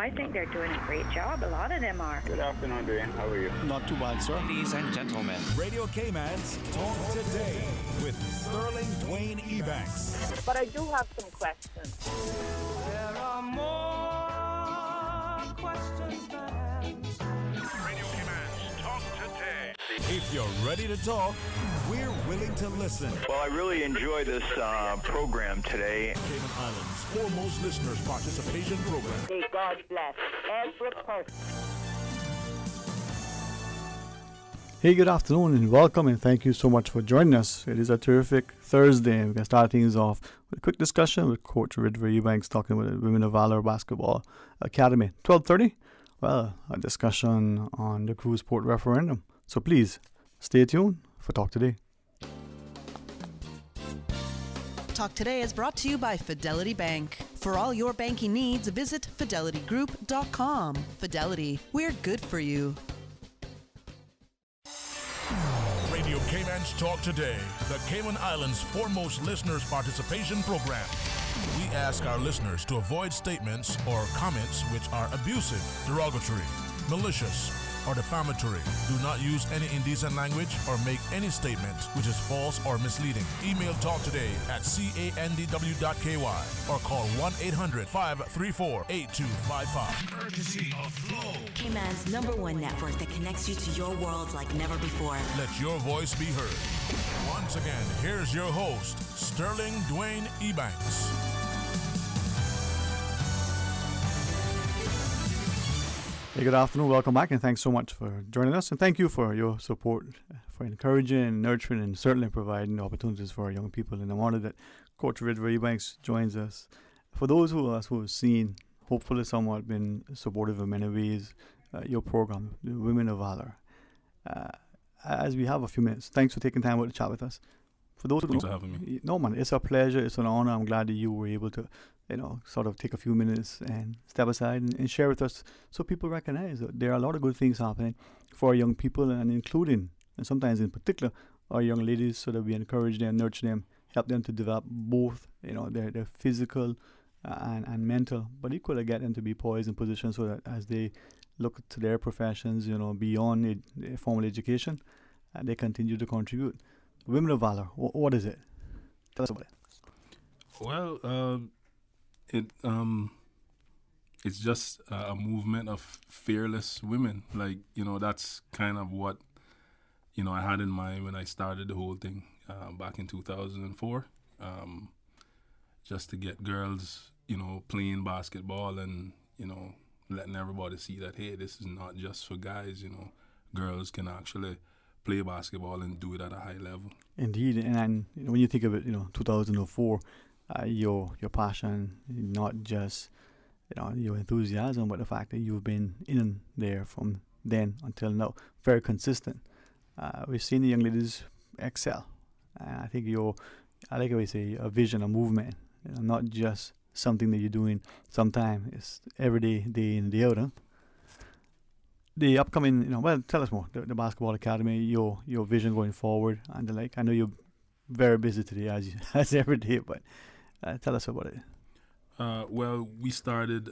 I think they're doing a great job. A lot of them are. Good afternoon, Dwayne. How are you? Not too bad, sir. Ladies and gentlemen, Radio Cayman's Talk Today with Sterling Dwayne Ebanks. But I do have some questions. There are more questions than answers. Radio Cayman's Talk Today. If you're ready to talk, we're willing to listen. Well, I really enjoy this program today. Cayman Islands' foremost listeners participation program. May God bless every person. Hey, good afternoon and welcome, and thank you so much for joining us. It is a terrific Thursday, and we're going to start things off with a quick discussion with Coach Dwayne Ebanks talking about the Women of Valor Basketball Academy. 12:30, well, a discussion on the Cruise Port referendum. So please, stay tuned for Talk Today. Talk Today is brought to you by Fidelity Bank. For all your banking needs, visit fidelitygroup.com. Fidelity, we're good for you. Radio Cayman's Talk Today, the Cayman Islands' foremost listeners participation program. We ask our listeners to avoid statements or comments which are abusive, derogatory, malicious, or defamatory. Do not use any indecent language or make any statement which is false or misleading. Email talktoday@candw.ky or call 1-800-534-8255. Courtesy of Flow. Cayman's #1 network that connects you to your world like never before. Let your voice be heard. Once again, here's your host, Sterling Dwayne Ebanks. Hey, good afternoon, welcome back, and thanks so much for joining us, and thank you for your support, for encouraging, nurturing, and certainly providing opportunities for our young people. And I'm honored that Coach Dwayne Ebanks joins us. For those who have seen, hopefully somewhat been supportive in many ways, your program, the Women of Valor. As we have a few minutes, thanks for taking time out to chat with us. For those Thanks for having me. No, man, it's a pleasure, it's an honor. I'm glad that you were able to sort of take a few minutes and step aside and share with us so people recognize that there are a lot of good things happening for our young people, and including, and sometimes in particular, our young ladies, so that we encourage them, nurture them, help them to develop both, their physical and mental, but equally get them to be poised in positions so that as they look to their professions, beyond formal education, they continue to contribute. Women of Valor, what is it? Tell us about it. Well, it's just a movement of fearless women. That's kind of what, I had in mind when I started the whole thing back in 2004. Just to get girls, playing basketball and, letting everybody see that, hey, this is not just for guys, girls can actually play basketball and do it at a high level. Indeed, and when you think of it, 2004, your passion, not just your enthusiasm, but the fact that you've been in there from then until now, very consistent. We've seen the young ladies excel. I think I like how we say, a vision, a movement, not just something that you're doing sometime. It's every day in, day out. Huh? The upcoming, tell us more. The Basketball Academy, your vision going forward, and the like. I know you're very busy today, as every day, but tell us about it. Well, we started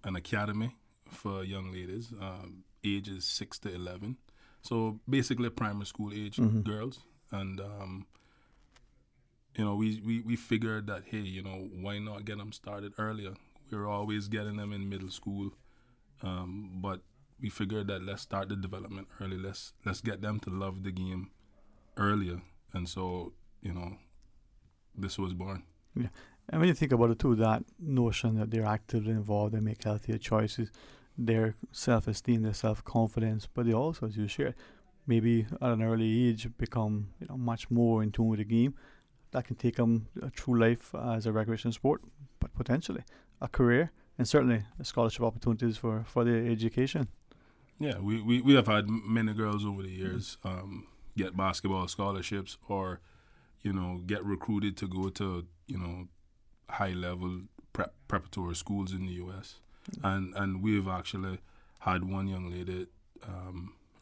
an academy for young ladies, ages 6 to 11. So basically primary school age girls. And, we figured that, hey, why not get them started earlier? We were always getting them in middle school, but we figured that let's start the development early. Let's get them to love the game earlier. And so, this was born. Yeah. And when you think about it too, that notion that they're actively involved, they make healthier choices, their self-esteem, their self-confidence, but they also, as you shared, maybe at an early age become much more in tune with the game. That can take them through life as a recreation sport, but potentially a career and certainly scholarship opportunities for their education. Yeah, we have had many girls over the years get basketball scholarships or, get recruited to go to, high-level preparatory schools in the U.S. And we've actually had one young lady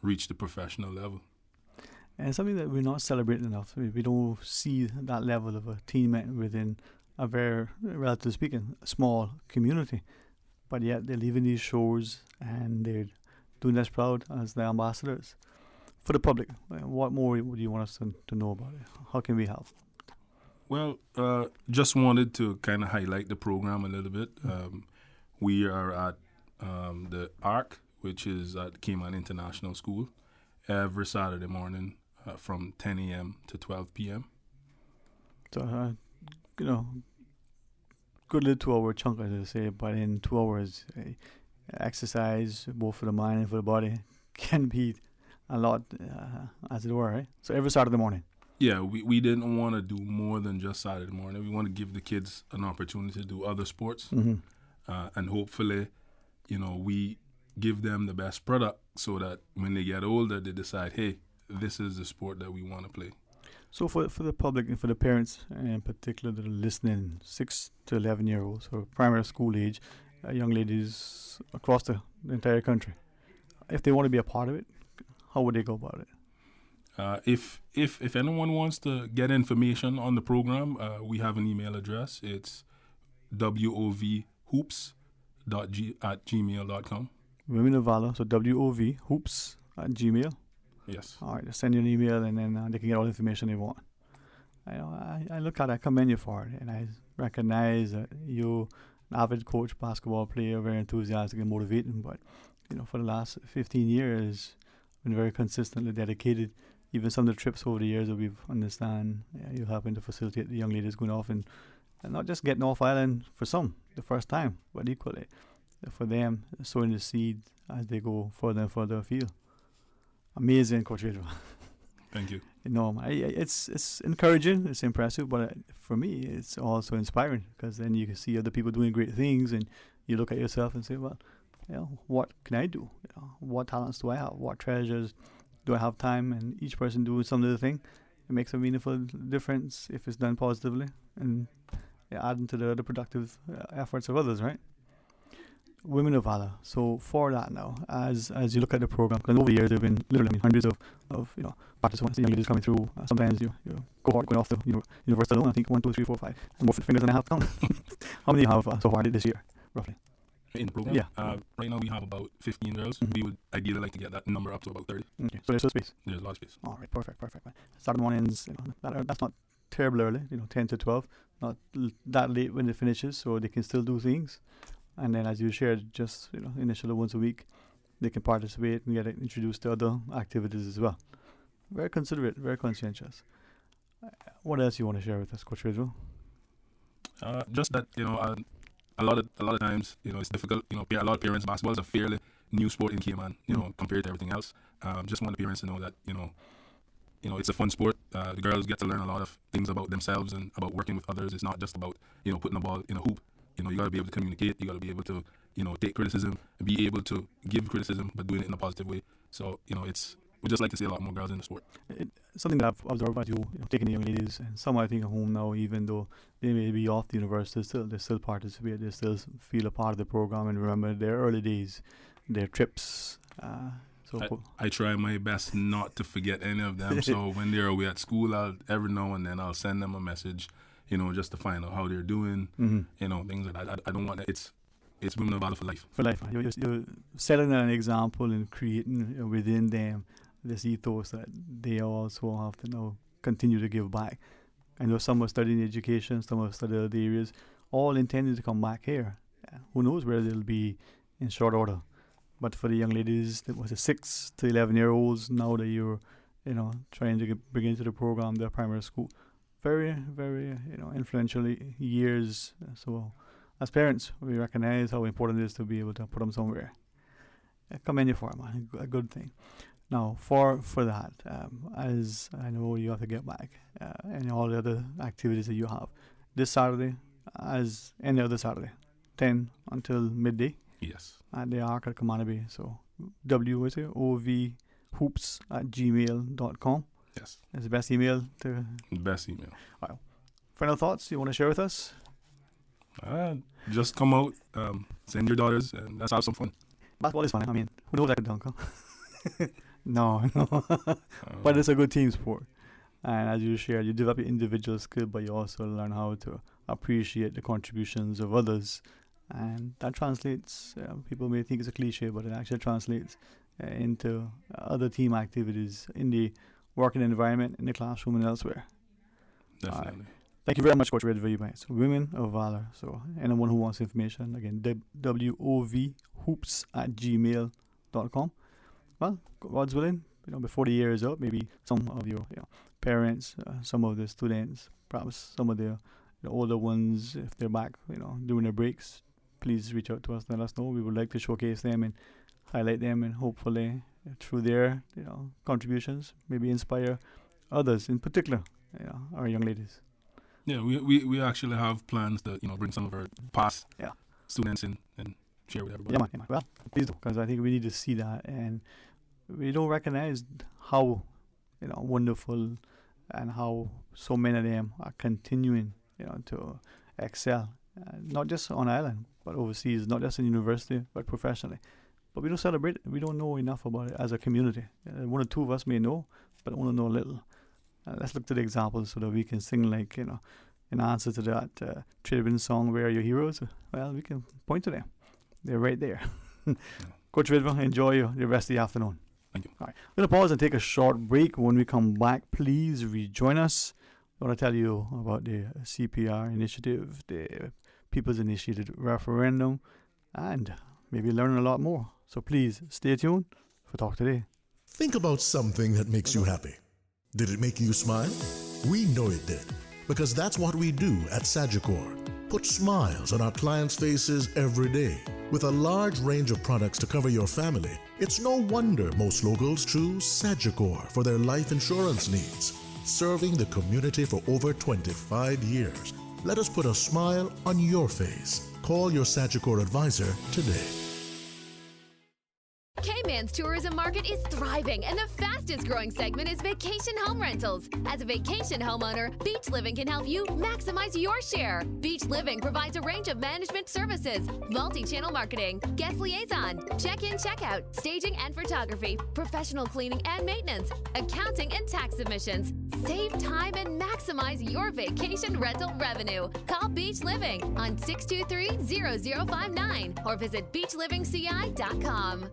reach the professional level. And something that we're not celebrating enough. We don't see that level of attainment within a very, relatively speaking, small community. but yet they're leaving these shores and they're doing us proud as the ambassadors. For the public, what more would you want us to know about it? How can we help? Well, just wanted to kind of highlight the program a little bit. We are at the ARC, which is at Cayman International School, every Saturday morning from 10 a.m. to 12 p.m. So, good little 2-hour chunk, as I say, but in 2 hours, exercise, both for the mind and for the body, can be a lot, as it were, right? So every Saturday morning. Yeah, we didn't want to do more than just Saturday morning. We want to give the kids an opportunity to do other sports. And hopefully, we give them the best product so that when they get older, they decide, hey, this is the sport that we want to play. So for the public and for the parents in particular that are listening, 6 to 11-year-olds or primary school age, young ladies across the entire country, if they want to be a part of it, how would they go about it? If anyone wants to get information on the program, we have an email address. It's wovhoops@gmail.com. Women of Valor, so wovhoops@gmail. Yes. All right, just send you an email and then they can get all the information they want. I look at it, I commend you for it, and I recognize that you're an avid coach, basketball player, very enthusiastic and motivating, but for the last 15 years, been very consistently dedicated. Even some of the trips over the years that we've understand, you're helping to facilitate the young ladies going off and not just getting off island for some, the first time, but equally for them, sowing the seed as they go further and further afield. Amazing, Coach Adriel. Thank you. It's encouraging, it's impressive, but for me, it's also inspiring because then you can see other people doing great things and you look at yourself and say, well, what can I do? What talents do I have? What treasures do I have time? And each person doing some little thing, it makes a meaningful difference if it's done positively and adding to the productive efforts of others, right? Women of Valor. So for that now, as you look at the program, because over the years there have been literally hundreds of participants, young ladies coming through. Sometimes you cohort going off the university alone. I think 1, 2, 3, 4, 5, more fingers than I have to count. How many do you have so far this year, roughly? In the program? Yeah. Right now we have about 15 girls. We would ideally like to get that number up to about 30. Okay, so there's still space. There's a lot of space. All right, perfect. Saturday mornings, that's not terribly early. 10 to 12, not that late when it finishes, so they can still do things. And then, as you shared, just initially once a week, they can participate and get introduced to other activities as well. Very considerate, very conscientious. What else you want to share with us, Coach Rizzo? Just that a lot of times it's difficult. A lot of parents, basketball is a fairly new sport in Cayman. Compared to everything else. Just want the parents to know that it's a fun sport. The girls get to learn a lot of things about themselves and about working with others. It's not just about putting the ball in a hoop. You got to be able to communicate. You got to be able to, take criticism, be able to give criticism, but doing it in a positive way. So, we just like to see a lot more girls in the sport. Something that I've observed about you, taking the young ladies, and some I think at home now, even though they may be off the university, they still participate. They still feel a part of the program and remember their early days, their trips. I try my best not to forget any of them. So when they're away at school, every now and then I'll send them a message. Just to find out how they're doing, things like that. I don't want that. It's Women of Valor for life. For life. You're setting an example and creating within them this ethos that they also have to now continue to give back. I know some are studying education, some are studying other areas, all intending to come back here. Who knows where they'll be in short order. But for the young ladies, that was the 6 to 11-year-olds now that you're, trying to bring into the program, their primary school. Very, very, influential years. So, as parents, we recognize how important it is to be able to put them somewhere. I commend you for it, man. A good thing. Now, for that, as I know you have to get back, and all the other activities that you have, this Saturday, as any other Saturday, 10 until midday. Yes. At the Arc at Kamanabe. So, wovhoops@gmail.com. Yes. It's the best email to... Best email. All right. Final thoughts you want to share with us? Just come out, send your daughters, and let's have some fun. Basketball is fun. I mean, who knows I could dunk, huh? No. But it's a good team sport. And as you share, you develop your individual skill, but you also learn how to appreciate the contributions of others And that translates, people may think it's a cliche, but it actually translates into other team activities in the working environment, in the classroom and elsewhere. Definitely. Thank you very much, Coach Red Ebanks. Women of Valor. So anyone who wants information, again, wovhoops@gmail.com. Well, God's willing, before the year is up, maybe some of your parents, some of the students, perhaps some of the older ones, if they're back, during their breaks, please reach out to us, let us know. We would like to showcase them and highlight them, and hopefully through their contributions, maybe inspire others, in particular, our young ladies. Yeah, we actually have plans to bring some of our past students in and share with everybody. Yeah, man. Well, please do, because I think we need to see that, and we don't recognize how wonderful and how so many of them are continuing to excel, not just on island but overseas, not just in university but professionally. But we don't celebrate it. We don't know enough about it as a community. One or two of us may know, but only know a little. Let's look to the examples so that we can sing like in answer to that Tribune song, "Where Are Your Heroes?" Well, we can point to them. They're right there. Coach Ridva, enjoy the rest of the afternoon. Thank you. All right. I'm going to pause and take a short break. When we come back, please rejoin us. I want to tell you about the CPR initiative, the People's Initiated Referendum, and maybe learn a lot more. So please stay tuned for Talk Today. Think about something that makes you happy. Did it make you smile? We know it did, because that's what we do at Sagicor. Put smiles on our clients' faces every day. With a large range of products to cover your family, it's no wonder most locals choose Sagicor for their life insurance needs. Serving the community for over 25 years. Let us put a smile on your face. Call your Sagicor advisor today. Cayman's tourism market is thriving, and the fastest growing segment is vacation home rentals. As a vacation homeowner, Beach Living can help you maximize your share. Beach Living provides a range of management services, multi-channel marketing, guest liaison, check-in, check-out, staging and photography, professional cleaning and maintenance, accounting and tax submissions. Save time and maximize your vacation rental revenue. Call Beach Living on 623-0059 or visit beachlivingci.com.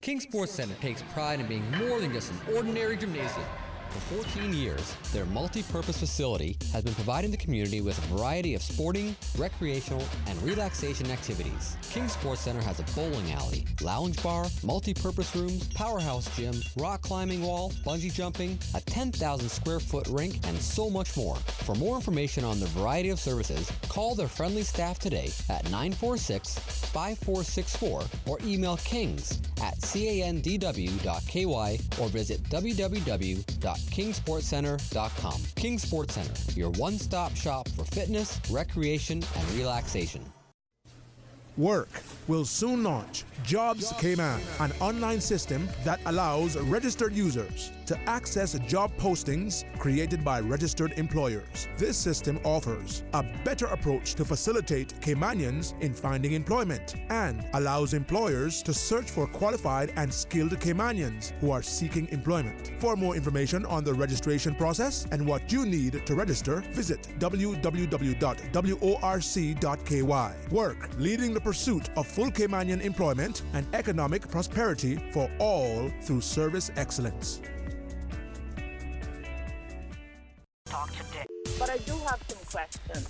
King Sports Center takes pride in being more than just an ordinary gymnasium. For 14 years, their multi-purpose facility has been providing the community with a variety of sporting, recreational, and relaxation activities. King Sports Center has a bowling alley, lounge bar, multi-purpose rooms, powerhouse gym, rock climbing wall, bungee jumping, a 10,000 square foot rink, and so much more. For more information on the variety of services, call their friendly staff today at 946-5464 or email kings@candw.ky or visit www.kingsportscenter.com. King Sports Center, your one-stop shop for fitness, recreation, and relaxation. Work will soon launch Jobs Cayman, an online system that allows registered users to access job postings created by registered employers. This system offers a better approach to facilitate Caymanians in finding employment and allows employers to search for qualified and skilled Caymanians who are seeking employment. For more information on the registration process and what you need to register, visit www.worc.ky. Work, leading the pursuit of full Caymanian employment and economic prosperity for all through service excellence. Talk today. But I do have some questions.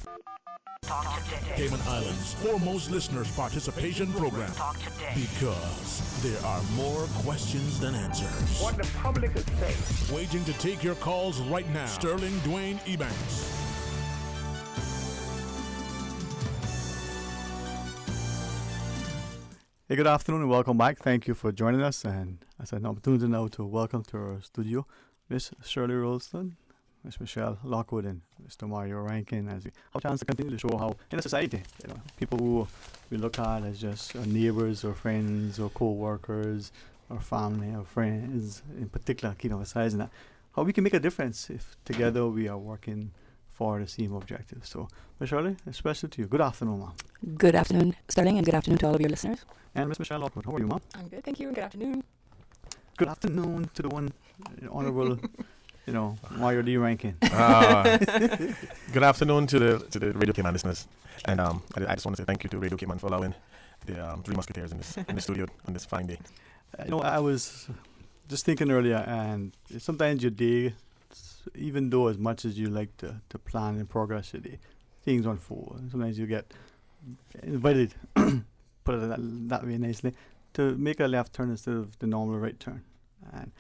Talk today. Cayman Islands' foremost listeners participation program. Talk today. Because there are more questions than answers. What the public is saying. Waiting to take your calls right now. Sterling Dwayne Ebanks. Hey, good afternoon and welcome back. Thank you for joining us, and as an opportunity now to welcome to our studio Miss Shirley Rolston, Miss Michelle Lockwood, and Mr. Mario Rankin, as we have a chance to continue to show how in a society, people who we look at as just neighbors or friends or co-workers or family or friends, in particular, emphasizing that, how we can make a difference if together we are working for the same objective. So, Miss Shirley, especially to you. Good afternoon, ma'am. Good afternoon, Sterling, and good afternoon to all of your listeners. And Miss Michelle Lockwood, how are you, ma'am? I'm good, thank you, and good afternoon. Good afternoon to the one honorable Mario D. Rankin. Good afternoon to the Radio Cayman listeners, and I just want to say thank you to Radio Cayman for allowing the Three Musketeers in the studio on this fine day. I was just thinking earlier, and sometimes your day, even though as much as you like to plan and progress your day, things unfold. And sometimes you get invited, put it that way nicely, to make a left turn instead of the normal right turn. And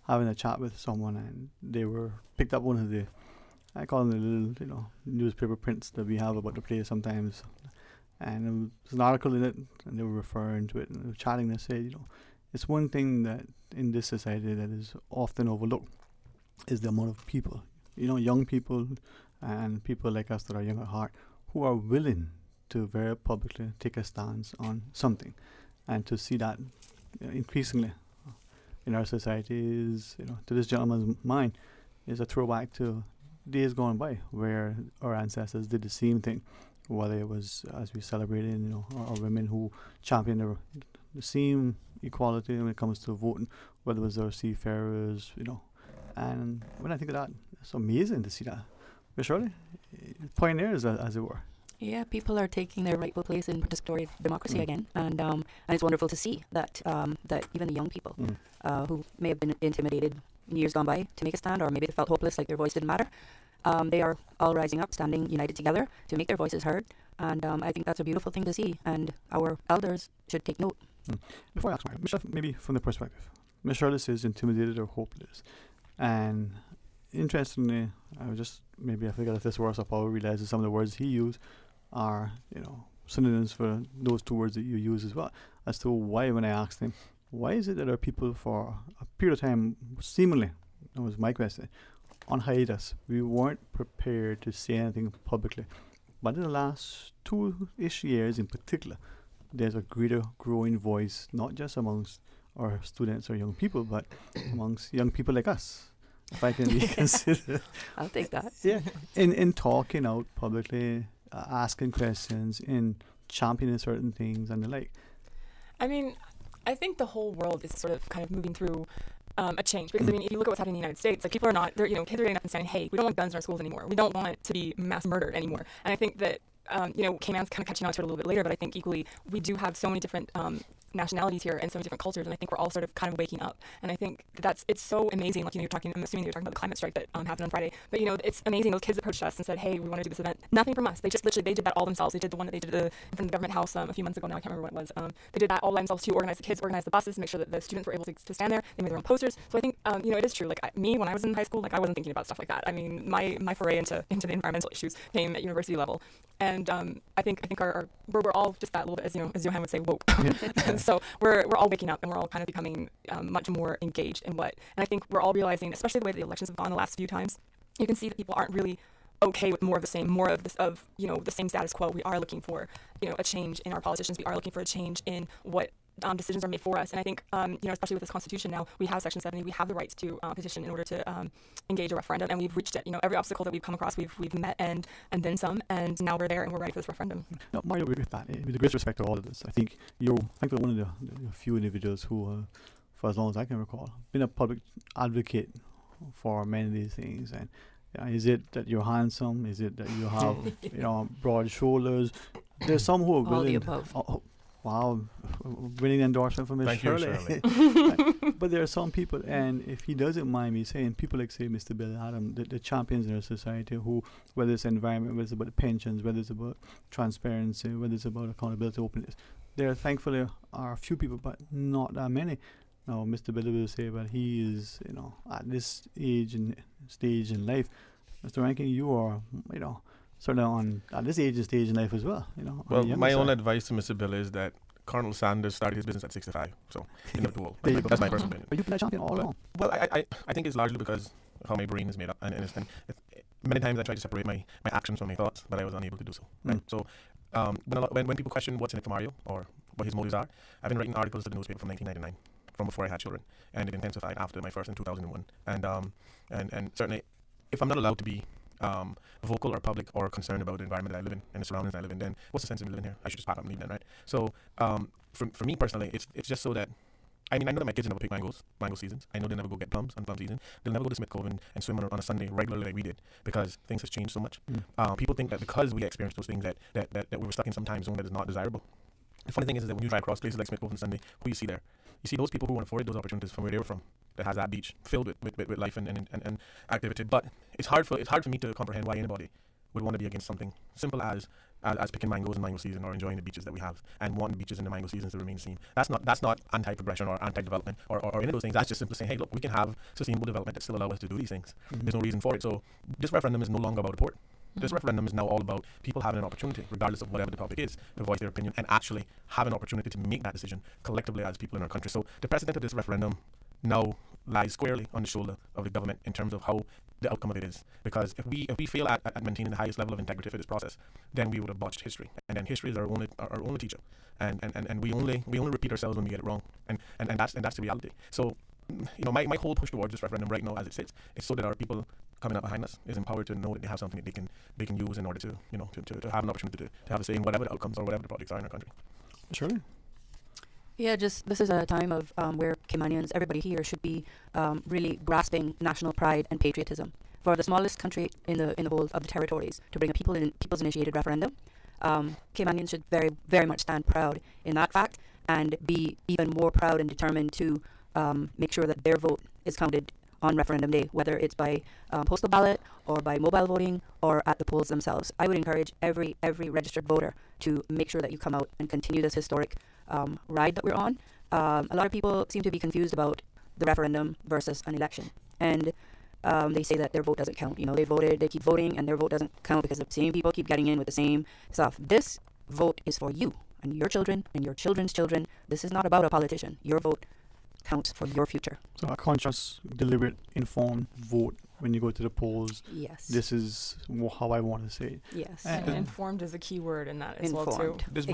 having a chat with someone, and they picked up one of the, I call them the little, newspaper prints that we have about the place sometimes. And there was an article in it, and they were referring to it, and they were chatting. They said, it's one thing that in this society that is often overlooked is the amount of people, young people and people like us that are young at heart, who are willing to very publicly take a stance on something. And to see that increasingly in our society is, to this gentleman's mind, is a throwback to days gone by where our ancestors did the same thing, whether it was as we celebrated, our women who championed the same equality when it comes to voting, whether it was our seafarers, and when I think of that, it's amazing to see that. But surely, pioneers, as it were. Yeah, people are taking their rightful place in participatory democracy again, and it's wonderful to see that that even the young people who may have been intimidated years gone by to make a stand, or maybe they felt hopeless, like their voice didn't matter, they are all rising up, standing united together to make their voices heard, and I think that's a beautiful thing to see, and our elders should take note. Before I ask Michelle, maybe from the perspective, Michelle says intimidated or hopeless, and interestingly, maybe I forget if this works, I'll probably realize that some of the words he used are, synonyms for those two words that you use as well, as to why, when I asked him, why is it that our people for a period of time, seemingly, that was my question, on hiatus, we weren't prepared to say anything publicly. But in the last 2-ish years in particular, there's a greater growing voice, not just amongst our students or young people, but amongst young people like us, if I can be considered. I'll take that. Yeah, in talking out publicly, asking questions, in championing certain things and the like. I mean, I think the whole world is sort of kind of moving through a change, because if you look at what's happening in the United States, like people are not, kids are getting up and saying, hey, we don't want guns in our schools anymore. We don't want to be mass murdered anymore. And I think that, Cayman's kind of catching on to it a little bit later, but I think equally we do have so many different nationalities here and so many different cultures, and I think we're all sort of kind of waking up. And I think it's so amazing. Like, I'm assuming you're talking about the climate strike that happened on Friday, but it's amazing. Those kids approached us and said, hey, we want to do this event. Nothing from us. They just literally, they did that all themselves. They did the one that they did in front of the government house a few months ago now. I can't remember what it was. They did that all by themselves to organize the kids, organize the buses, make sure that the students were able to stand there. They made their own posters. So I think, it is true. Like me, when I was in high school, like I wasn't thinking about stuff like that. I mean, my foray into the environmental issues came at university level. And I think we're all just that little bit, as Johan would say, woke. And so we're all waking up, and we're all kind of becoming much more engaged in what. And I think we're all realizing, especially the way the elections have gone the last few times, you can see that people aren't really okay with more of the same, the same status quo. We are looking for, a change in our politicians. We are looking for a change in what decisions are made for us. And I think, especially with this Constitution now, we have Section 70. We have the rights to petition in order to engage a referendum, and we've reached it. Every obstacle that we've come across, we've met and then some, and now we're there and we're ready for this referendum. No, Mario, with that, with the greatest respect to all of this, I think you're one of the few individuals who, for as long as I can recall, been a public advocate for many of these things. And is it that you're handsome? Is it that you have broad shoulders? There's some who are willing. All the above. Wow, winning endorsement from Miss Shirley. But there are some people, and if he doesn't mind me saying, people like, say, Mr. Bill Adam, the champions in our society who, whether it's environment, whether it's about pensions, whether it's about transparency, whether it's about accountability, openness, there thankfully are a few people, but not that many. Now, Mr. Bill will say, but he is, at this age and stage in life, Mr. Rankin, you are, certainly at this age and stage in life as well. Well, my own advice to Mr. Bill is that Colonel Sanders started his business at 65, so he's not too old. That's my personal opinion. But you've been a champion all along. Well, I think it's largely because of how my brain is made up, and many times I tried to separate my actions from my thoughts, but I was unable to do so. Right? So when people question what's in it for Mario or what his motives are, I've been writing articles to the newspaper from 1999, from before I had children, and it intensified after my first in 2001. And certainly, if I'm not allowed to be vocal or public or concerned about the environment that I live in and the surroundings I live in, then what's the sense of me living here? I should just pack up and leave then, right? So for me personally, it's just so that I mean, I know that my kids never pick mango seasons. I know they never go get plums on plum season. They'll never go to Smith Cove and swim on a Sunday regularly like we did because things have changed so much. People think that because we experienced those things that we were stuck in some time zone that is not desirable. The funny thing is that when you drive across places like Smith Cove on Sunday, who you see there? You see those people who want to afford those opportunities from where they were from, that has that beach filled with life and activity. But it's hard for me to comprehend why anybody would want to be against something simple as picking mangoes in mango season or enjoying the beaches that we have and wanting beaches in the mango seasons to remain the same. That's not anti-progression or anti-development or any of those things. That's just simply saying, hey, look, we can have sustainable development that still allow us to do these things. There's no reason for it. So this referendum is no longer about a port. This referendum is now all about people having an opportunity, regardless of whatever the topic is, to voice their opinion and actually have an opportunity to make that decision collectively as people in our country. So the precedent of this referendum now lies squarely on the shoulder of the government in terms of how the outcome of it is. Because if we fail at maintaining the highest level of integrity for this process, then we would have botched history. And then history is our only teacher. And we only repeat ourselves when we get it wrong. And that's the reality. So my whole push towards this referendum right now as it sits is so that our people coming up behind us is empowered to know that they have something that they can use in order to have an opportunity to have a say in whatever the outcomes or whatever the projects are in our country. Surely. Yeah, just this is a time of where Caymanians, everybody here, should be really grasping national pride and patriotism. For the smallest country in the whole of the territories to bring a people's initiated referendum, Caymanians should very, very much stand proud in that fact and be even more proud and determined to make sure that their vote is counted on referendum day, whether it's by postal ballot or by mobile voting or at the polls themselves. I would encourage every registered voter to make sure that you come out and continue this historic ride that we're on. A lot of people seem to be confused about the referendum versus an election, and they say that their vote doesn't count. They voted, they keep voting, and their vote doesn't count because the same people keep getting in with the same stuff. This vote is for you and your children and your children's children. This is not about a politician. Your vote counts for your future. So a conscious, deliberate, informed vote when you go to the polls. Yes. This is how I want to say it. Yes. And informed is a key word in that as well too. This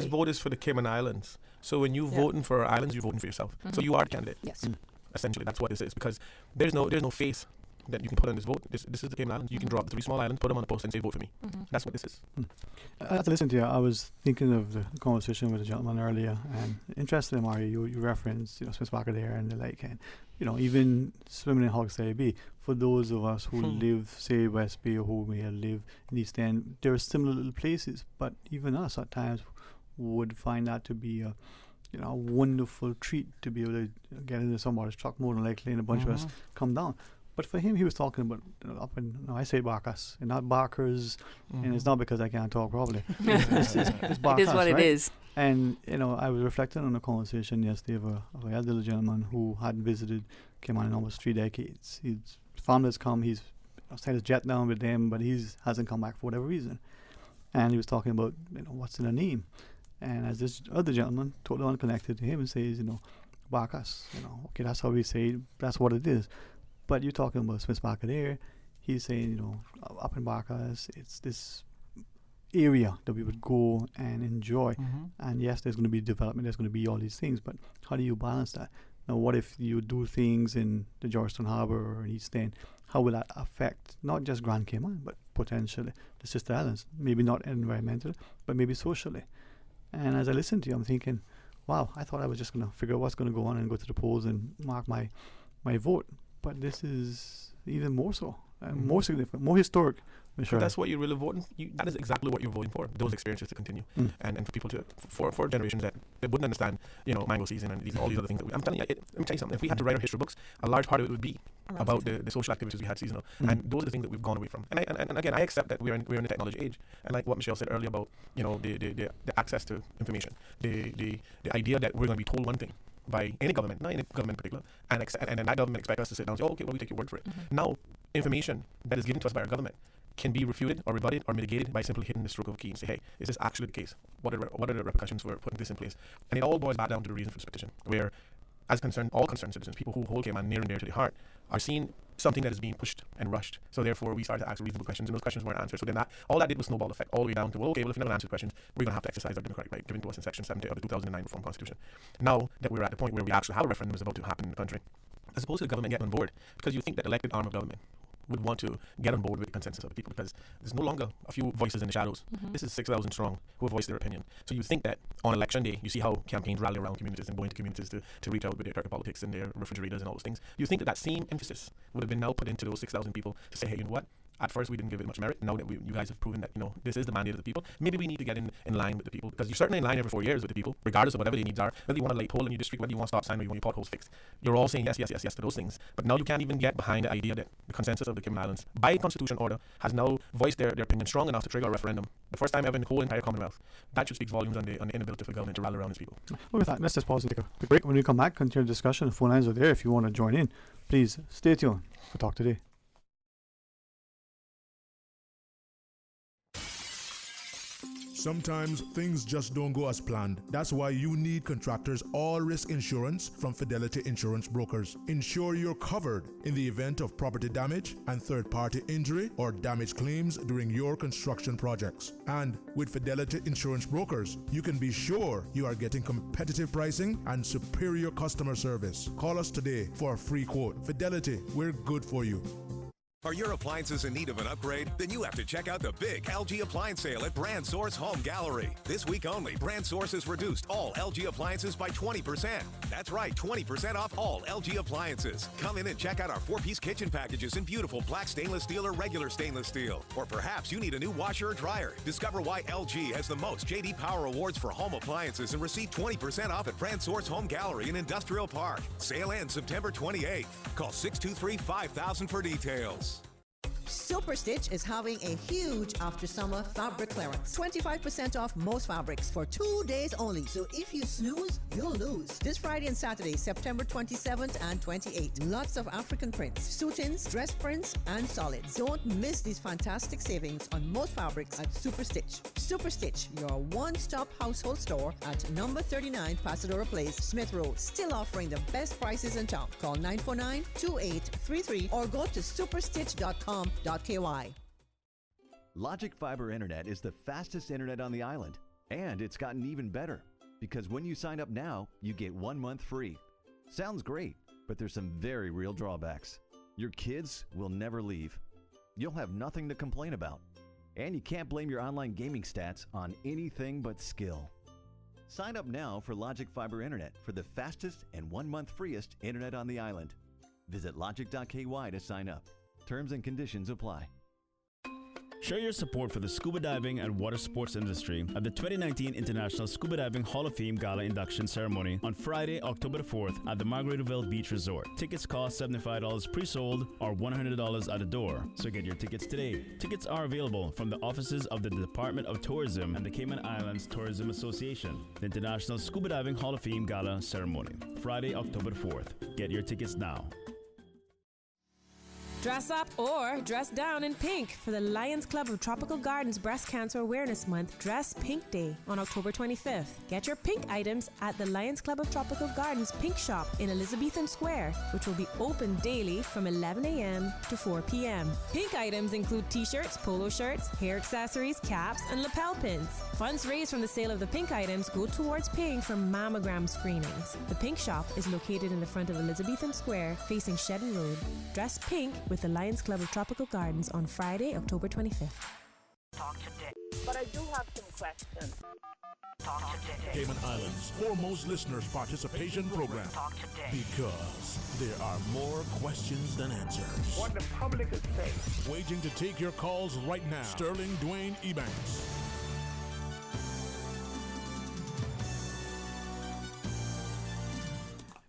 vote is for the Cayman Islands. So when you voting for islands, you're voting for yourself. So you are the candidate. Yes. Essentially, that's what this is, because there's no face that you can put on this vote. This is the Cayman Islands. You can drop the 3 small islands, put them on the post, and say vote for me. That's what this is. After listening to you, I was thinking of the conversation with the gentleman earlier, and interesting, Mario, you referenced Smith Barker there and the like, and even swimming in Hawke's Bay. For those of us who live, say, West Bay, or who may live in East End, there are similar little places, but even us at times would find that to be a wonderful treat to be able to get into somebody's truck, more than likely, and a bunch of us come down. But for him, he was talking about up in, I say Barkas, and not Barkers, and it's not because I can't talk properly. It's Barkas, it is what right? it is. And, I was reflecting on a conversation yesterday of a elderly gentleman who hadn't visited Cayman in almost 3 decades. His family's come, he's sent his jet down with them, but he hasn't come back for whatever reason. And he was talking about, what's in a name. And as this other gentleman, totally unconnected to him, says, Barkas, okay, that's how we say it, that's what it is. But you're talking about Smith Barker there, he's saying, up in Barkas, it's this area that we would go and enjoy. And yes, there's going to be development, there's going to be all these things, but how do you balance that? Now, what if you do things in the Georgetown Harbour or in East End? How will that affect not just Grand Cayman, but potentially the sister islands? Maybe not environmentally, but maybe socially. And as I listen to you, I'm thinking, wow, I thought I was just going to figure out what's going to go on and go to the polls and mark my vote. But this is even more so, more significant, more historic. Sure. That's what you're really voting. That is exactly what you're voting for. Those experiences to continue, and for people for generations that they wouldn't understand, mango season and all these other things. I'm telling you, let me tell you something. If we had to write our history books, a large part of it would be about the social activities we had seasonal, and those are the things that we've gone away from. And again, I accept that we're in the technology age, and like what Michelle said earlier about the access to information, the idea that we're going to be told one thing by any government, not any government in particular, and then that government expects us to sit down and say, okay, well, we take your word for it. Now, information that is given to us by our government can be refuted or rebutted or mitigated by simply hitting the stroke of a key and say, hey, is this actually the case? What are the repercussions for putting this in place? And it all boils back down to the reason for this petition, where all concerned citizens, people who hold Cayman near and dear to their heart, are seeing something that is being pushed and rushed. So therefore, we started to ask reasonable questions, and those questions weren't answered. So then all that did was snowball effect all the way down to, well, okay, well, if we never answer questions, we're going to have to exercise our democratic right given to us in Section 70 of the 2009 Reform Constitution. Now that we're at the point where we actually have a referendum is about to happen in the country, I suppose the government get on board, because you think that elected arm of government would want to get on board with the consensus of the people, because there's no longer a few voices in the shadows. This is 6,000 strong who have voiced their opinion. So you think that on election day, you see how campaigns rally around communities and go into communities to reach out with their dirty politics and their refrigerators and all those things. You think that same emphasis would have been now put into those 6,000 people to say, hey, you know what? At first, we didn't give it much merit. Now that you guys have proven that, this is the mandate of the people, maybe we need to get in line with the people, because you're certainly in line every 4 years with the people, regardless of whatever their needs are. Whether you want a light pole in your district, whether you want a stop sign, or you want your potholes fixed. You're all saying yes, yes, yes, yes to those things. But now you can't even get behind the idea that the consensus of the Cayman Islands, by constitution order, has now voiced their opinion strong enough to trigger a referendum. The first time ever in the whole entire Commonwealth. That should speak volumes on the inability for the government to rally around its people. Well, with that, let's just pause and take a break. When we come back, continue the discussion. The phone lines are there if you want to join in. Please stay tuned for Talk Today. Sometimes things just don't go as planned. That's why you need Contractors All Risk Insurance from Fidelity Insurance Brokers. Ensure you're covered in the event of property damage and third-party injury or damage claims during your construction projects. And with Fidelity Insurance Brokers, you can be sure you are getting competitive pricing and superior customer service. Call us today for a free quote. Fidelity, we're good for you. Are your appliances in need of an upgrade? Then you have to check out the big LG appliance sale at Brand Source Home Gallery. This week only, Brand Source has reduced all LG appliances by 20%. That's right, 20% off all LG appliances. Come in and check out our 4-piece kitchen packages in beautiful black stainless steel or regular stainless steel. Or perhaps you need a new washer or dryer. Discover why LG has the most JD Power Awards for home appliances and receive 20% off at Brand Source Home Gallery in Industrial Park. Sale ends September 28th. Call 623-5000 for details. Super Stitch is having a huge after summer fabric clearance. 25% off most fabrics for 2 days only. So if you snooze, you'll lose. This Friday and Saturday, September 27th and 28th. Lots of African prints, suit-ins, dress prints, and solids. Don't miss these fantastic savings on most fabrics at Super Stitch. Super Stitch, your one-stop household store at number 39 Pasadena Place, Smith Road. Still offering the best prices in town. Call 949-2833 or go to superstitch.com.ky. Logic Fiber Internet is the fastest internet on the island, and it's gotten even better because when you sign up now, you get 1 month free. Sounds great, but there's some very real drawbacks. Your kids will never leave. You'll have nothing to complain about, and you can't blame your online gaming stats on anything but skill. Sign up now for Logic Fiber Internet for the fastest and 1 month freest internet on the island. Visit logic.ky to sign up. Terms and conditions apply. Show your support for the scuba diving and water sports industry at the 2019 International Scuba Diving Hall of Fame Gala Induction Ceremony on Friday, October 4th at the Margaritaville Beach Resort. Tickets cost $75 pre-sold or $100 at the door, so get your tickets today. Tickets are available from the offices of the Department of Tourism and the Cayman Islands Tourism Association. The International Scuba Diving Hall of Fame Gala Ceremony, Friday, October 4th. Get your tickets now. Dress up or dress down in pink for the Lions Club of Tropical Gardens Breast Cancer Awareness Month Dress Pink Day on October 25th. Get your pink items at the Lions Club of Tropical Gardens Pink Shop in Elizabethan Square, which will be open daily from 11 a.m. to 4 p.m. Pink items include t-shirts, polo shirts, hair accessories, caps, and lapel pins. Funds raised from the sale of the pink items go towards paying for mammogram screenings. The Pink Shop is located in the front of Elizabethan Square, facing Shedden Road. Dress pink with the Lions Club of Tropical Gardens on Friday, October 25th. Talk today. But I do have some questions. Talk today. Cayman Islands' foremost listeners participation program. Talk today. Because there are more questions than answers. What the public is saying. Waiting to take your calls right now. Sterling Dwayne Ebanks.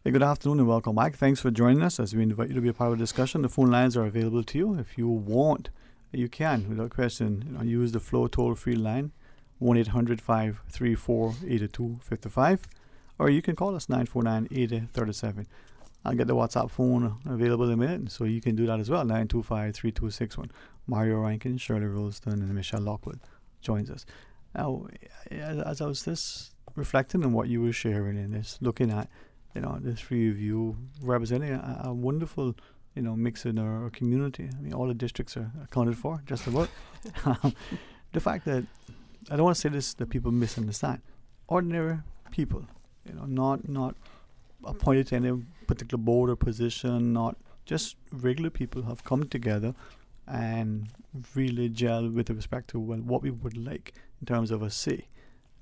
Hey, good afternoon and welcome back. Thanks for joining us as we invite you to be a part of the discussion. The phone lines are available to you. If you want, you can, without question, use the Flow toll-free line, 1-800-534-8255, or you can call us 949-8037. I'll get the WhatsApp phone available in a minute, so you can do that as well, 925-3261. Mario Rankin, Shirley Rolston, and Michelle Lockwood joins us. Now, as I was just reflecting on what you were sharing in this, looking at the three of you representing a wonderful, mix in our community. I mean, all the districts are accounted for, just about. The fact that, I don't want to say this that people misunderstand. Ordinary people, not appointed to any particular board or position, not just regular people have come together and really gel with respect to what we would like in terms of a say.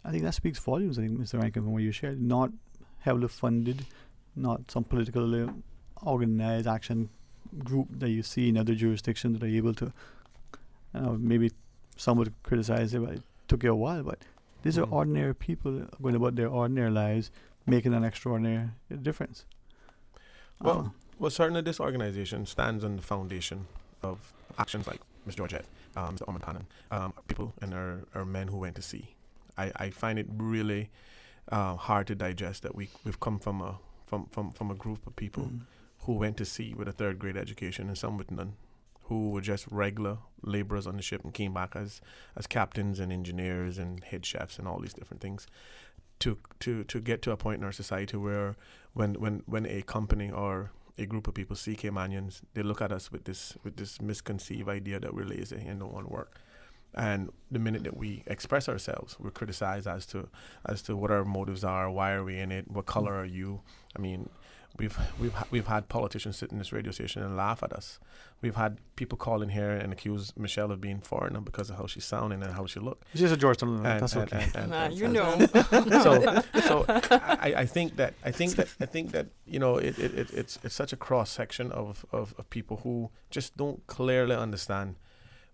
I think that speaks volumes, I think, Mr. Rankin, from what you shared. Not heavily funded, not some politically organized action group that you see in other jurisdictions that are able to, maybe some would criticize it, but it took you a while, but these are ordinary people going about their ordinary lives, making an extraordinary difference. Well, certainly this organization stands on the foundation of actions like Ms. Georgette, Mr. Orman Pannon, people and our men who went to sea. I find it really hard to digest that we've come from a group of people who went to sea with a third grade education and some with none, who were just regular laborers on the ship and came back as captains and engineers and head chefs and all these different things, to get to a point in our society where when a company or a group of people see Caymanians, they look at us with this misconceived idea that we're lazy and don't want to work. And the minute that we express ourselves, we're criticized as to what our motives are, why are we in it, what color are you? I mean, we've had politicians sit in this radio station and laugh at us. We've had people call in here and accuse Michelle of being foreigner because of how she's sounding and how she looks. She's a Georgetown. That's okay. So I think that it's such a cross section of people who just don't clearly understand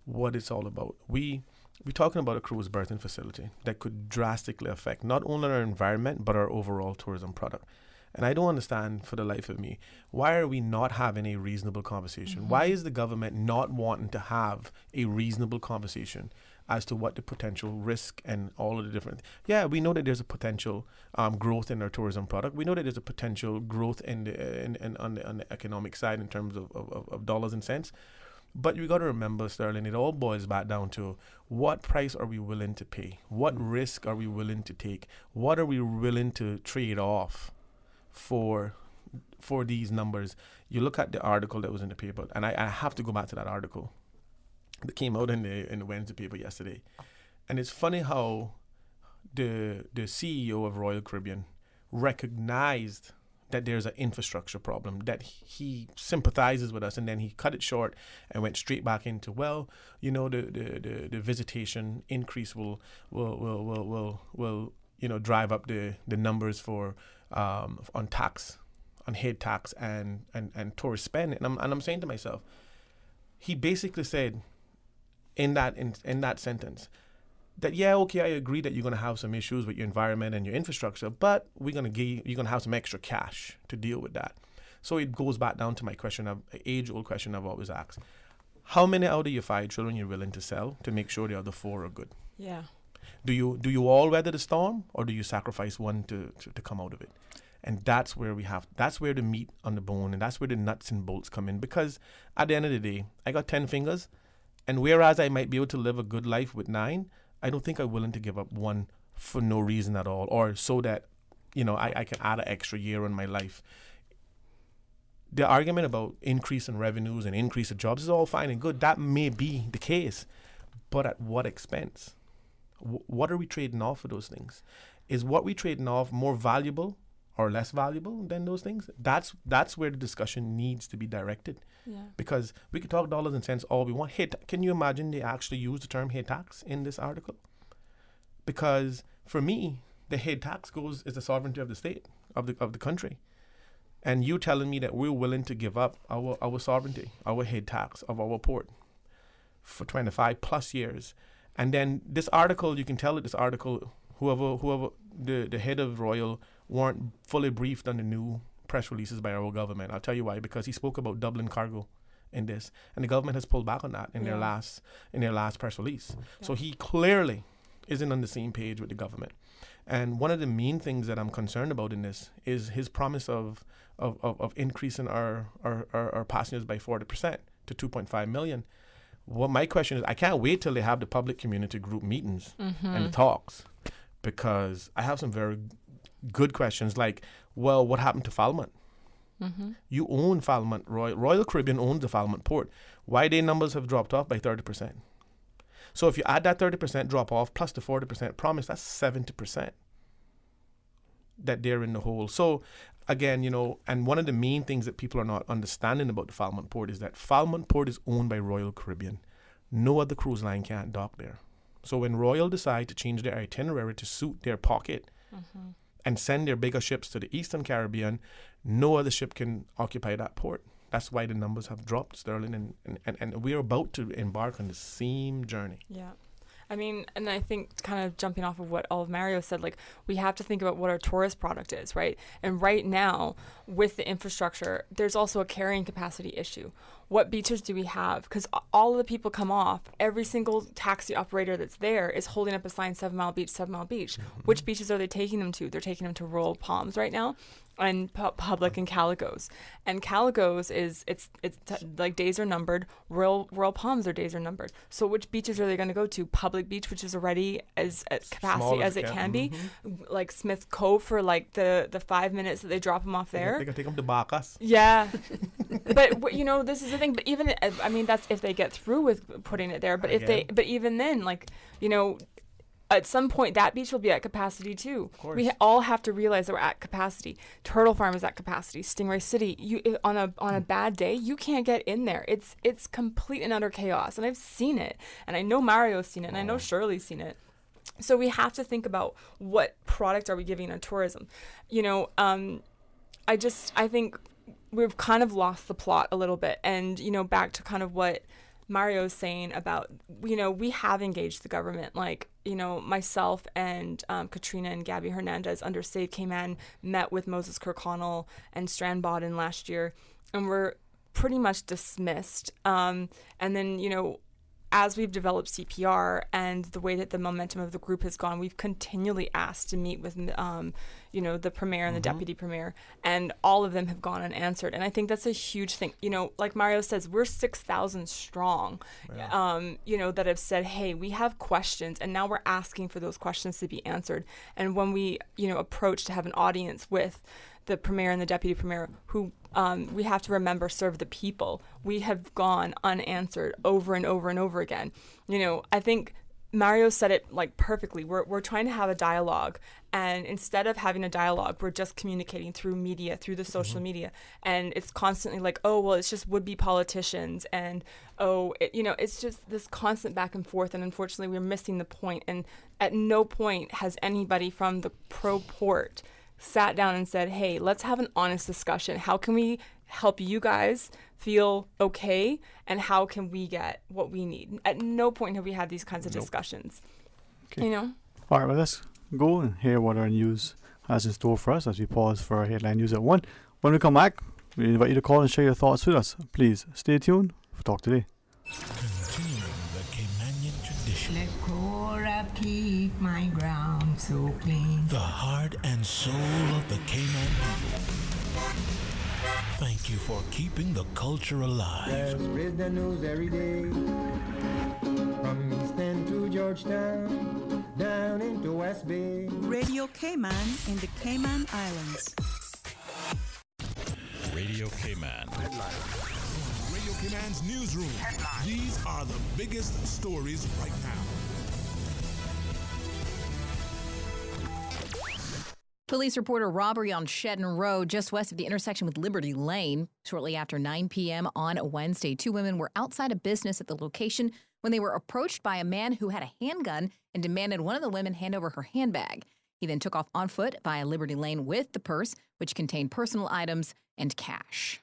what it's all about. We're talking about a cruise berthing facility that could drastically affect not only our environment but our overall tourism product. And I don't understand for the life of me, why are we not having a reasonable conversation? Why is the government not wanting to have a reasonable conversation as to what the potential risk and all of the different... Yeah, we know that there's a potential growth in our tourism product. We know that there's a potential growth on the economic side in terms of dollars and cents. But you got to remember, Sterling, it all boils back down to what price are we willing to pay? What risk are we willing to take? What are we willing to trade off for these numbers? You look at the article that was in the paper, and I have to go back to that article that came out in the Wednesday paper yesterday. And it's funny how the CEO of Royal Caribbean recognized that there's an infrastructure problem, that he sympathizes with us, and then he cut it short and went straight back into, the visitation increase will drive up the numbers for on tax, on head tax and tourist spend. And I'm saying to myself, he basically said in that sentence that, yeah, okay, I agree that you're going to have some issues with your environment and your infrastructure, but you're going to have some extra cash to deal with that. So it goes back down to my age-old question I've always asked. How many out of your 5 children you're willing to sell to make sure the other 4 are good? Yeah. Do you all weather the storm, or do you sacrifice one to come out of it? And that's where the meat on the bone, and that's where the nuts and bolts come in. Because at the end of the day, I got 10 fingers, and whereas I might be able to live a good life with 9, I don't think I'm willing to give up 1 for no reason at all, or so that, I can add an extra year on my life. The argument about increase in revenues and increase of jobs is all fine and good. That may be the case, but at what expense? What are we trading off for those things? Is what we trading off more valuable or less valuable than those things? That's where the discussion needs to be directed. Yeah. Because we could talk dollars and cents all we want. Can you imagine they actually use the term head tax in this article? Because for me, the head tax is the sovereignty of the state, of the country. And you telling me that we're willing to give up our sovereignty, our head tax of our port for 25 plus years. And then this article, you can tell that this article, whoever the head of Royal weren't fully briefed on the new press releases by our government. I'll tell you why, because he spoke about Dublin cargo in this, and the government has pulled back on that in their last press release. Yeah. So he clearly isn't on the same page with the government. And one of the main things that I'm concerned about in this is his promise of increasing our passengers by 40% to 2.5 million. Well, my question is, I can't wait till they have the public community group meetings and the talks, because I have some very good questions like, well, what happened to Falmouth? You own Falmouth. Royal Caribbean owns the Falmouth port. Why their numbers have dropped off by 30%? So if you add that 30% drop off plus the 40% promise, that's 70% that they're in the hole. So again, and one of the main things that people are not understanding about the Falmouth Port is that Falmouth Port is owned by Royal Caribbean. No other cruise line can't dock there. So when Royal decide to change their itinerary to suit their pocket and send their bigger ships to the Eastern Caribbean, no other ship can occupy that port. That's why the numbers have dropped, Sterling, and we're about to embark on the same journey. Yeah. I mean, and I think kind of jumping off of what all of Mario said, like, we have to think about what our tourist product is, right? And right now, with the infrastructure, there's also a carrying capacity issue. What beaches do we have? Because all of the people come off, every single taxi operator that's there is holding up a sign, 7 Mile Beach, 7 Mile Beach. Which beaches are they taking them to? They're taking them to Royal Palms right now, and Public and Calicos. And Calicos it's like days are numbered. Royal Palms, their days are numbered. So which beaches are they going to go to? Public Beach, which is already as at capacity as it can be. Like Smith Cove for like the 5 minutes that they drop them off there. They can take them to Bacchus. Yeah. But this is the thing. But even, I mean, that's if they get through with putting it there. But but even then, like, at some point, that beach will be at capacity too. Of course. We all have to realize that we're at capacity. Turtle Farm is at capacity. Stingray City, on a bad day, you can't get in there. It's complete and utter chaos, and I've seen it, and I know Mario's seen it, and I know Shirley's seen it. So we have to think about what product are we giving on tourism. I think we've kind of lost the plot a little bit, and back to kind of what Mario's saying about, we have engaged the government. Like, myself and Katrina and Gabby Hernandez under Save Cayman met with Moses Kirkconnell and Strand Bodden last year, and we're pretty much dismissed. And then, as we've developed CPR and the way that the momentum of the group has gone, we've continually asked to meet with, the premier and the deputy premier, and all of them have gone unanswered. And I think that's a huge thing. Like Mario says, we're 6,000 strong, that have said, hey, we have questions, and now we're asking for those questions to be answered. And when we, approach to have an audience with the premier and the deputy premier, who we have to remember serve the people, we have gone unanswered over and over and over again. I think Mario said it like perfectly. We're trying to have a dialogue, and instead of having a dialogue, we're just communicating through media, through the social media, and it's constantly like, oh, well, it's just would-be politicians, and it's just this constant back and forth, and unfortunately we're missing the point. And at no point has anybody from the pro-port sat down and said, hey, let's have an honest discussion. How can we help you guys feel okay, and how can we get what we need? At no point have we had these kinds of discussions. Okay. All right, well, let's go and hear what our news has in store for us as we pause for our headline news at 1. When we come back, we invite you to call and share your thoughts with us. Please stay tuned for Talk Today. Continuing the Caymanian tradition. Let Cora keep my ground so clean. The heart and soul of the Cayman people. Thank you for keeping the culture alive. There's the news every day. From East End to Georgetown, down into West Bay. Radio Cayman in the Cayman Islands. Radio Cayman. Radio Cayman's newsroom. These are the biggest stories right now. Police report a robbery on Shedden Road, just west of the intersection with Liberty Lane. Shortly after 9 p.m. on Wednesday, 2 women were outside a business at the location when they were approached by a man who had a handgun and demanded one of the women hand over her handbag. He then took off on foot via Liberty Lane with the purse, which contained personal items and cash.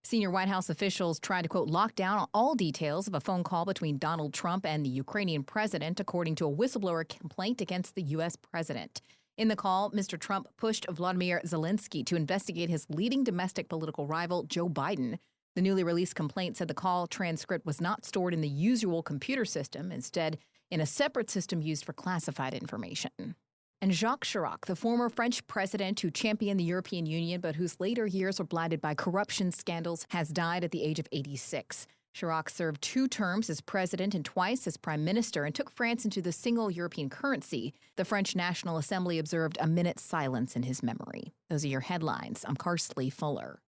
Senior White House officials tried to, quote, lock down all details of a phone call between Donald Trump and the Ukrainian president, according to a whistleblower complaint against the U.S. president. In the call, Mr. Trump pushed Vladimir Zelensky to investigate his leading domestic political rival, Joe Biden. The newly released complaint said the call transcript was not stored in the usual computer system, instead in a separate system used for classified information. And Jacques Chirac, the former French president who championed the European Union but whose later years were blighted by corruption scandals, has died at the age of 86. Chirac served 2 terms as president and twice as prime minister and took France into the single European currency. The French National Assembly observed a minute's silence in his memory. Those are your headlines. I'm Karsley Fuller.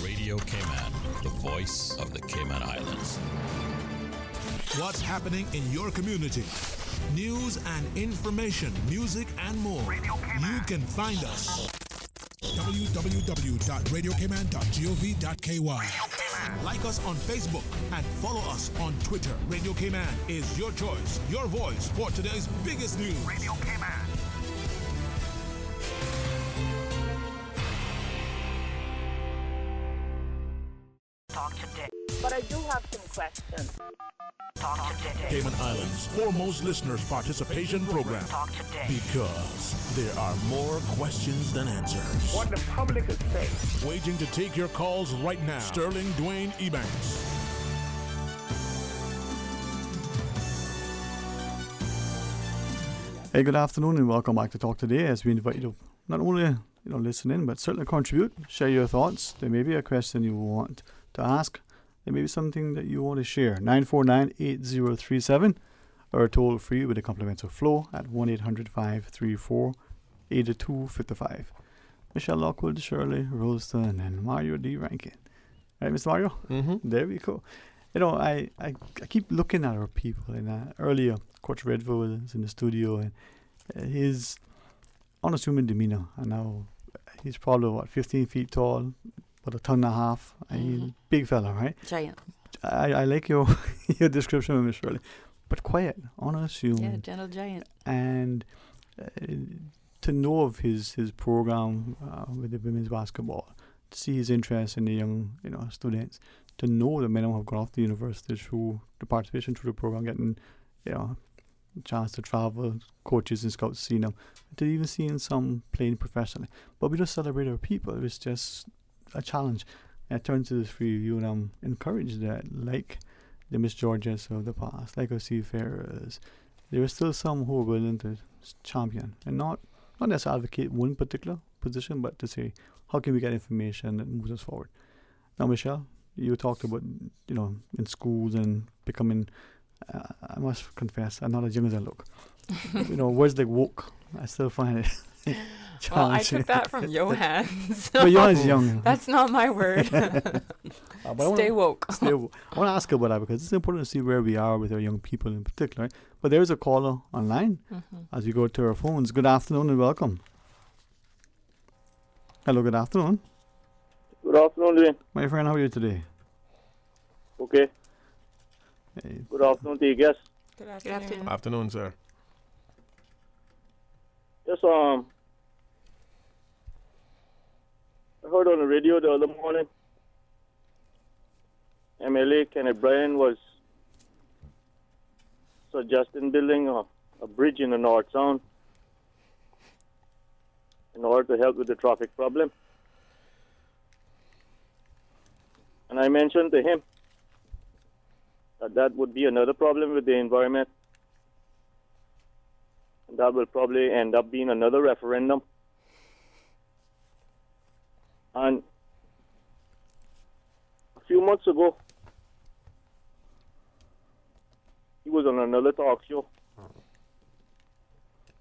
Radio Cayman, the voice of the Cayman Islands. What's happening in your community? News and information, music and more. You can find us www.radiocayman.gov.ky. Like us on Facebook and follow us on Twitter. Radio Cayman is your choice, your voice for today's biggest news. Radio Cayman. Talk today. But I do have some questions. Talk today. Cayman Islands' foremost listeners participation program. Talk today. Because there are more questions than answers. What the public is saying. Waiting to take your calls right now. Sterling Dwayne Ebanks. Hey, good afternoon and welcome back to Talk Today, as we invite you to not only listen in, but certainly contribute, share your thoughts. There may be a question you want to ask. There may be something that you want to share. 949-8037 or toll free with a complimentary flow at 1-800-534-8255. Michelle Lockwood, Shirley Ralston, and Mario D. Rankin. Right, Mr. Mario? Mm-hmm. There we go. I keep looking at our people, and earlier Coach Redville was in the studio, and his unassuming demeanor, and now he's probably 15 feet tall, about a ton and a half. He's big fella, right? Giant. I like your your description of him, Shirley, but quiet, unassuming. Yeah, gentle giant. And to know of his program with the women's basketball, to see his interest in the young students, to know that many of them have gone off to university through the participation through the program, getting a chance to travel, coaches and scouts seeing them, to even seeing some playing professionally. But we just celebrate our people. It was just a challenge. And I turn to this for you, and I'm encouraged that, like the Miss Georges of the past, like our seafarers, there are still some who are willing to champion and not necessarily advocate one particular position, but to say, how can we get information that moves us forward? Now, Michelle, you talked about, in schools and becoming, I must confess, I'm not as young as I look. Words like woke, I still find it challenging. Well, I took that from Johan. So but Johan's young. That's not my word. Stay woke. I want to ask about that because it's important to see where we are with our young people in particular. Right? But there is a caller online as we go to our phones. Good afternoon and welcome. Hello, good afternoon. Good afternoon, Dwayne. My friend, how are you today? Okay. Hey. Good afternoon to you guests. Good afternoon. Afternoon, sir. Yes, I heard on the radio the other morning, MLA Kenneth Bryan was suggesting building a bridge in the North Sound in order to help with the traffic problem. And I mentioned to him that would be another problem with the environment. And that will probably end up being another referendum. And a few months ago, he was on another talk show.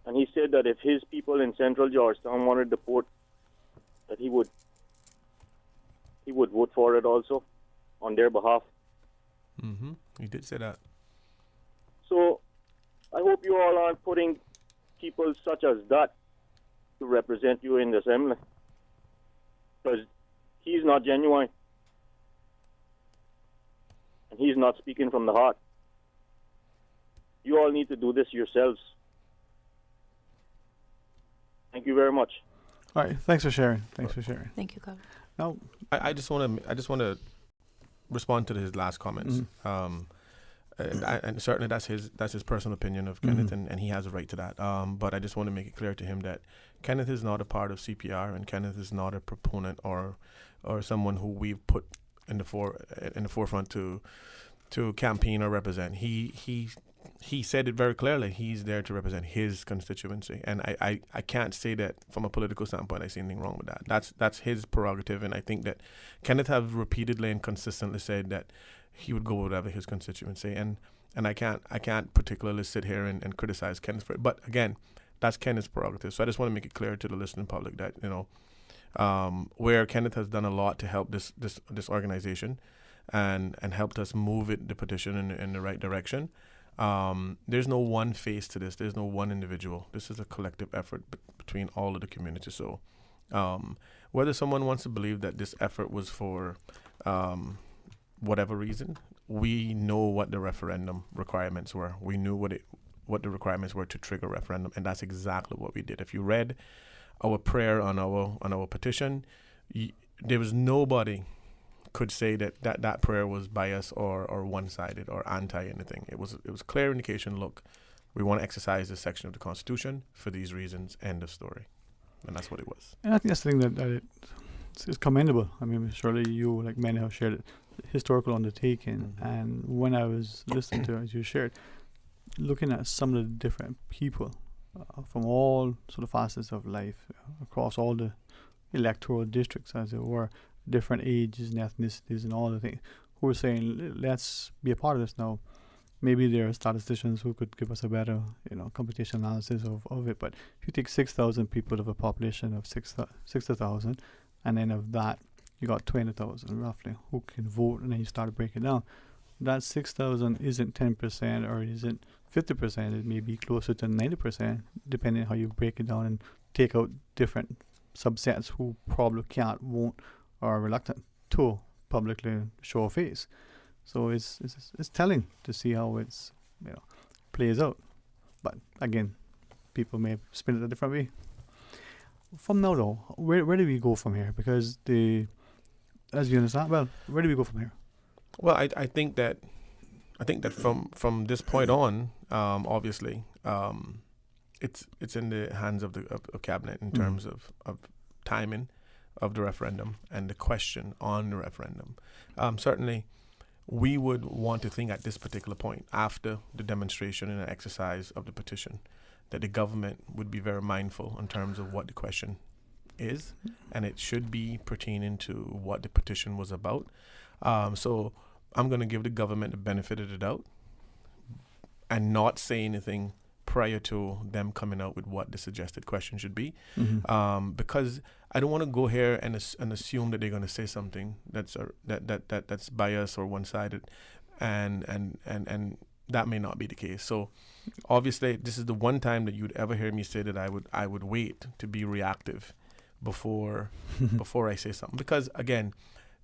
And he said that if his people in central Georgetown wanted the port, that he would vote for it also on their behalf. Mm-hmm. He did say that. So I hope you all aren't putting people such as that to represent you in the assembly, because he's not genuine and he's not speaking from the heart. You all need to do this yourselves. Thank you very much. All right, thanks for sharing. Thank you, Colin. Now, I just want to respond to his last comments. And certainly that's his personal opinion of Kenneth, and he has a right to that. But I just want to make it clear to him that Kenneth is not a part of CPR, and Kenneth is not a proponent or someone who we've put in the forefront to campaign or represent. He said it very clearly. He's there to represent his constituency, and I can't say that from a political standpoint I see anything wrong with that. That's his prerogative, and I think that Kenneth have repeatedly and consistently said that he would go whatever his constituency, and I can't particularly sit here and criticize Kenneth for it. But again, that's Kenneth's prerogative. So I just want to make it clear to the listening public that where Kenneth has done a lot to help this organization, and helped us move the petition in the right direction. There's no one face to this. There's no one individual. This is a collective effort between all of the community. So Whether someone wants to believe that this effort was for whatever reason, we know what the referendum requirements were. We knew what the requirements were to trigger referendum, and that's exactly what we did. If you read our prayer on our petition, there was nobody could say that prayer was biased or one-sided or anti anything. It was clear indication. Look, we want to exercise this section of the Constitution for these reasons. End of story. And that's what it was. And I think that's the thing that it's commendable. I mean, surely you, like many, have shared it, historical undertaking. And when I was listening to it, as you shared, looking at some of the different people from all sort of facets of life across all the electoral districts, as it were, different ages and ethnicities and all the things, who were saying, let's be a part of this now. Maybe there are statisticians who could give us a better, computation analysis of it. But if you take 6,000 people of a population of 60,000, and then of that, you got 20,000 roughly who can vote, and then you start to break it down. That 6,000 isn't 10% or isn't 50%. It may be closer to 90%, depending on how you break it down and take out different subsets who probably can't, won't, or are reluctant to publicly show a face. So it's telling to see how it's plays out. But again, people may spin it a different way. From now though, where do we go from here? Because as you understand, where do we go from here? Well, I think that from this point on, obviously, it's in the hands of the cabinet in terms of timing of the referendum and the question on the referendum. Certainly, we would want to think at this particular point, after the demonstration and the exercise of the petition, that the government would be very mindful in terms of what the question is, and it should be pertaining to what the petition was about. So I'm going to give the government the benefit of the doubt and not say anything prior to them coming out with what the suggested question should be, because I don't want to go here and assume that they're going to say something that's that's biased or one-sided, and that may not be the case. So obviously, this is the one time that you'd ever hear me say that I would wait to be reactive before I say something, because again,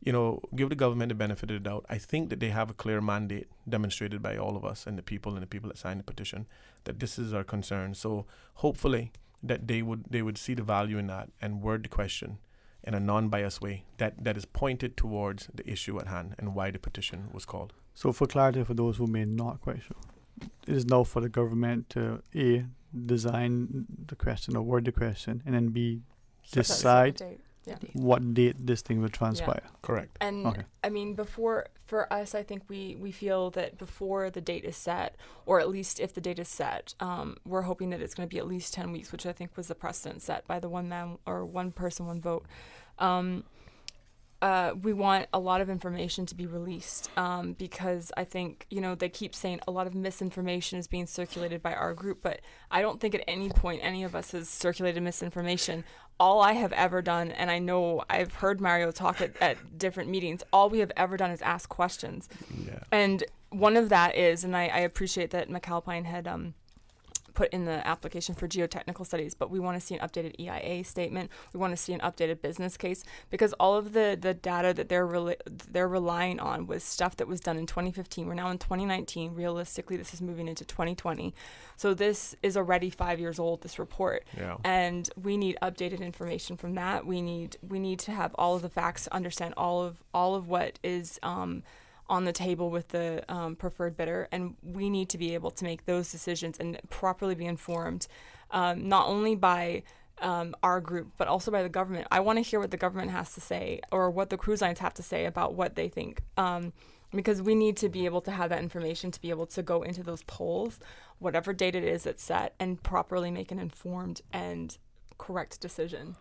give the government the benefit of the doubt. I think that they have a clear mandate demonstrated by all of us and the people that signed the petition, that this is our concern. So hopefully that they would see the value in that and word the question in a non-biased way that is pointed towards the issue at hand and why the petition was called. So for clarity, for those who may not quite sure, it is now for the government to A, design the question or word the question, and then B, decide what date this thing will transpire. Yeah. Correct. And okay. I mean, for us, I think we feel that before the date is set, or at least if the date is set, we're hoping that it's going to be at least 10 weeks, which I think was the precedent set by the one man or one person, one vote. We want a lot of information to be released, because I think, they keep saying a lot of misinformation is being circulated by our group, but I don't think at any point any of us has circulated misinformation. All I have ever done, and I know I've heard Mario talk at different meetings, all we have ever done is ask questions. Yeah. And one of that is, and I appreciate that McAlpine had put in the application for geotechnical studies, but we want to see an updated EIA statement. We want to see an updated business case, because all of the data that they're relying on was stuff that was done in 2015. We're now in 2019. Realistically, this is moving into 2020. So this is already 5 years old, this report. Yeah. And we need updated information from that. We need to have all of the facts, understand all of what is on the table with the preferred bidder, and we need to be able to make those decisions and properly be informed, not only by our group, but also by the government. I want to hear what the government has to say, or what the cruise lines have to say about what they think, because we need to be able to have that information to be able to go into those polls, whatever date it is that's set, and properly make an informed and correct decision.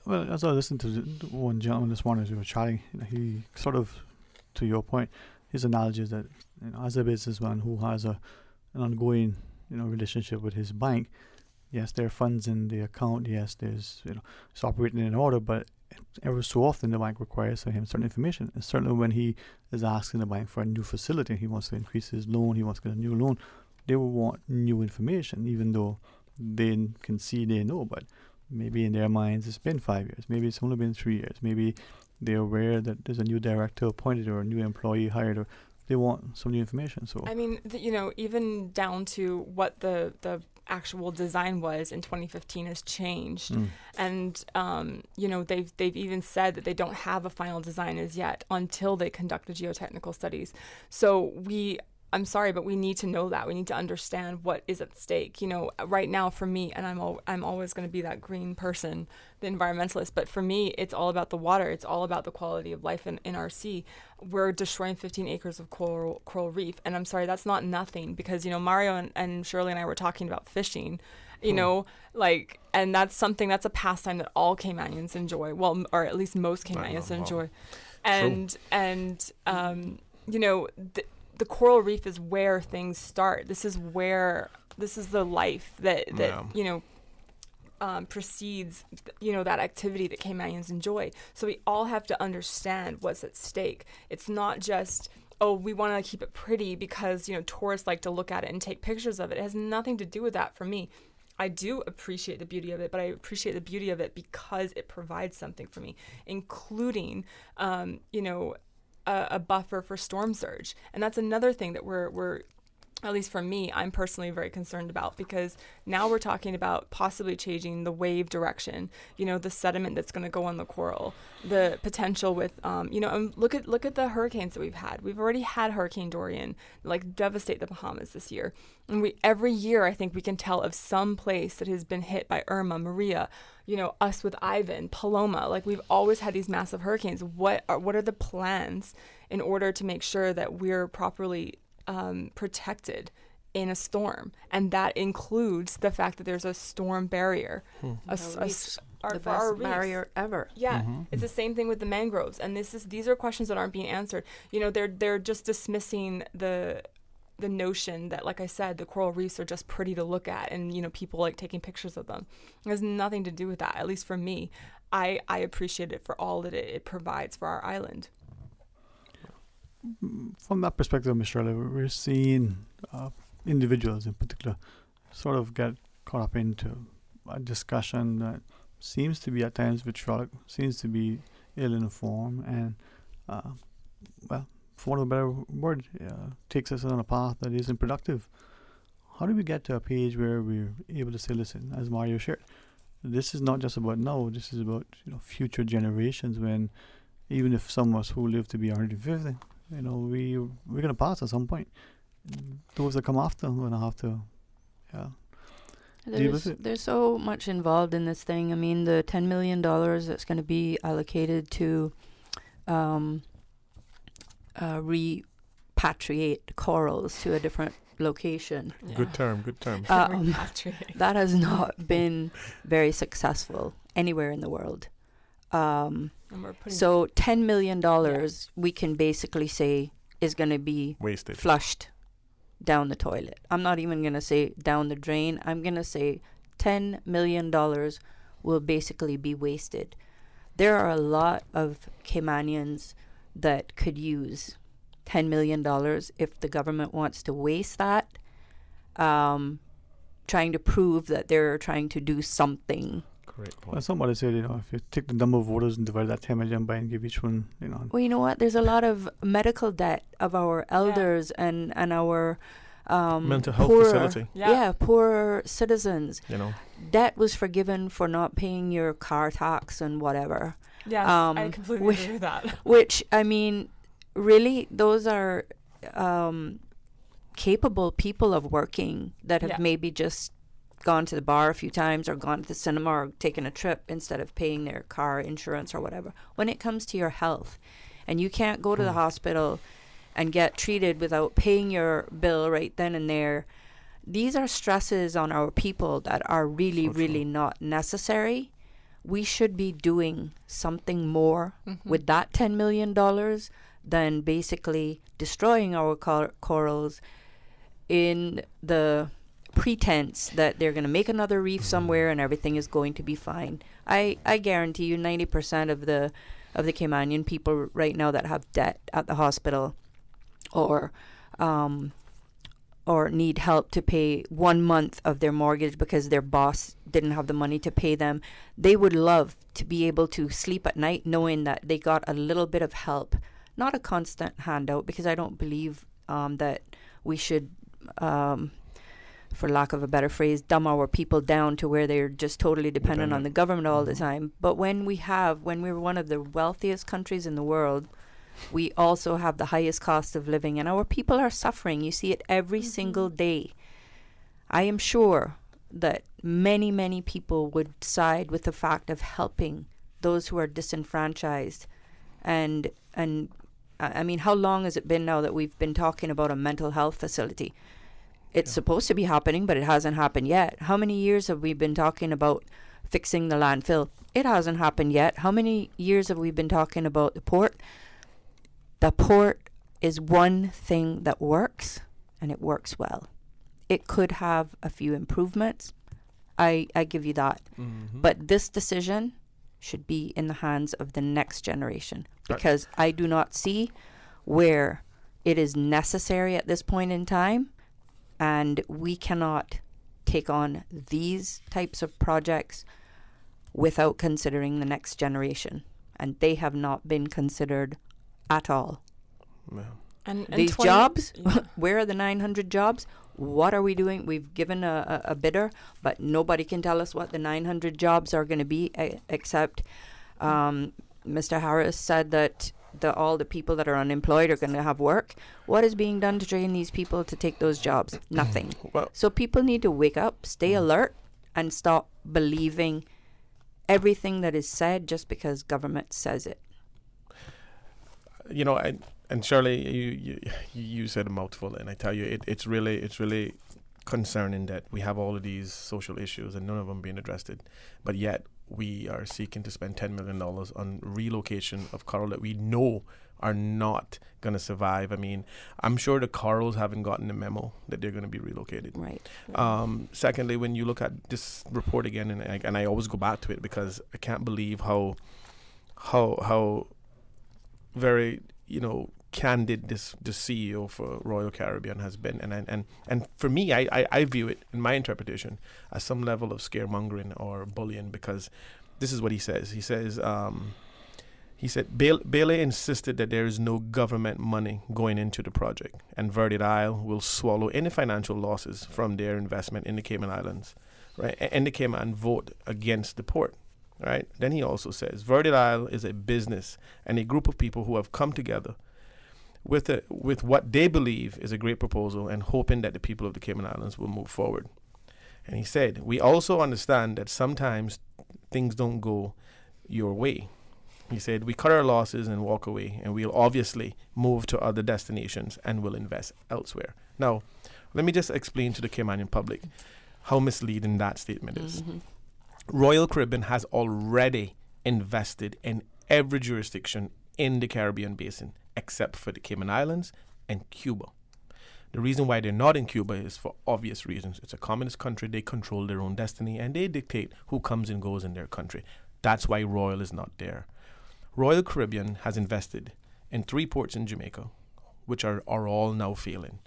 Well, as I listened to one gentleman this morning as we were chatting, he sort of, to your point, his analogy is that as a businessman who has an ongoing relationship with his bank, yes, there are funds in the account, yes, there's it's operating in order, but ever so often the bank requires of him certain information. And certainly when he is asking the bank for a new facility, he wants to increase his loan, he wants to get a new loan, they will want new information, even though they can see, they know, but maybe in their minds it's been 5 years, maybe it's only been 3 years, maybe they're aware that there's a new director appointed or a new employee hired, or they want some new information. So I mean, even down to what the actual design was in 2015 has changed, and they've even said that they don't have a final design as yet until they conduct the geotechnical studies. So I'm sorry, but we need to know that. We need to understand what is at stake. Right now for me, and I'm always going to be that green person, the environmentalist, but for me, it's all about the water. It's all about the quality of life in our sea. We're destroying 15 acres of coral reef. And I'm sorry, that's not nothing, because, Mario and Shirley and I were talking about fishing, and that's a pastime that all Caymanians enjoy. Well, or at least most Caymanians enjoy. The coral reef is where things start. This is the life that precedes, that activity that Caymanians enjoy. So we all have to understand what's at stake. It's not just, we want to keep it pretty because, tourists like to look at it and take pictures of it. It has nothing to do with that for me. I do appreciate the beauty of it, but I appreciate the beauty of it because it provides something for me, including, a buffer for storm surge. And that's another thing that we're at least for me, I'm personally very concerned about, because now we're talking about possibly changing the wave direction, the sediment that's going to go on the coral, the potential with, and look at the hurricanes that we've had. We've already had Hurricane Dorian, devastate the Bahamas this year. And every year, I think we can tell of some place that has been hit by Irma, Maria, us with Ivan, Paloma. We've always had these massive hurricanes. What are the plans in order to make sure that we're properly protected in a storm? And that includes the fact that there's a storm barrier. The best barrier ever. Yeah, it's the same thing with the mangroves. And these are questions that aren't being answered. They're just dismissing the notion that, like I said, the coral reefs are just pretty to look at, and people like taking pictures of them. It has nothing to do with that. At least for me, I appreciate it for all that it provides for our island. From that perspective, Ms. Shirley, we're seeing individuals in particular sort of get caught up into a discussion that seems to be at times vitriolic, seems to be ill-informed, and, for want of a better word, takes us on a path that isn't productive. How do we get to a page where we're able to say, listen, as Mario shared, this is not just about now, this is about future generations, when even if some of us who live to be 150, we're going to pass at some point. Those that come after are going to have to deal with it. There's so much involved in this thing. I mean, the $10 million that's going to be allocated to repatriate corals to a different location. Yeah. Good term. That has not been very successful anywhere in the world. So $10 million we can basically say is going to be wasted, flushed down the toilet. I'm not even going to say down the drain. I'm going to say $10 million will basically be wasted. There are a lot of Caymanians that could use $10 million if the government wants to waste that, trying to prove that they're trying to do something. Well, somebody said, if you take the number of voters and divide that 10 million by and give each one, Well, you know what? There's a lot of medical debt of our elders and our mental health facility. Poor citizens. Debt was forgiven for not paying your car tax and whatever. Yes, I completely agree with that. Which, I mean, really, those are capable people of working that have maybe just gone to the bar a few times or gone to the cinema or taken a trip instead of paying their car insurance or whatever. When it comes to your health and you can't go to the hospital and get treated without paying your bill right then and there, these are stresses on our people that are really not necessary. We should be doing something more with that $10 million than basically destroying our corals in the pretense that they're going to make another reef somewhere and everything is going to be fine. I guarantee you 90% of the Caymanian people right now that have debt at the hospital or need help to pay 1 month of their mortgage because their boss didn't have the money to pay them. They would love to be able to sleep at night knowing that they got a little bit of help, not a constant handout, because I don't believe that we should, for lack of a better phrase, dumb our people down to where they're just totally dependent on the government all the time. But when we're one of the wealthiest countries in the world, we also have the highest cost of living, and our people are suffering. You see it every single day. I am sure that many, many people would side with the fact of helping those who are disenfranchised. And I mean, how long has it been now that we've been talking about a mental health facility? It's supposed to be happening, but it hasn't happened yet. How many years have we been talking about fixing the landfill? It hasn't happened yet. How many years have we been talking about the port? The port is one thing that works, and it works well. It could have a few improvements. I give you that. But this decision should be in the hands of the next generation, because I do not see where it is necessary at this point in time, and we cannot take on these types of projects without considering the next generation, and they have not been considered at all. And these jobs, where are the 900 jobs? What are we doing? We've given a bidder, but nobody can tell us what the 900 jobs are going to be, except Mr. Harris said that all the people that are unemployed are going to have work. What is being done to train these people to take those jobs? Nothing. So people need to wake up, stay alert, and stop believing everything that is said just because government says it. You know, and Shirley, you said a mouthful, and I tell you, it's really concerning that we have all of these social issues and none of them being addressed, but yet we are seeking to spend $10 million on relocation of coral that we know are not going to survive. I mean, I'm sure the corals haven't gotten the memo that they're going to be relocated. Right. Secondly, when you look at this report again, and I always go back to it because I can't believe how very, candid this CEO for Royal Caribbean has been, and for me, I view it in my interpretation as some level of scaremongering or bullying, because this is what he says. He says, Bailey insisted that there is no government money going into the project, and Virgin Isle will swallow any financial losses from their investment in the Cayman Islands, right? And the Cayman vote against the port. Right. Then he also says Virgin Isle is a business and a group of people who have come together with what they believe is a great proposal and hoping that the people of the Cayman Islands will move forward. And he said, we also understand that sometimes things don't go your way. He said, we cut our losses and walk away, and we'll obviously move to other destinations and will invest elsewhere. Now, let me just explain to the Caymanian public how misleading that statement is. Royal Caribbean has already invested in every jurisdiction in the Caribbean basin except for the Cayman Islands and Cuba. The reason why they're not in Cuba is for obvious reasons. It's a communist country, they control their own destiny, and they dictate who comes and goes in their country. That's why Royal is not there. Royal Caribbean has invested in 3 ports in Jamaica, which are all now failing.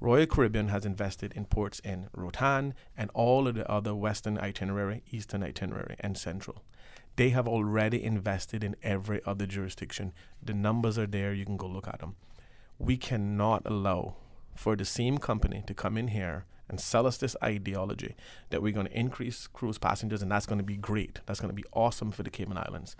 Royal Caribbean has invested in ports in Roatan and all of the other western itinerary, eastern itinerary, and central. They have already invested in every other jurisdiction. The numbers are there. You can go look at them. We cannot allow for the same company to come in here and sell us this ideology that we're going to increase cruise passengers, and that's going to be great. That's going to be awesome for the Cayman Islands.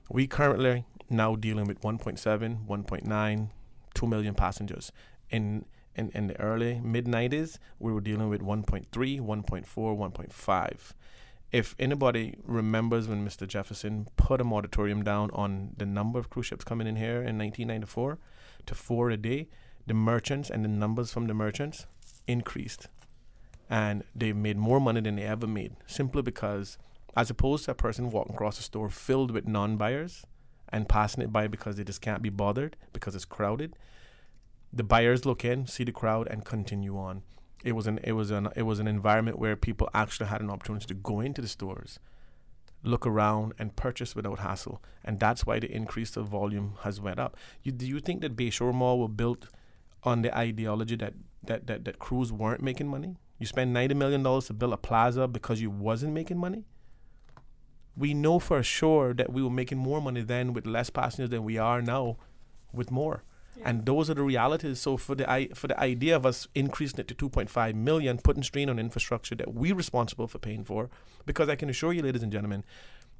We currently now dealing with 1.7, 1.9, 2 million passengers. In the early mid-90s, we were dealing with 1.3, 1.4, 1.5. If anybody remembers when Mr. Jefferson put a moratorium down on the number of cruise ships coming in here in 1994 to 4 a day, the merchants and the numbers from the merchants increased. And they made more money than they ever made, simply because as opposed to a person walking across a store filled with non-buyers and passing it by because they just can't be bothered because it's crowded, the buyers look in, see the crowd, and continue on. It was an environment where people actually had an opportunity to go into the stores, look around, and purchase without hassle. And that's why the increase of volume has went up. Do you think that Bayshore Mall were built on the ideology that crews weren't making money? You spend $90 million to build a plaza because you wasn't making money? We know for sure that we were making more money then with less passengers than we are now with more. And those are the realities. So for the idea of us increasing it to 2.5 million, putting strain on infrastructure that we're responsible for paying for, because I can assure you, ladies and gentlemen,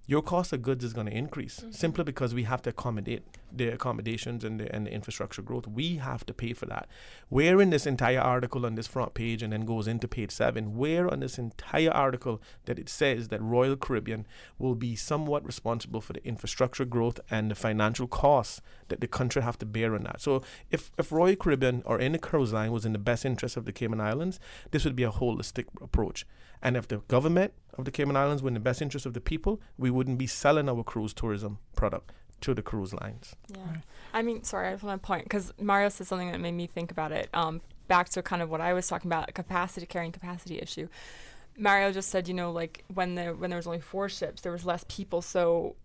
your cost of goods is going to increase simply because we have to accommodate the accommodations and the infrastructure growth. We have to pay for that. Where in this entire article on this front page and then goes into page 7, where on this entire article that it says that Royal Caribbean will be somewhat responsible for the infrastructure growth and the financial costs that the country have to bear on that? So if Royal Caribbean or any cruise line was in the best interest of the Cayman Islands, this would be a holistic approach. And if the government of the Cayman Islands were in the best interest of the people, we wouldn't be selling our cruise tourism product to the cruise lines. Yeah. I mean, sorry, I just want to point, because Mario said something that made me think about it. Back to kind of what I was talking about, carrying capacity issue. Mario just said, like when there was only 4 ships, there was less people, so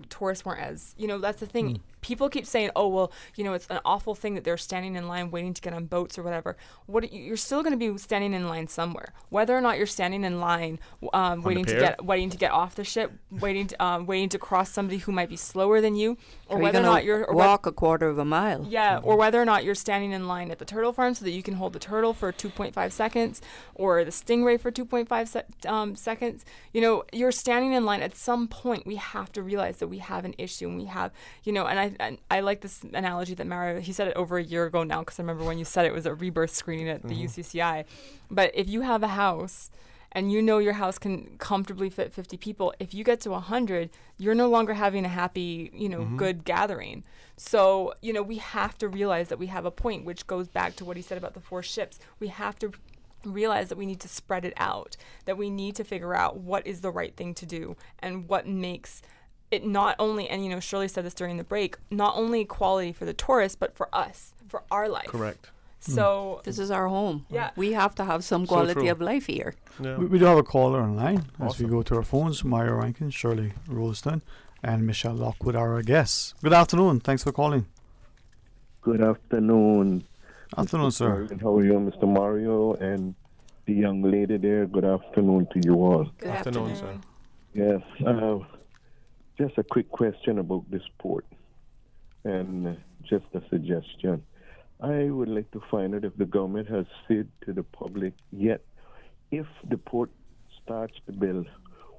tourists weren't as, that's the thing. People keep saying, oh, well, it's an awful thing that they're standing in line waiting to get on boats or whatever. You're still going to be standing in line somewhere. Whether or not you're standing in line waiting to get off the ship, waiting to cross somebody who might be slower than you, or whether or not you're walk a quarter of a mile. Yeah, or whether or not you're standing in line at the turtle farm so that you can hold the turtle for 2.5 seconds or the stingray for 2.5 seconds. You're standing in line. At some point, we have to realize that we have an issue, and we have, and I like this analogy that Mario, he said it over a year ago now, because I remember when you said it was a rebirth screening at the UCCI. But if you have a house and your house can comfortably fit 50 people, if you get to 100, you're no longer having a happy, good gathering. So, we have to realize that we have a point, which goes back to what he said about the 4 ships. We have to realize that we need to spread it out, that we need to figure out what is the right thing to do and what makes it not only, and Shirley said this during the break, not only quality for the tourists, but for us, for our life. Correct. So this is our home. Yeah. We have to have some quality of life here. Yeah. We do have a caller online as we go to our phones. Maya Rankin, Shirley Rolston, and Michelle Lockwood are our guests. Good afternoon. Thanks for calling. Good afternoon. Afternoon, sir. How are you, Mr. Mario, and the young lady there? Good afternoon to you all. Good afternoon, sir. Yes. Just a quick question about this port, and just a suggestion. I would like to find out if the government has said to the public yet, if the port starts to build,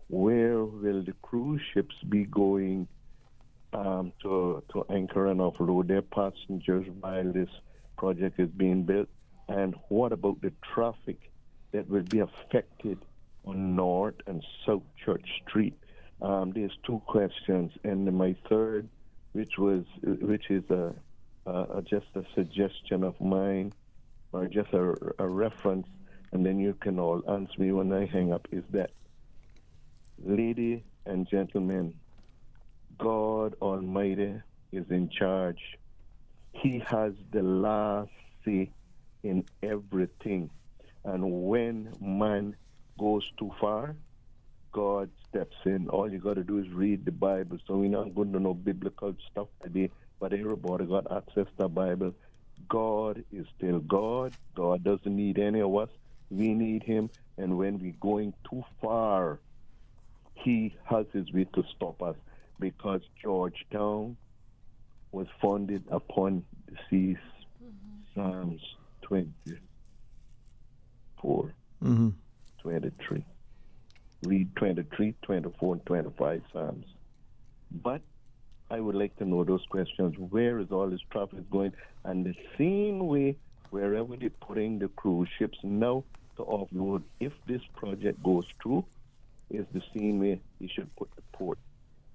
where will the cruise ships be going to anchor and offload their passengers while this project is being built? And what about the traffic that will be affected on North and South Church Street? There's 2 questions, and my third, which is just a suggestion of mine, or just a reference, and then you can all answer me when I hang up, is that, ladies and gentlemen, God Almighty is in charge. He has the last say in everything. And when man goes too far, God steps in. All you got to do is read the Bible. So we're not going to know biblical stuff today, but everybody got access to the Bible. God is still God. God doesn't need any of us. We need him. And when we're going too far, he has his way to stop us, because Georgetown was founded upon the seas. Psalms 24, 23. Read 23, 24, and 25 Psalms. But I would like to know those questions. Where is all this traffic going? And the same way, wherever they're putting the cruise ships now to offload, if this project goes through, is the same way you should put the port.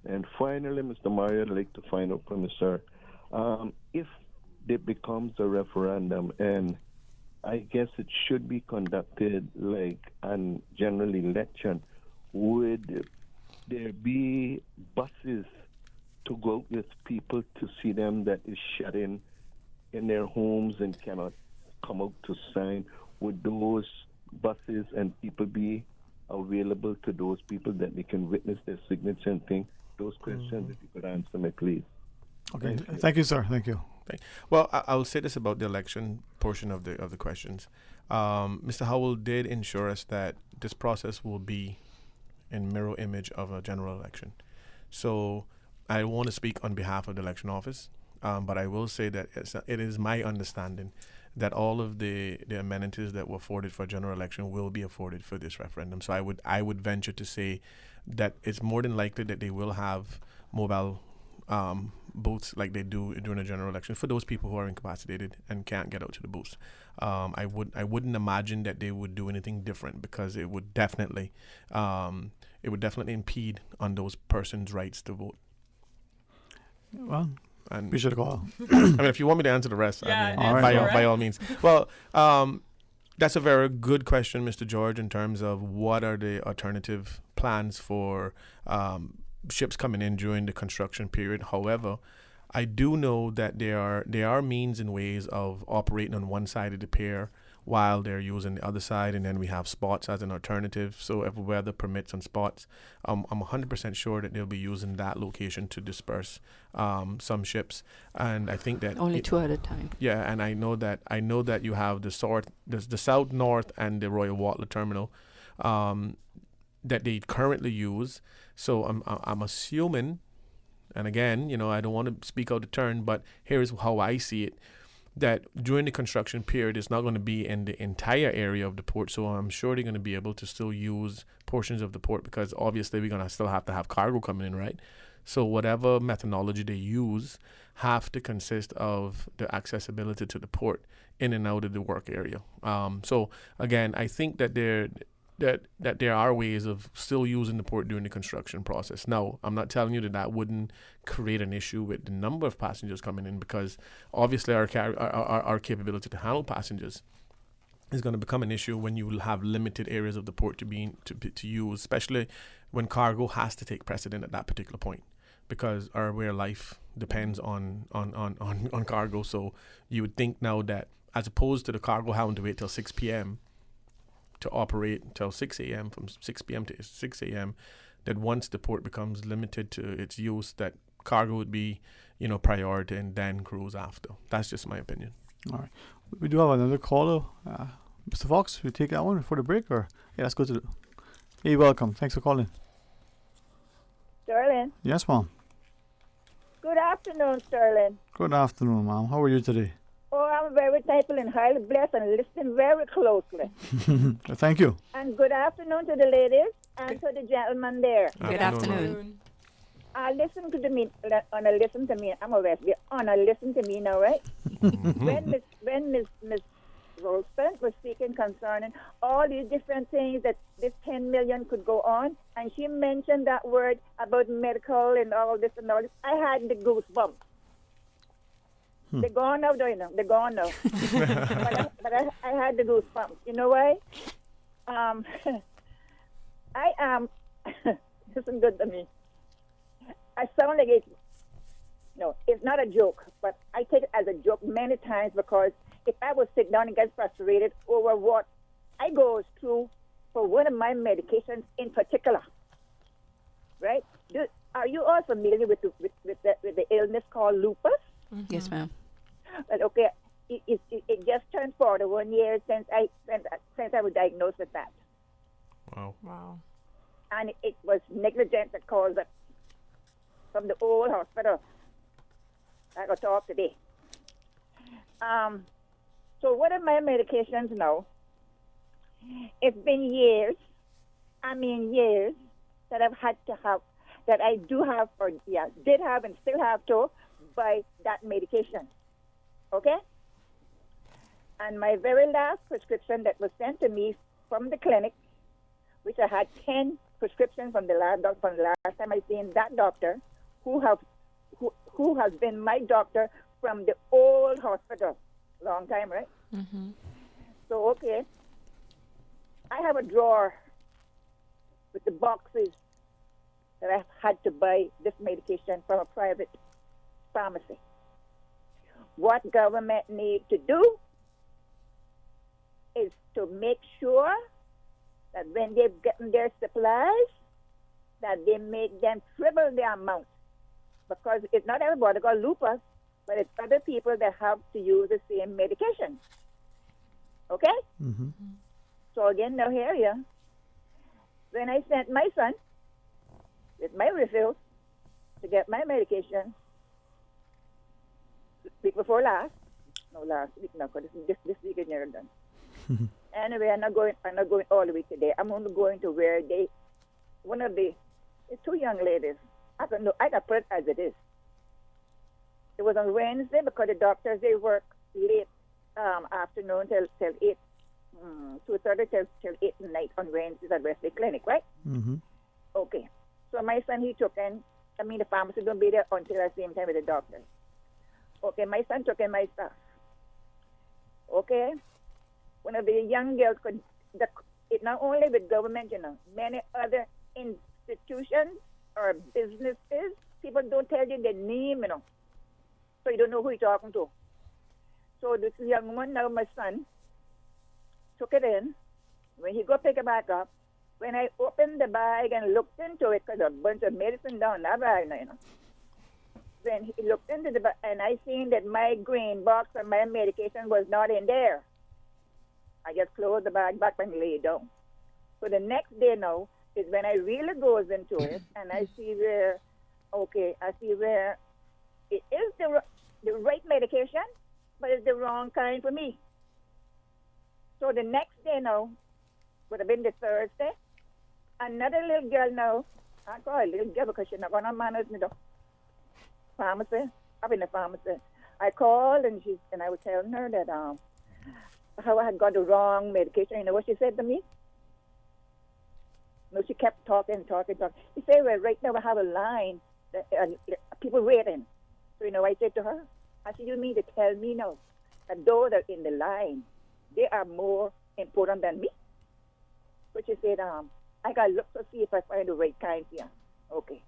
And finally, Mr. Mario, I'd like to find out from you, sir, if it becomes a referendum, and I guess it should be conducted like a general election, would there be buses to go out with people to see them that is shut in their homes and cannot come out to sign? Would those buses and people be available to those people that they can witness their signature and thing? Those questions, if you could answer me, please. Okay. Thank you, sir. Thank you. Well, I'll say this about the election portion of the questions. Mr. Howell did ensure us that this process will be in mirror image of a general election. So I want to speak on behalf of the election office, but I will say that it is my understanding that all of the amenities that were afforded for general election will be afforded for this referendum. So I would venture to say that it's more than likely that they will have mobile booths like they do during a general election for those people who are incapacitated and can't get out to the booths. I wouldn't imagine that they would do anything different, because it would definitely impede on those persons' rights to vote. Well, and we should call. I mean, if you want me to answer the rest, by all means. Well, that's a very good question, Mr. George, in terms of what are the alternative plans for ships coming in during the construction period. However, I do know that there are means and ways of operating on one side of the pier while they're using the other side, and then we have spots as an alternative. So if weather permits on spots, I'm 100% sure that they'll be using that location to disperse some ships. And I think that only two at a time. Yeah, and I know that you have the South North and the Royal Watler Terminal that they currently use. So I'm assuming, and again, I don't want to speak out of turn, but here's how I see it, that during the construction period, it's not going to be in the entire area of the port. So I'm sure they're going to be able to still use portions of the port, because obviously we're going to still have to have cargo coming in, right? So whatever methodology they use have to consist of the accessibility to the port in and out of the work area. So again, I think that there are ways of still using the port during the construction process. Now, I'm not telling you that wouldn't create an issue with the number of passengers coming in, because obviously our capability to handle passengers is going to become an issue when you will have limited areas of the port to use, especially when cargo has to take precedent at that particular point, because our way of life depends on cargo. So you would think now that, as opposed to the cargo having to wait till 6 p.m. to operate until 6 a.m., from 6 p.m. to 6 a.m., that once the port becomes limited to its use, that cargo would be, priority, and then cruise after. That's just my opinion. All right. We do have another caller. Mr. Fox, we take that one before the break, or? Yeah, let's go to Hey, welcome. Thanks for calling. Sterling. Yes, ma'am. Good afternoon, Sterling. Good afternoon, ma'am. How are you today? Oh, I'm very thankful and highly blessed and listening very closely. Thank you. And good afternoon to the ladies and to the gentlemen there. Good afternoon. I listen to the me. On a listen to me. I'm always be on a listen to me now, right? when Miss Rolston was speaking concerning all these different things that this 10 million could go on, and she mentioned that word about medical and all this and all this, I had the goosebumps. They're gone now, don't you know? They're gone now. but I had the goosebumps. You know why? I am. Listen good to me. I sound like it's. No, it's not a joke, but I take it as a joke many times, because if I was sit down and get frustrated over what I go through for one of my medications in particular, right? Are you all familiar with the illness called lupus? Mm-hmm. Yes, ma'am. But okay, it just turned 41 years since I was diagnosed with that. Wow. And it was negligence that caused it from the old hospital. I got talk today. So what are my medications now? It's been years, that I've had to have, that I do have, or did have and still have to buy that medication. Okay? And my very last prescription that was sent to me from the clinic, which I had 10 prescriptions from the last time I seen that doctor, who has been my doctor from the old hospital. Long time, right? Mm-hmm. So, okay. I have a drawer with the boxes that I've had to buy this medication from a private pharmacy. What government needs to do is to make sure that when they're getting their supplies, that they make them triple the amount. Because it's not everybody got lupus, but it's other people that have to use the same medication. Okay? Mm-hmm. So again, now here you. When I sent my son with my refill to get my medication week before last. No, last week now, because this week is never done. Anyway, I'm not going all the way today. I'm only going to where one of the two young ladies. I can put it as it is. It was on Wednesday because the doctors they work late afternoon till 8, 2:30 till 8 at night on Wednesdays at Westlake Clinic, right? Mm-hmm. Okay. So my son he took in. I mean the pharmacy don't be there until the same time with the doctor. Okay, my son took in my stuff. Okay. One of the young girls it not only with government, many other institutions or businesses, people don't tell you their name, so you don't know who you're talking to. So this young one, now my son, took it in. When he go pick it back up, when I opened the bag and looked into it, because a bunch of medicine down that bag, When he looked into the bag, and I seen that my green box and my medication was not in there. I just closed the bag back and lay down. So the next day now is when I really goes into it, and I see where it is the right medication, but it's the wrong kind for me. So the next day now, would have been the Thursday, another little girl now, I call her little girl because she's not going to manage me though. Pharmacy, up in the pharmacy. I called and I was telling her that how I had got the wrong medication. You know what she said to me? No, she kept talking. She said, well, right now we have a line, that, people waiting. So, I said to her, I said, you mean to tell me now that those that are in the line, they are more important than me? So she said, I got to look to see if I find the right kind here. Okay.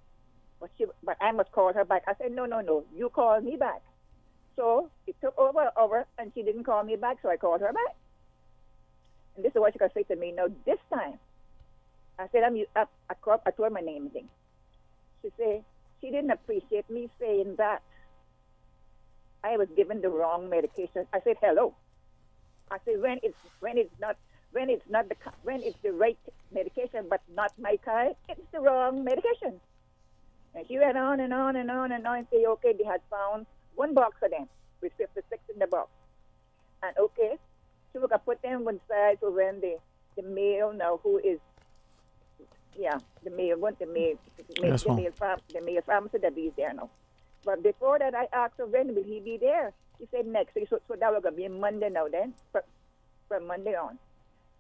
But I must call her back. I said, no, you call me back. So it took over an hour, and she didn't call me back, so I called her back. And this is what she could say to me. Now, this time, I said, I told her my name thing. She said, she didn't appreciate me saying that I was given the wrong medication. I said, hello. I said, when it's the right medication, but not my kind, it's the wrong medication. And she went on and on and on and on and say, okay, they had found one box of them with 56 in the box. And okay, so we can put them one side so when the male now who is, the male pharmacy that is there now. But before that, I asked her, when will he be there? She said next week, so that was going to be Monday now then, from Monday on.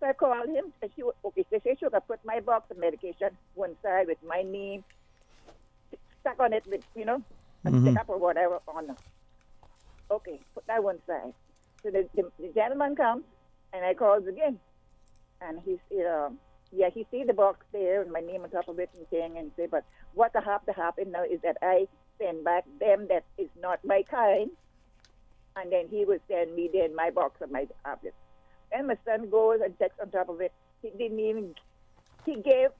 So I called him, and she said she could put my box of medication one side with my name, stuck on it with, a stick up or whatever on them. Okay, put that one side. So the gentleman comes, and I calls again. And he said, he see the box there, and my name on top of it and thing, and say, but what have to happen now is that I send back them that is not my kind, and then he will send me then my box of my tablets. And my son goes and checks on top of it. He didn't even, he gave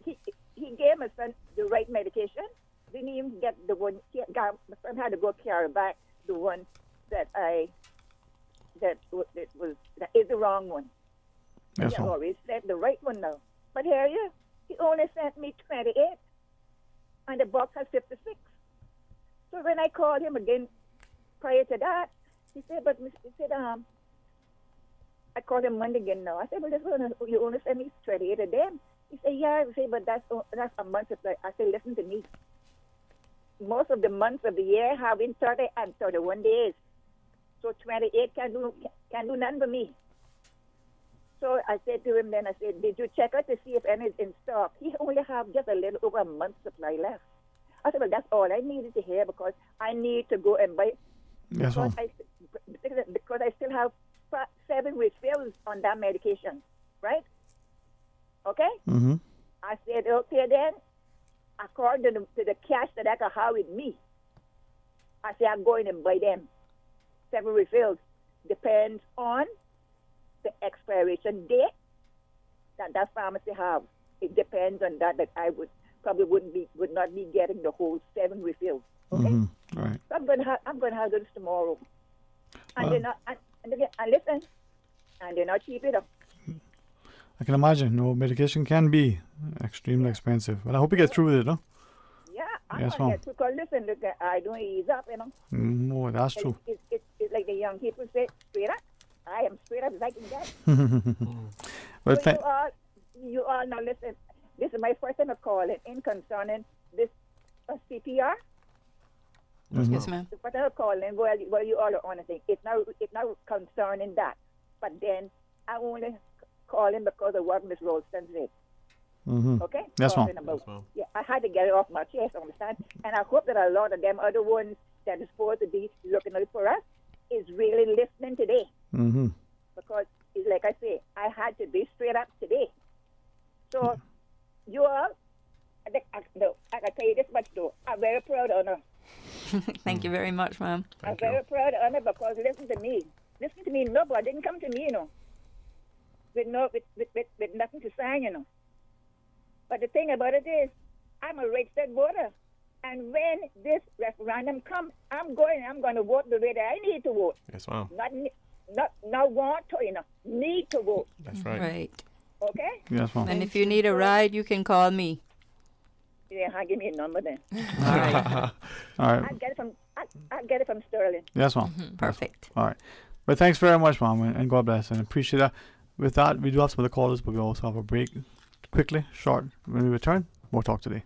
my son the right medication. Didn't even get the one, my son had to go carry back the one that is the wrong one. Yes, He always said the right one now. But here he only sent me 28, and the box has 56. So when I called him again prior to that, he said, I called him Monday again now. I said, well, this one, you only sent me 28 of them. He said, yeah. I said, but that's a month supply. I said, listen to me. Most of the months of the year have been 30 and 31 days. So 28 can do nothing for me. So I said to him then, I said, did you check out to see if any is in stock? He only have just a little over a month's supply left. I said, well, that's all I needed to hear because I need to go and buy. Yes, because I still have 7 refills on that medication, right? Okay? Mm-hmm. I said, okay then, according to the cash that I can have with me, I said, I'm going and buy them. 7 refills. Depends on the expiration date that pharmacy have. It depends on that I would not be getting the whole 7 refills. Okay? Mm-hmm. Right. So I'm going to have this tomorrow. And listen, And they're not cheap either. I can imagine. No, medication can be extremely expensive. But I hope you get through with it, no? Yeah, I'm Yes, going ma'am. to get through, 'cause listen, look, I don't ease up, you know. No, that's true. It's like the young people say, straight up. I am straight up as I can get. Well, So you all now listen. This is my first time of calling in concerning this CPR. Yes, ma'am. The first time of calling, well, you all are on a thing. It's not concerning that. But then I only calling because of what Miss Rolston said. Okay? Yes, ma'am. Talking about- Yeah, I had to get it off my chest, understand? And I hope that a lot of them other ones that is supposed to be looking out for us is really listening today. Because, it's like I say, I had to be straight up today. So, you all, I can tell you this much though, I'm very proud of her. Thank you very much, ma'am. I'm very proud of her because listen to me. Listen to me, nobody didn't come to me, you know, with nothing to sign, you know. But the thing about it is, I'm a registered voter. And when this referendum comes, I'm going to vote the way that I need to vote. Yes, ma'am. Not want to, you know, need to vote. That's right. Right. Okay? Yes, ma'am. And if you need a ride, you can call me. Yeah, give me a number then. All right. All right. I'll get it from Sterling. Yes, ma'am. Perfect. All right. But thanks very much, ma'am, and God bless, and appreciate that. With that, we do have some other callers, but we also have a break. Quickly, short. When we return, more talk today.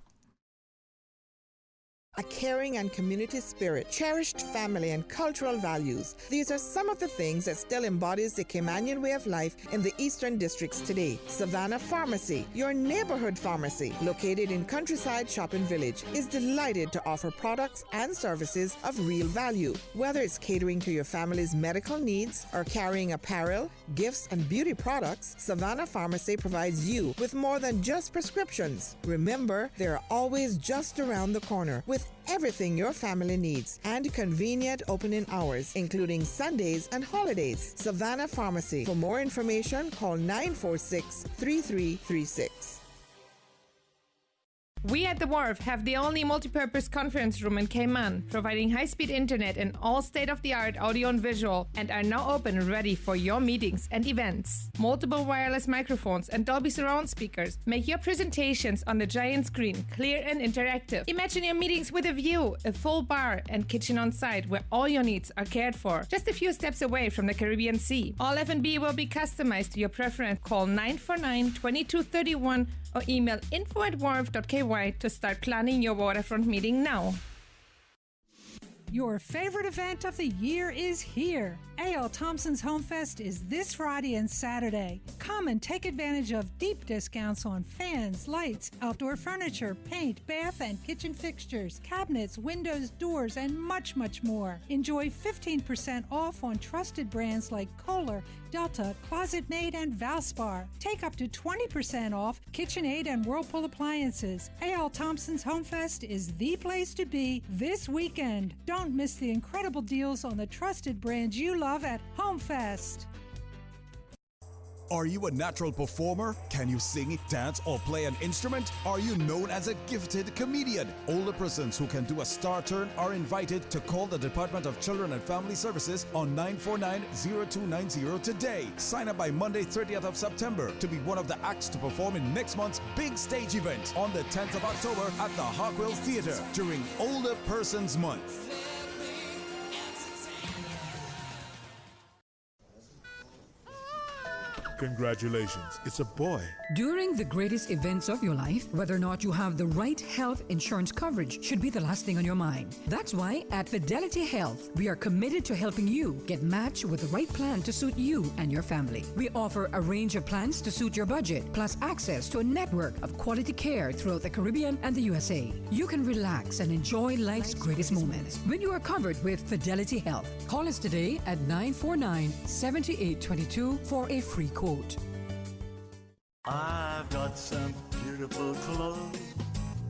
A caring and community spirit, cherished family and cultural values. These are some of the things that still embodies the Caymanian way of life in the Eastern Districts today. Savannah Pharmacy, your neighborhood pharmacy, located in Countryside Shopping Village, is delighted to offer products and services of real value. Whether it's catering to your family's medical needs or carrying apparel, gifts, and beauty products, Savannah Pharmacy provides you with more than just prescriptions. Remember, they're always just around the corner with everything your family needs and convenient opening hours, including Sundays and holidays. Savannah Pharmacy. For more information, call 946-3336. We at The Wharf have the only multi-purpose conference room in Cayman, providing high-speed internet and all state-of-the-art audio and visual, and are now open and ready for your meetings and events. Multiple wireless microphones and Dolby surround speakers make your presentations on the giant screen clear and interactive. Imagine your meetings with a view, a full bar and kitchen on site where all your needs are cared for, just a few steps away from the Caribbean Sea. All F&B will be customized to your preference. Call 949-2231 or email info@wharf.ky to start planning your waterfront meeting now. Your favorite event of the year is here. A.L. Thompson's Home Fest is this Friday and Saturday. Come and take advantage of deep discounts on fans, lights, outdoor furniture, paint, bath and kitchen fixtures, cabinets, windows, doors, and much, much more. Enjoy 15% off on trusted brands like Kohler, Delta, Closet Made, and Valspar. Take up to 20% off KitchenAid and Whirlpool appliances. A.L. Thompson's Home Fest is the place to be this weekend. Don't miss the incredible deals on the trusted brands you love at Home Fest. Are you a natural performer? Can you sing, dance, or play an instrument? Are you known as a gifted comedian? Older persons who can do a star turn are invited to call the Department of Children and Family Services on 949-0290 today. Sign up by Monday, 30th of September to be one of the acts to perform in next month's big stage event on the 10th of October at the Hartwell Theatre during Older Persons Month. Congratulations, it's a boy. During the greatest events of your life, whether or not you have the right health insurance coverage should be the last thing on your mind. That's why at Fidelity Health, we are committed to helping you get matched with the right plan to suit you and your family. We offer a range of plans to suit your budget, plus access to a network of quality care throughout the Caribbean and the USA. You can relax and enjoy life's greatest moments when you are covered with Fidelity Health. Call us today at 949-7822 for a free quote. I've got some beautiful clothes.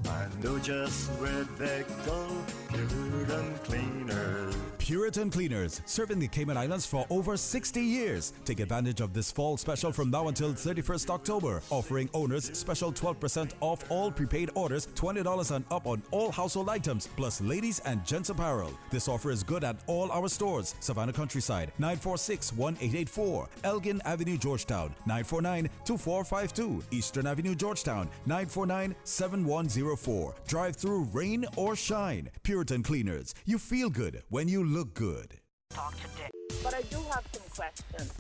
I No, just red Vector, Puritan Cleaners. Puritan Cleaners, serving the Cayman Islands for over 60 years. Take advantage of this fall special from now until 31st October, offering owners special 12% off all prepaid orders, $20 and up on all household items, plus ladies and gents apparel. This offer is good at all our stores. Savannah Countryside, 946-1884. Elgin Avenue, Georgetown, 949-2452. Eastern Avenue, Georgetown, 949-7104. Drive-through, rain or shine. Puritan Cleaners. You feel good when you look good. Talk today. But I do have some questions.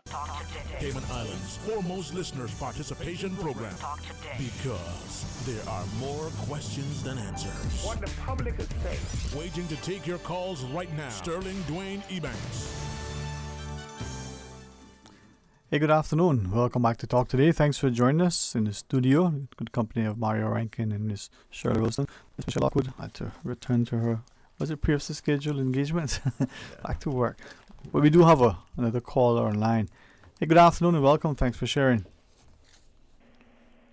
Talk today. Cayman Islands' foremost listeners participation program. Talk today. Because there are more questions than answers. What the public is saying. Waiting to take your calls right now. Sterling Dwayne Ebanks. Hey, good afternoon. Welcome back to Talk Today. Thanks for joining us in the studio. Good company of Mario Rankin and Miss Shirley Wilson. Miss Michelle Lockwood had to return to her, was it previously scheduled engagement? Back to work. But we do have another caller online. Hey, good afternoon and welcome. Thanks for sharing.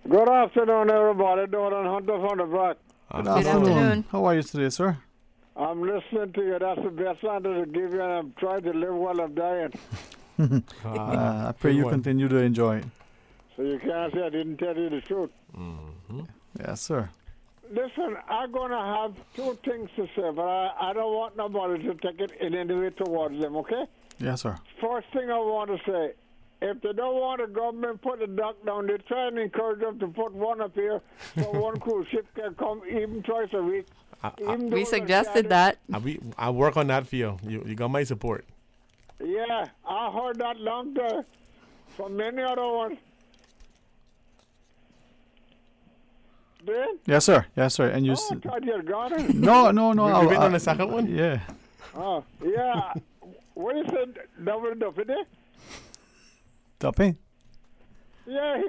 Good afternoon, everybody. Doran Hunter from the Brock. Good afternoon. How are you today, sir? I'm listening to you. That's the best answer to give you, and I'm trying to live while I'm dying. I pray you continue to enjoy it. So you can't say I didn't tell you the truth. Yes, sir. Listen, I'm going to have two things to say, but I don't want nobody to take it in any way towards them, okay? Yes, sir. First thing I want to say, if they don't want the government put the dock down, they try and encourage them to put one up here so one cruise ship can come even twice a week. We suggested that. I work on that for you. You got my support. Yeah, I heard that long time from many other ones. Ben? Yes, sir. Yes, sir. And you I thought you had gone. No. We're waiting on the second one? Yeah. Oh, yeah. What you said, double Duffy there? Duffy? Yeah,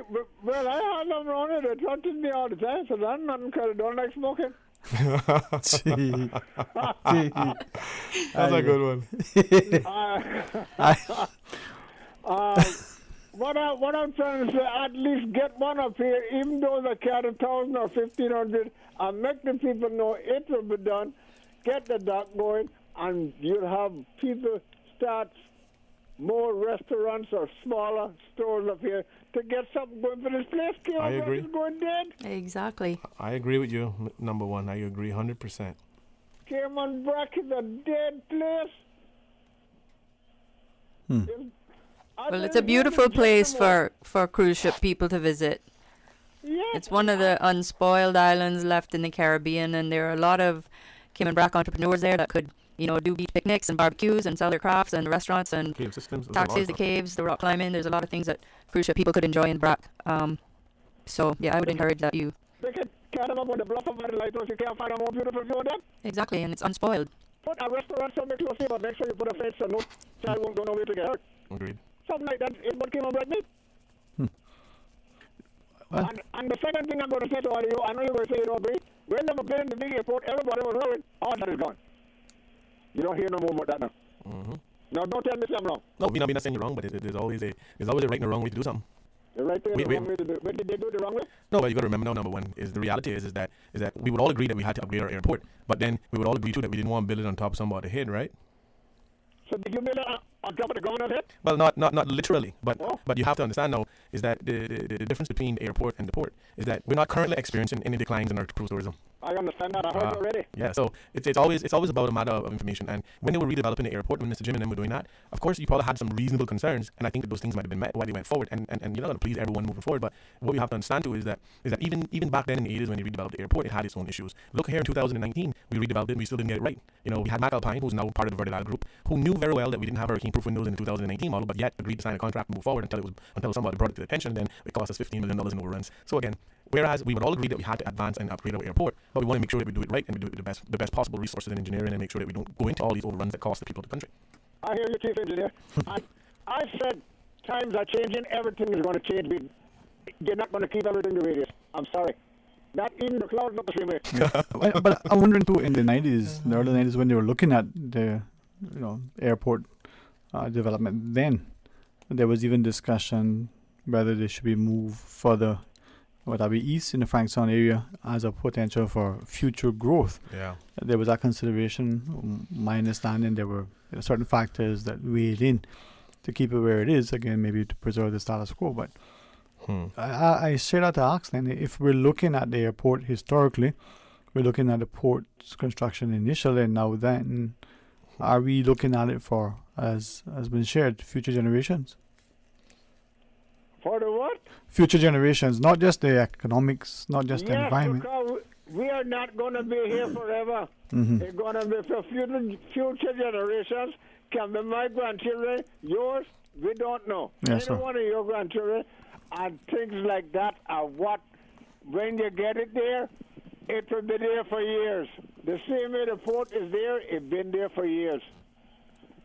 well, I had them around here. They threatened me all the time, so that's nothing because I don't like smoking. Gee. That's a good one. What I'm trying to say, at least get one up here, even though they carry 1,000 or 1,500, and make the people know it will be done. Get the dock going, and you'll have people start more restaurants or smaller stores up here to get something going for this place. I agree. It's going dead. Exactly. I agree with you, number one. I agree 100%. Cayman Brack is a dead place. Well, it's a beautiful place for cruise ship people to visit. Yeah. It's one of the unspoiled islands left in the Caribbean, and there are a lot of Cayman Brack entrepreneurs there that could, do beach picnics and barbecues and sell their crafts and restaurants and cave systems, taxis, the caves, the rock climbing. There's a lot of things that cruise ship people could enjoy in Brack. So, yeah, I would encourage that you... They can carry them up on the bluff of the lighthouse. You can't find a more beautiful view of them. Exactly, and it's unspoiled. Put a restaurant somewhere to see, but make sure you put a fence so no child won't go nowhere to get hurt. Agreed. Something like that is what Cayman Brack need. And the second thing I'm going to say to all of you, I know you're going to say, Bree, when they were building the big airport, everybody was rowing. All that is gone. You don't hear no more about that now. No, don't tell me I'm wrong. No, we're not saying you're wrong, but there's always a right and a wrong way to do something. The right thing and the wrong way to do it. When did they do the wrong way? No, but you got to remember now, number one, is the reality is that we would all agree that we had to upgrade our airport, but then we would all agree too that we didn't want to build it on top of somebody's head, right? So did you build it on top of the governor's head? Well, not literally, but you have to understand now is that the difference between the airport and the port is that we're not currently experiencing any declines in our cruise tourism. I understand that. I heard already. Yeah, so it's always about a matter of information. And when they were redeveloping the airport, when Mr. Jim and them were doing that, of course you probably had some reasonable concerns, and I think that those things might have been met while they went forward. And you're not going to please everyone moving forward, but what we have to understand too is that even back then in the 80s when they redeveloped the airport, it had its own issues. Look here in 2019, we redeveloped it, and we still didn't get it right. We had McAlpine, who's now part of the Verde Isle Group, who knew very well that we didn't have hurricane-proof windows in the 2019 model, but yet agreed to sign a contract and move forward until somebody brought it to their attention. Then it cost us $15 million in overruns. So again, whereas we would all agree that we had to advance and upgrade our airport, but we want to make sure that we do it right and we do it with the best possible resources and engineering, and make sure that we don't go into all these overruns that cost the people of the country. I hear you, Chief Engineer. I said times are changing. Everything is going to change. They're not going to keep everything the way it is. I'm sorry. Not even the clouds look the same way. But I'm wondering too, in the early 90s, when they were looking at the airport development, then there was even discussion whether they should be moved further what are we east in the Frankstown area as a potential for future growth. Yeah. There was that consideration. My understanding, there were certain factors that weighed in to keep it where it is. Again, maybe to preserve the status quo. But I say that to ask then, if we're looking at the airport historically, we're looking at the port's construction initially, and now then, are we looking at it for, as has been shared, future generations? For the what? Future generations, not just the economics, not just the Yes, environment. because we are not going to be here forever. Mhm. It's going to be for future generations. Can be my grandchildren, yours, we don't know. Yes, Any sir. one of your grandchildren, and things like that are what, when you get it there, it will be there for years. The same way the port is there, it's been there for years.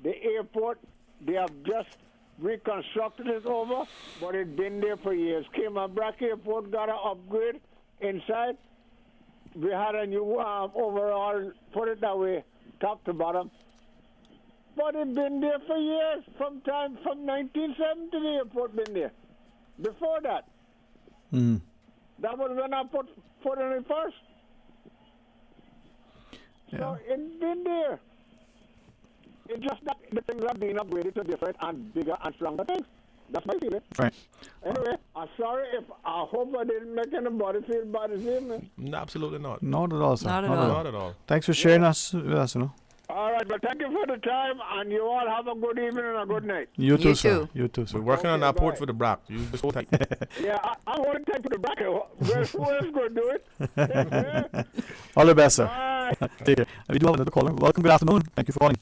The airport, they have just reconstructed it over, but it's been there for years. Cayman Brac Airport got an upgrade inside. We had a new overall, put it that way, top to bottom. But it's been there for years, from 1970 the airport been there. Before that, that was when I put in it first. So it's been there. It's just that the things are being upgraded to different and bigger and stronger things. That's my feeling. Right. Anyway, I'm sorry if I hope I didn't make anybody feel bad this evening. No, absolutely not. Not at all, sir. Not at all. Thanks for sharing us with us, All right, but thank you for the time, and you all have a good evening and a good night. You too, sir. You too, sir. We're working on our port for the Brac. You just hold tight. Yeah, I'm holding tight for the back. Who else going to do it? All the best, sir. Bye. Take care. We do have another caller. Welcome. Good afternoon. Thank you for calling.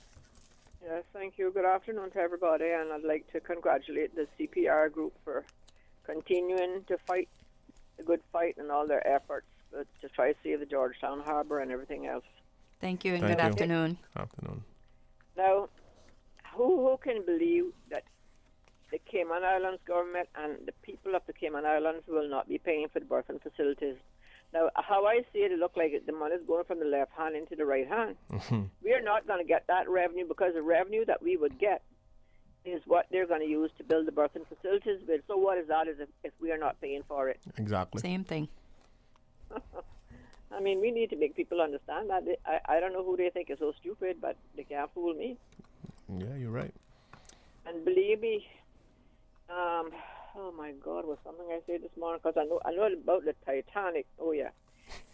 Yes, thank you. Good afternoon to everybody, and I'd like to congratulate the CPR group for continuing to fight the good fight and all their efforts to try to save the Georgetown Harbour and everything else. Thank you and good afternoon. Afternoon. Now, who can believe that the Cayman Islands government and the people of the Cayman Islands will not be paying for the birthing facilities? Now, how I see it, it looks like the money is going from the left hand into the right hand. We are not going to get that revenue because the revenue that we would get is what they're going to use to build the birthing facilities with. So what is that if we are not paying for it? Exactly. Same thing. I mean, we need to make people understand that. I don't know who they think is so stupid, but they can't fool me. Yeah, you're right. And believe me, oh my God, was something I said this morning, because I know about the Titanic. Oh yeah,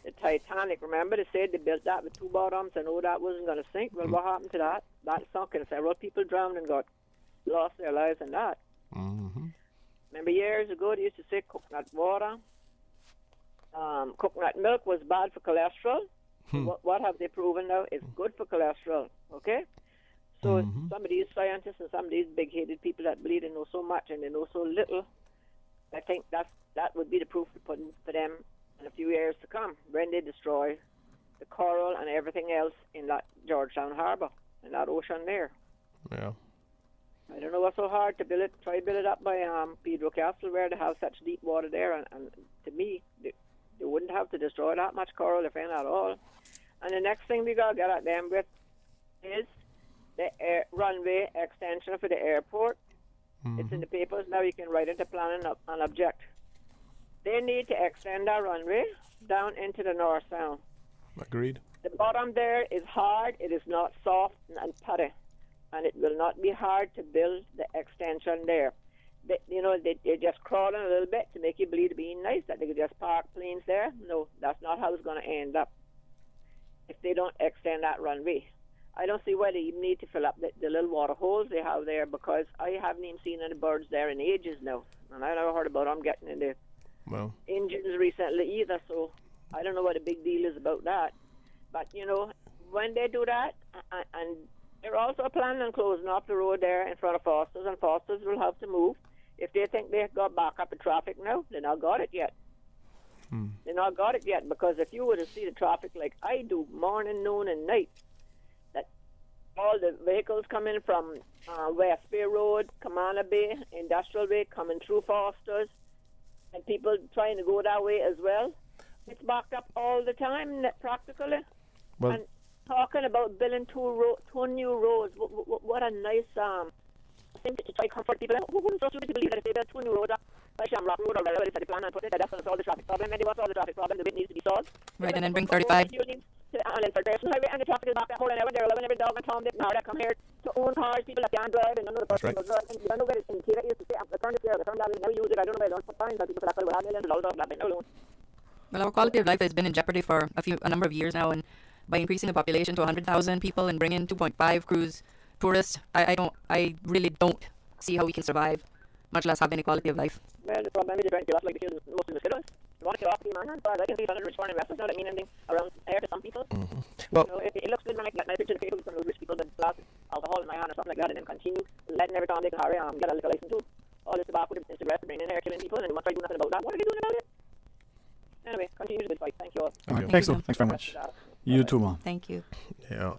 the Titanic. Remember they said they built that with two bottoms and that wasn't going to sink. Well, what happened to that? That sunk and several people drowned and lost their lives in that. Remember years ago they used to say coconut water, coconut milk was bad for cholesterol. What have they proven now? It's good for cholesterol. Okay. So some of these scientists and some of these big-headed people that believe they know so much and they know so little, I think that would be the proof for them in a few years to come when they destroy the coral and everything else in that Georgetown Harbour, in that ocean there. Yeah. I don't know what's so hard to build it. Try to build it up by Pedro Castle where they have such deep water there, and to me, they wouldn't have to destroy that much coral if any at all. And the next thing we got to get at them with is the runway extension for the airport. It's in the papers now. You can write into planning and object. They need to extend our runway down into the north sound. Agreed. The bottom there is hard. It is not soft and putty, and it will not be hard to build the extension there. They're just crawling a little bit to make you believe to be nice that they could just park planes there. No, that's not how it's going to end up if they don't extend that runway. I don't see why they even need to fill up the little water holes they have there, because I haven't even seen any birds there in ages now. And I never heard about them getting in the engines recently either, so I don't know what the big deal is about that. But, when they do that, and they're also planning on closing off the road there in front of Foster's, and Foster's will have to move. If they think they've got back up the traffic now, they're not got it yet. They're not got it yet, because if you were to see the traffic like I do, morning, noon, and night, all the vehicles coming from West Bay Road, Kamana Bay, Industrial Bay, coming through Foster's, and people trying to go that way as well. It's backed up all the time, practically. Well, and talking about building two new roads, what a nice thing to try to comfort people. Who wouldn't trust you to believe that if they build two new roads, like Shamrock Road or wherever it's at the plan and put it there, that's going to solve the traffic problem. When they want to solve the traffic problem, the bit needs to be solved. Right, and then bring 35. And then for National Highway, and the traffic is back that whole and they're allowing every dog and Tom, Dick, and Harry that come here to own cars, people that can't drive, and none of the person goes drive. And you don't know where it's in Kira used to say, the turn this here, the turn that, we never use it, I don't know where they don't put fines on people for that, but we'll have millions of dollars off that, but no loan. Well, our quality of life has been in jeopardy for a number of years now, and by increasing the population to 100,000 people and bringing 2.5 cruise tourists, I really don't see how we can survive, much less have any quality of life. Well, the problem is they're trying to kill us like they kill most of the mosquitoes. You want to kill off the man, but I can see some of the rich foreign investors don't mean anything around air to some people. Well, it looks good when I get my picture of Facebook from those rich people that glass alcohol in my hand or something like that, and then continue letting every Tom, Dick, and Harry get a liquor license too. All this tobacco and cigarettes bringing in air, killing people, and they want to try to do nothing about that. What are they doing about it? Anyway, continue the good fight. Thank you all. Thanks very much. You too, Mom. Thank you. Yeah,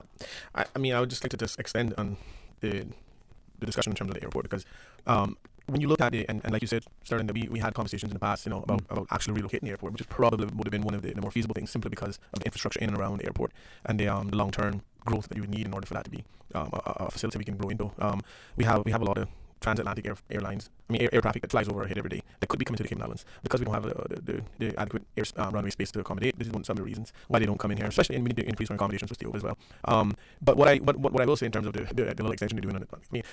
I mean, I would just like to just extend on the discussion in terms of the airport, because when you look at it, and like you said, Sterling, that we had conversations in the past, about actually relocating the airport, which is probably would have been one of the more feasible things, simply because of the infrastructure in and around the airport and the long-term growth that you would need in order for that to be a facility we can grow into. We have a lot of transatlantic airlines, air traffic that flies over our head every day that could be coming to the Cayman Islands. Because we don't have the adequate runway space to accommodate, this is some of the reasons why they don't come in here, especially, and we need to increase our accommodations with steel as well. But what I will say in terms of the little extension they're doing on it,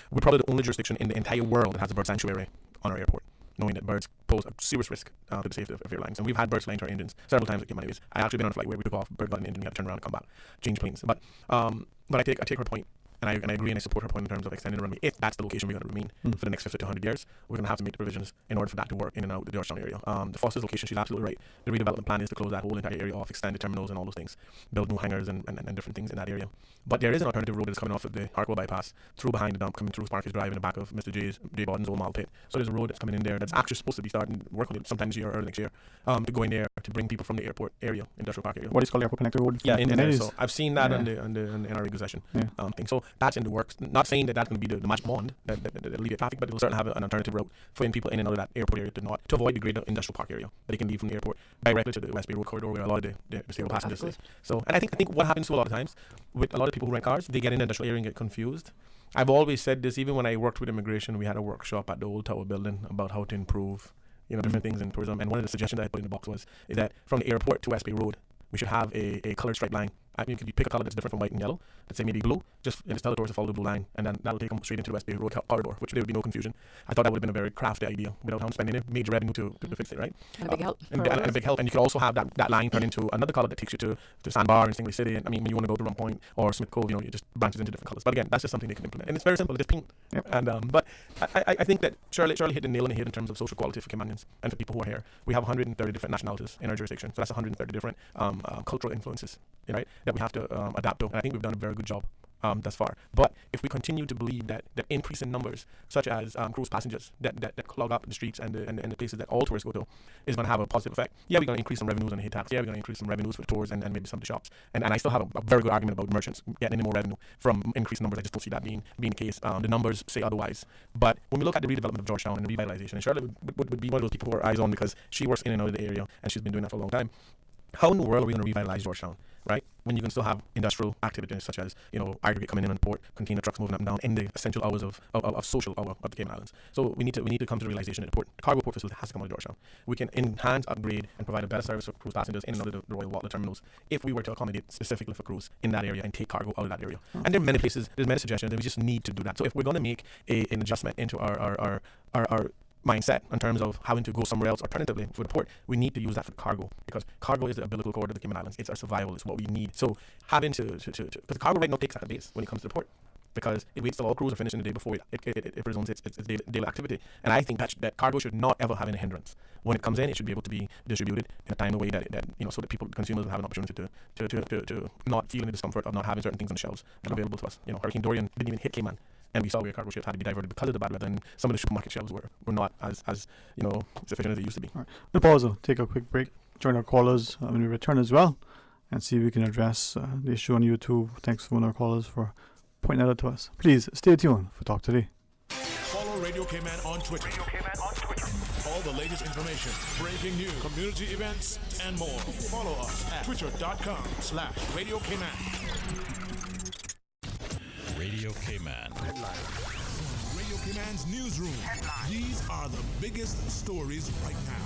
we're probably the only jurisdiction in the entire world that has a bird sanctuary on our airport, knowing that birds pose a serious risk to the safety of airlines. And we've had birds flying to our engines several times at Cayman Airways. I actually been on a flight where we took off, bird got an engine, we had to turn around and come back, change planes. But I take her point. And I agree and I support her point in terms of extending the runway. If that's the location we're going to remain for the next 50 to 100 years, we're going to have to make the provisions in order for that to work in and out of the Georgetown area. The Foster's location, she's absolutely right. The redevelopment plan is to close that whole entire area off, extend the terminals and all those things, build new hangars and different things in that area. But there is an alternative road that's coming off of the Hartwell bypass, through behind the dump, coming through Sparky's Drive in the back of Mr. J. Bodden's old mall pit. So there's a road that's coming in there that's actually supposed to be starting work on it sometime this year or early next year, to go in there to bring people from the airport area, industrial park area. What is called the Airport Connector Road? Yeah, in there. So I've seen that on the NRA possession thing. So that's in the works. Not saying that that's going to be the magic wand that alleviate traffic, but it will certainly have an alternative route for people in and out of that airport area to avoid the greater industrial park area that they can leave from the airport directly to the West Bay Road corridor where a lot of the stable passengers stay. So, and I think what happens to a lot of times with a lot of people who rent cars, they get in the industrial area and get confused. I've always said this, even when I worked with immigration, we had a workshop at the old Tower building about how to improve different things in tourism, and one of the suggestions I put in the box is that from the airport to West Bay Road, we should have a colored stripe line. I mean, you pick a color that's different from white and yellow, let's say maybe blue, just tell the tourists to follow the blue line, and then that'll take them straight into the West Bay Road corridor, which there would be no confusion. I thought that would have been a very crafty idea without them spending a major revenue to fix it, right? And a big help. And a big help. And you could also have that line turn into another color that takes you to Sandbar and Stingley City. And, I mean, when you want to go to Rum Point or Smith Cove, you just branches into different colors. But again, that's just something they can implement. And it's very simple, just paint. Yep. And but I think that Shirley hit the nail on the head in terms of social quality for Caymanians and for people who are here. We have 130 different nationalities in our jurisdiction. So that's 130 different cultural influences, right, that we have to adapt to. And I think we've done a very good job thus far. But if we continue to believe that increase in numbers, such as cruise passengers that clog up the streets and the places that all tourists go to, is going to have a positive effect. Yeah, we're going to increase some revenues on the hit tax. Yeah, we're going to increase some revenues for the tours and maybe some of the shops. And I still have a very good argument about merchants getting any more revenue from increased numbers. I just don't see that being the case. The numbers say otherwise. But when we look at the redevelopment of Georgetown and the revitalization, and Charlotte would be one of those people who are eyes on because she works in and out of the area and she's been doing that for a long time. How in the world are we going to revitalize Georgetown, right? When you can still have industrial activities such as, aggregate coming in on the port, container trucks moving up and down in the essential hours of social hour of the Cayman Islands. So we need to come to the realization that the port, the cargo port facility has to come out of Georgetown. We can enhance, upgrade, and provide a better service for cruise passengers in and out of the Royal Water terminals if we were to accommodate specifically for cruise in that area and take cargo out of that area. And there are many places, there's many suggestions that we just need to do that. So if we're going to make an adjustment into our mindset in terms of having to go somewhere else alternatively for the port, we need to use that for cargo, because cargo is the umbilical cord of the Cayman Islands. It's our survival. It's what we need. So having to because cargo right now takes at the base when it comes to the port, because it waits till all crews are finished in the day before it resumes its daily activity. And I think that cargo should not ever have any hindrance. When it comes in, it should be able to be distributed in a timely way that so that consumers will have an opportunity to not feel any discomfort of not having certain things on the shelves that are available to us. Hurricane Dorian didn't even hit Cayman, and we saw where cargo ships had to be diverted because of the bad weather, and some of the supermarket shelves were not as sufficient as they used to be. All right. We'll pause, take a quick break, join our callers when we return as well, and see if we can address the issue on YouTube. Thanks to one of our callers for pointing that out to us. Please stay tuned for Talk Today. Follow Radio Cayman on Twitter. All the latest information, breaking news, community events, and more. Follow us at twitter.com/Radio Cayman. Radio Cayman. Radio Radio Cayman's newsroom. These are the biggest stories right now.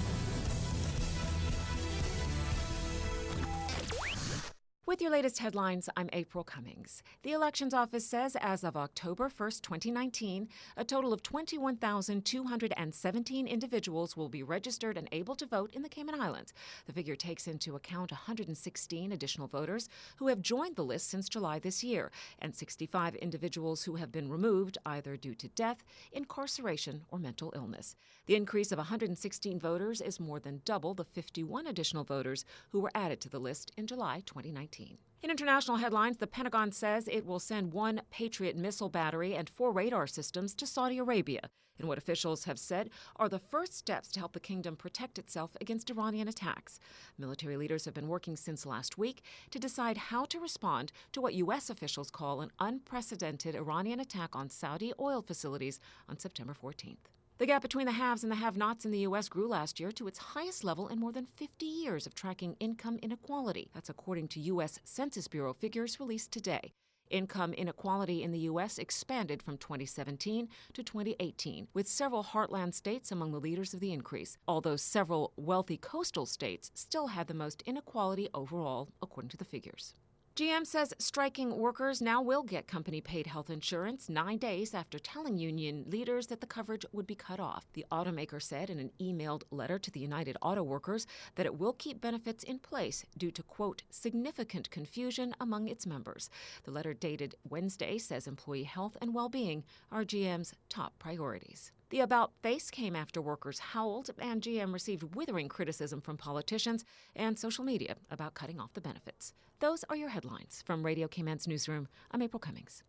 With your latest headlines, I'm April Cummings. The Elections Office says as of October 1st, 2019, a total of 21,217 individuals will be registered and able to vote in the Cayman Islands. The figure takes into account 116 additional voters who have joined the list since July this year, and 65 individuals who have been removed either due to death, incarceration, or mental illness. The increase of 116 voters is more than double the 51 additional voters who were added to the list in July 2019. In international headlines, the Pentagon says it will send 1 Patriot missile battery and 4 radar systems to Saudi Arabia, in what officials have said are the first steps to help the kingdom protect itself against Iranian attacks. Military leaders have been working since last week to decide how to respond to what U.S. officials call an unprecedented Iranian attack on Saudi oil facilities on September 14th. The gap between the haves and the have-nots in the U.S. grew last year to its highest level in more than 50 years of tracking income inequality. That's according to U.S. Census Bureau figures released today. Income inequality in the U.S. expanded from 2017 to 2018, with several heartland states among the leaders of the increase, although several wealthy coastal states still had the most inequality overall, according to the figures. GM says striking workers now will get company-paid health insurance 9 days after telling union leaders that the coverage would be cut off. The automaker said in an emailed letter to the United Auto Workers that it will keep benefits in place due to, quote, significant confusion among its members. The letter dated Wednesday says employee health and well-being are GM's top priorities. The about-face came after workers howled, and GM received withering criticism from politicians and social media about cutting off the benefits. Those are your headlines. From Radio Cayman's newsroom, I'm April Cummings.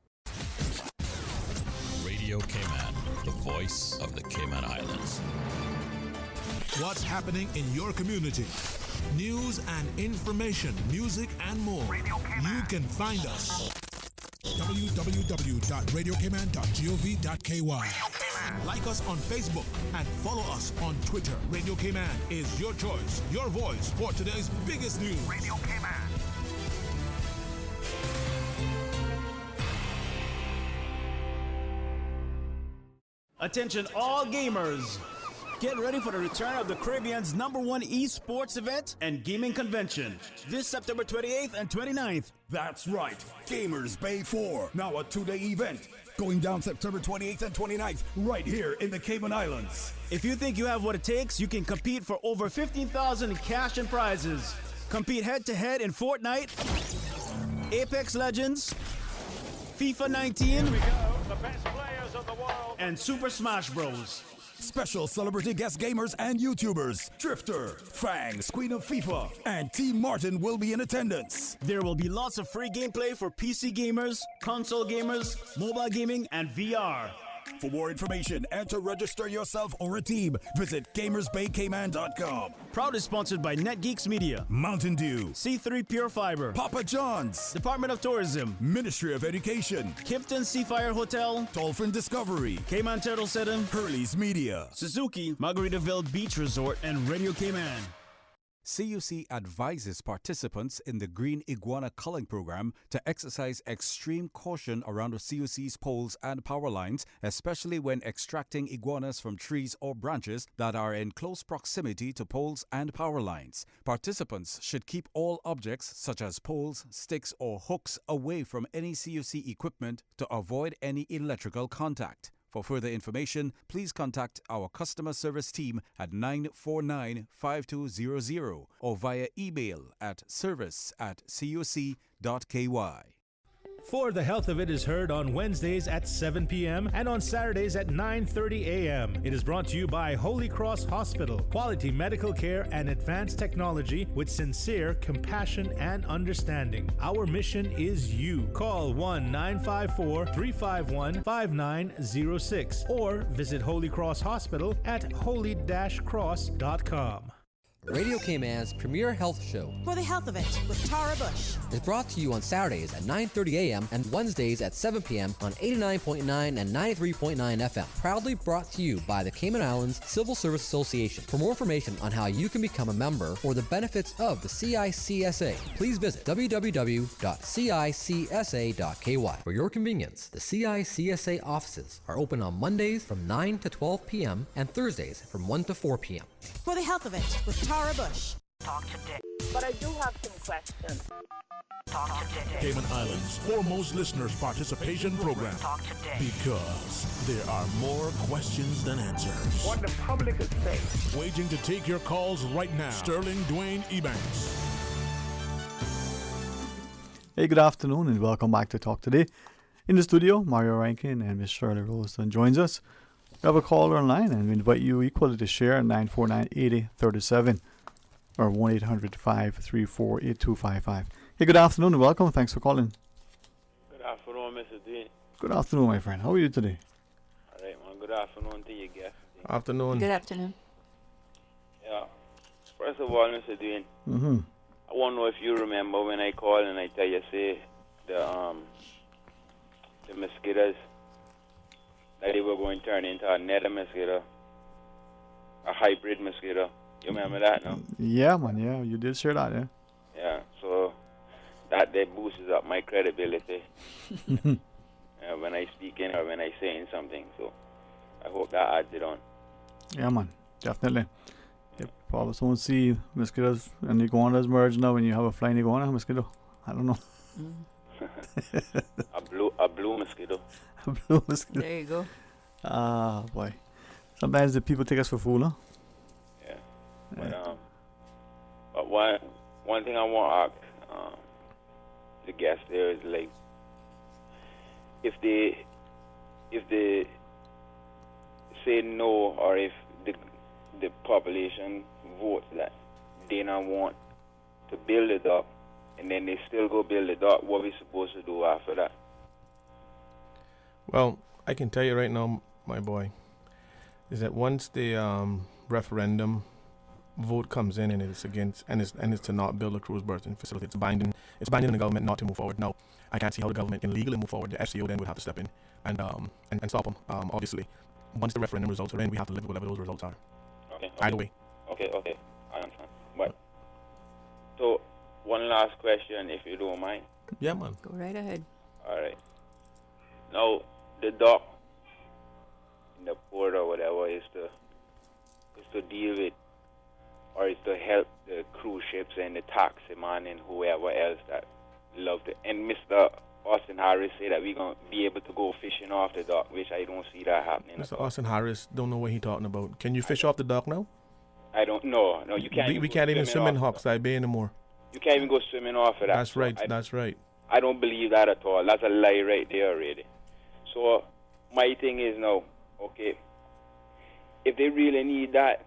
Radio Cayman, the voice of the Cayman Islands. What's happening in your community? News and information, music and more. You can find us. www.radiocayman.gov.ky. Like us on Facebook and follow us on Twitter. Radio Cayman is your choice, your voice for today's biggest news. Radio Cayman. Attention all gamers. Get ready for the return of the Caribbean's #1 esports event and gaming convention this September 28th and 29th. That's right. Gamers Bay 4, now a 2-day event. Going down September 28th and 29th, right here in the Cayman Islands. If you think you have what it takes, you can compete for over $15,000 in cash and prizes. Compete head-to-head in Fortnite, Apex Legends, FIFA 19, Here we go, the best players of the world, and Super Smash Bros. Special celebrity guest gamers and YouTubers. Drifter, Fangs, Queen of FIFA, and Team Martin will be in attendance. There will be lots of free gameplay for PC gamers, console gamers, mobile gaming, and VR. For more information and to register yourself or a team, visit gamersbaycayman.com. Proudly sponsored by NetGeeks Media, Mountain Dew, C3 Pure Fiber, Papa John's, Department of Tourism, Ministry of Education, Kimpton Seafire Hotel, Dolphin Discovery, Cayman Turtle Center, Hurley's Media, Suzuki, Margaritaville Beach Resort, and Radio Cayman. CUC advises participants in the Green Iguana Culling Program to exercise extreme caution around the CUC's poles and power lines, especially when extracting iguanas from trees or branches that are in close proximity to poles and power lines. Participants should keep all objects such as poles, sticks, or hooks away from any CUC equipment to avoid any electrical contact. For further information, please contact our customer service team at 949-5200 or via email at service@cuc.ky. For the Health of It is heard on Wednesdays at 7 p.m. and on Saturdays at 9:30 a.m. It is brought to you by Holy Cross Hospital. Quality medical care and advanced technology with sincere compassion and understanding. Our mission is you. Call 1-954-351-5906 or visit Holy Cross Hospital at holy-cross.com. Radio Cayman's premier health show. For the health of it with Tara Bush. It's brought to you on Saturdays at 9:30 a.m. and Wednesdays at 7 p.m. on 89.9 and 93.9 FM. Proudly brought to you by the Cayman Islands Civil Service Association. For more information on how you can become a member or the benefits of the CICSA, please visit www.cicsa.ky. For your convenience, the CICSA offices are open on Mondays from 9 to 12 p.m. and Thursdays from 1 to 4 p.m. For the health of it with Tara Bush. Talk today. But I do have some questions. Talk today. Cayman Islands' foremost listeners participation program. Talk today. Because there are more questions than answers. What the public is saying. Waiting to take your calls right now. Sterling Dwayne Ebanks. Hey, good afternoon and welcome back to Talk Today. In the studio, Mario Rankin and Miss Shirley Ralston joins us. We have a caller online and we invite you equally to share 949-8037 or 1-800-534-8255. Hey, good afternoon and welcome. Thanks for calling. Good afternoon, Mr. Dean. Good afternoon, my friend. How are you today? All right, man. Good afternoon to you, guest. Afternoon. Good afternoon. Yeah. First of all, Mr. Dean, Mm-hmm. I want to know if you remember when I called and I tell you, say, the mosquitoes, that they were going to turn into a nether mosquito, a hybrid mosquito. You remember that, no? Yeah, man. Yeah, you did share that, yeah. Yeah, so that boosts up my credibility when I speak in or when I say something. So I hope that adds it on. Yeah, man. Definitely. You probably won't see mosquitoes and iguanas merge now when you have a flying iguana mosquito. I don't know. A blue mosquito. A blue mosquito. There you go. Ah, boy. Sometimes the people take us for fool, huh? Yeah. But one thing I want to ask the guests there is, like, if they say no, or if the population votes that they don't want to build the dock, and then they still go build the dock, what are we supposed to do after that? Well, I can tell you right now, my boy, is that once the referendum vote comes in and it's against and it's to not build a cruise berthing facility, it's binding the government not to move forward. Now, I can't see how the government can legally move forward. The FCO then would have to step in and stop them. Obviously, once the referendum results are in, we have to live with whatever those results are. Okay. Either way. Okay, I understand. But so one last question, if you don't mind. Yeah, man. Go right ahead. All right. Now, the dock in the port or whatever is to deal with, or is to help the cruise ships and the taximan and whoever else that love to. And Mr. Austin Harris said that we're going to be able to go fishing off the dock, which I don't see that happening. Mr. Austin Harris don't know what he's talking about. Can you fish off the dock now? I don't know. No, you can't. We can't even swim in Hawkseye Bay anymore. You can't even go swimming off of that. That's right. That's right. I don't believe that at all. That's a lie right there already. So my thing is now, okay, if they really need that,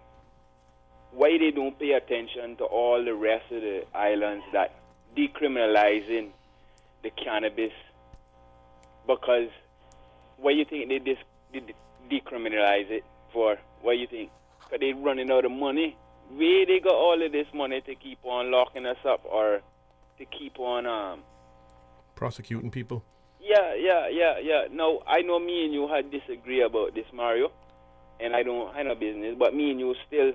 why they don't pay attention to all the rest of the islands that decriminalizing the cannabis? Because what you think they decriminalize it for? What you think? Because they running out of money. Where they got all of this money to keep on locking us up or to keep on prosecuting people? Yeah. No, I know me and you had disagree about this, Mario, and I don't have no business, but me and you still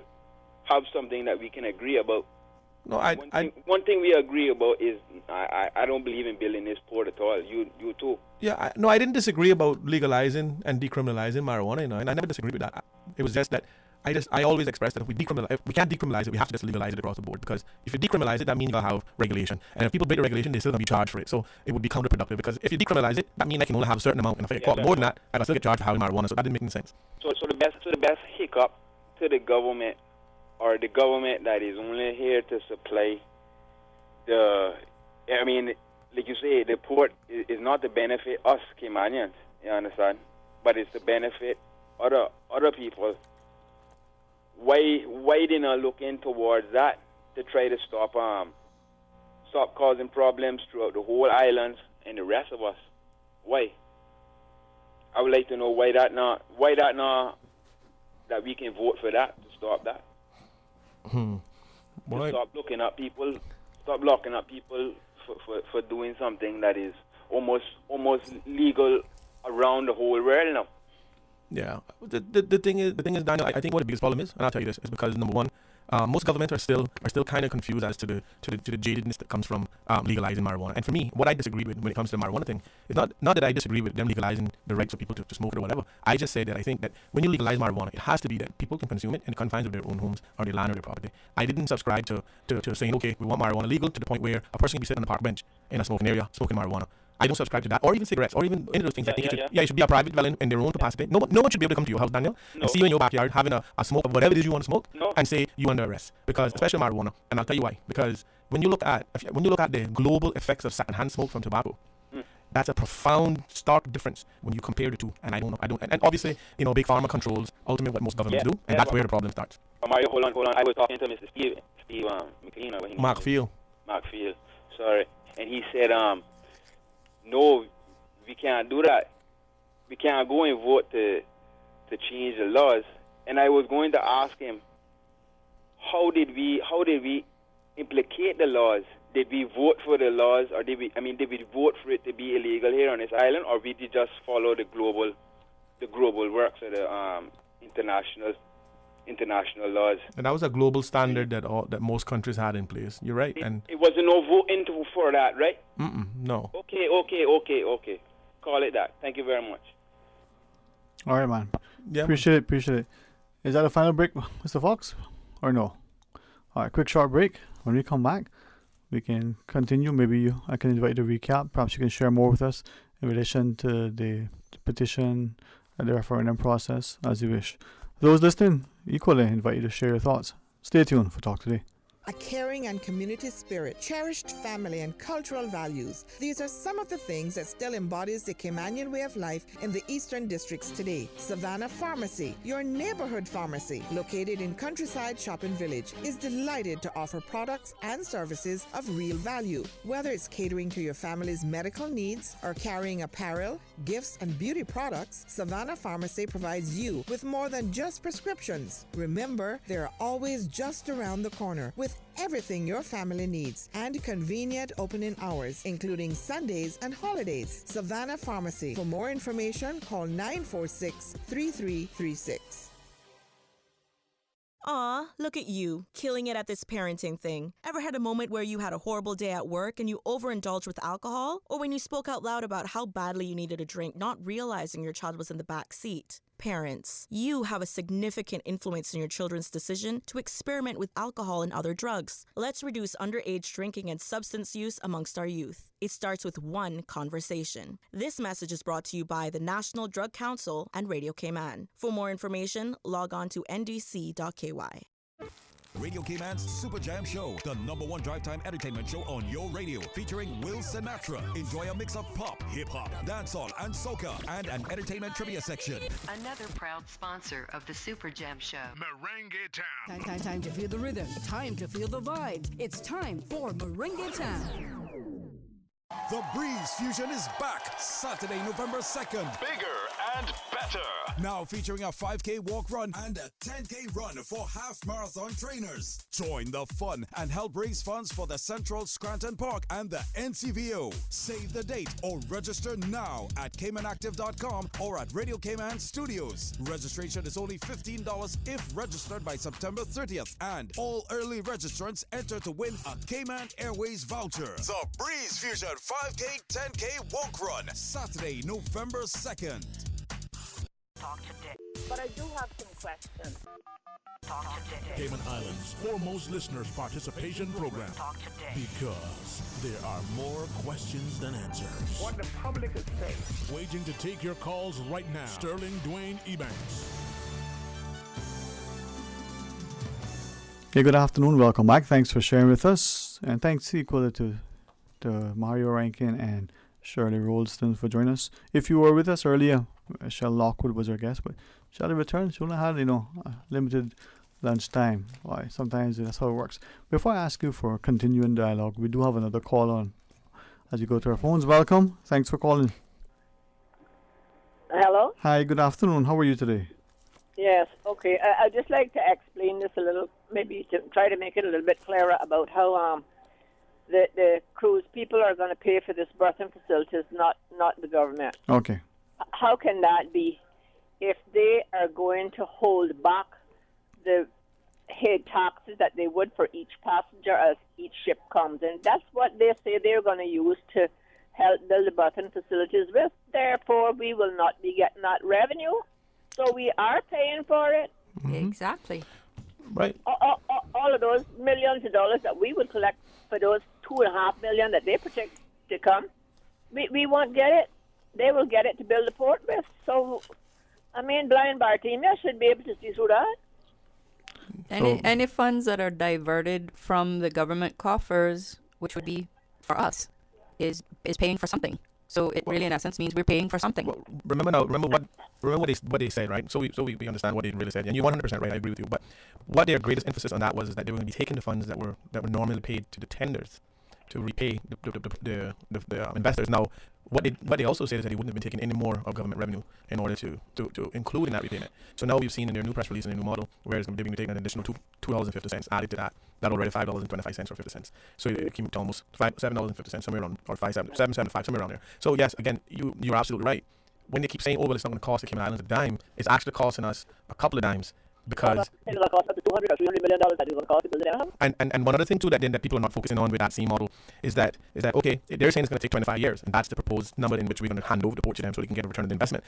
have something that we can agree about. No, one thing we agree about is I don't believe in building this port at all. You too. Yeah, I didn't disagree about legalizing and decriminalizing marijuana, and I never disagreed with that. It was just that I always expressed that if we can't decriminalize it, we have to just legalize it across the board. Because if you decriminalize it, that means you'll have regulation, and if people break the regulation, they're still gonna be charged for it. So it would be counterproductive. Because if you decriminalize it, that means I can only have a certain amount, and if I get caught more than that, I can still get charged for having marijuana. So that didn't make any sense. So the best hiccup to the government, or the government that is only here to supply like you say, the port is not to benefit us Caymanians, you understand? But it's to benefit other people. Why they not looking towards that to try to stop causing problems throughout the whole islands and the rest of us? Why? I would like to know why that we can vote for that to stop that. to stop looking at people, stop locking up people for doing something that is almost legal around the whole world now. Yeah. The thing is, Daniel, I think what the biggest problem is, and I'll tell you this, is because number one, most governments are still kind of confused as to the jadedness that comes from legalizing marijuana. And for me, what I disagree with when it comes to the marijuana thing is not that I disagree with them legalizing the rights for people to smoke it or whatever. I just say that I think that when you legalize marijuana, it has to be that people can consume it in the confines of their own homes or their land or their property. I didn't subscribe to saying, okay, we want marijuana legal to the point where a person can be sitting on the park bench in a smoking area smoking marijuana. I don't subscribe to that, or even cigarettes, or even any of those things. I think it should be a private dwelling in their own capacity. No one should be able to come to your house, Daniel, and see you in your backyard having a smoke of whatever it is you want to smoke, and say you under arrest. Because especially marijuana, and I'll tell you why. Because when you look at the global effects of secondhand smoke from tobacco, that's a profound, stark difference when you compare the two. And and obviously, big pharma controls ultimately what most governments do, and that's where the problem starts. Mario, hold on. I was talking to Mr. Steve McLean. Mark Field. Sorry, and he said, no, we can't do that. We can't go and vote to change the laws. And I was going to ask him, how did we implicate the laws? Did we vote for the laws, or did we vote for it to be illegal here on this island, or did we just follow the global works of the international laws? And that was a global standard that most countries had in place. You're right. It wasn't no voting for that, right? No. Okay. Call it that. Thank you very much. All right, man. Yeah. Appreciate it. Is that a final break, Mr. Fox, or no? All right, quick short break. When we come back, we can continue. Maybe I can invite you to recap. Perhaps you can share more with us in relation to the petition and the referendum process, as you wish. Those listening, equally invite you to share your thoughts. Stay tuned for Talk Today. A caring and community spirit, cherished family and cultural values. These are some of the things that still embodies the Caymanian way of life in the Eastern Districts today. Savannah Pharmacy, your neighborhood pharmacy, located in Countryside Shopping Village, is delighted to offer products and services of real value. Whether it's catering to your family's medical needs or carrying apparel, gifts, and beauty products, Savannah Pharmacy provides you with more than just prescriptions. Remember, they're always just around the corner with everything your family needs and convenient opening hours, including Sundays and holidays. Savannah Pharmacy. For more information, call 946-3336. Aw, look at you, killing it at this parenting thing. Ever had a moment where you had a horrible day at work and you overindulged with alcohol? Or when you spoke out loud about how badly you needed a drink, not realizing your child was in the back seat? Parents, you have a significant influence in your children's decision to experiment with alcohol and other drugs. Let's reduce underage drinking and substance use amongst our youth. It starts with one conversation. This message is brought to you by the National Drug Council and Radio Cayman. For more information, log on to ndc.ky. Radio Cayman's Super Jam Show, the #1 drive time entertainment show on your radio, featuring Will Sinatra. Enjoy a mix of pop, hip-hop, dancehall, and soca, and an entertainment trivia section. Another proud sponsor of the Super Jam Show. Merengue Town. Time to feel the rhythm. Time to feel the vibes. It's time for Merengue Town. The Breeze Fusion is back Saturday, November 2nd. Bigger and better. Now featuring a 5K walk run and a 10K run for half marathon trainers. Join the fun and help raise funds for the Central Scranton Park and the NCVO. Save the date or register now at CaymanActive.com or at Radio Cayman Studios. Registration is only $15 if registered by September 30th, and all early registrants enter to win a Cayman Airways voucher. The Breeze Fusion 5K, 10K walk run, Saturday, November 2nd. Talk today. But I do have some questions. Talk today. Cayman Islands' foremost listeners' participation program. Talk today. Because there are more questions than answers. What the public is saying. Waiting to take your calls right now. Sterling Dwayne Ebanks. Okay, good afternoon. Welcome back. Thanks for sharing with us. And thanks equally to Mario Rankin and Shirley Rolston for joining us. If you were with us earlier, Shell Lockwood was our guest, but Shelley returned. She only had, a limited lunch time. Why? Sometimes that's how it works. Before I ask you for continuing dialogue, we do have another call on as you go to our phones. Welcome. Thanks for calling. Hello? Hi, good afternoon. How are you today? Yes, okay. I'd just like to explain this a little maybe to try to make it a little bit clearer about how the cruise people are going to pay for this birthing facilities, not the government. Okay. How can that be if they are going to hold back the head taxes that they would for each passenger as each ship comes in? That's what they say they're going to use to help build the birthing facilities with. Therefore, we will not be getting that revenue. So we are paying for it. Exactly. Right. All of those millions of dollars that we would collect for those 2.5 million that they protect to come, we won't get it. They will get it to build the port with. So, I mean, blind Bartimea should be able to see through that. Any funds that are diverted from the government coffers, which would be for us, is paying for something. So it really, in essence, means we're paying for something. Well, remember what they said, right? So we understand what they really said, and you're 100% right. I agree with you. But what their greatest emphasis on that was is that they were going to be taking the funds that were normally paid to the tenders to repay the investors. Now, what they also said is that they wouldn't have been taking any more of government revenue in order to include in that repayment. So now we've seen in their new press release and their new model where they're going to be taking an additional $2.50 added to that already $5.25 or 50 cents. So it came to almost $7.50 somewhere around, or $7.75 somewhere around there. So yes, again, you're absolutely right. When they keep saying, oh well, it's not going to cost the Cayman Islands a dime, it's actually costing us a couple of dimes. Because it's going to cost up to $200 or $300 million that it's going to cost to build it out. And one other thing too that people are not focusing on with that same model is that okay, they're saying it's going to take 25 years, and that's the proposed number in which we're going to hand over the port to them so they can get a return on the investment.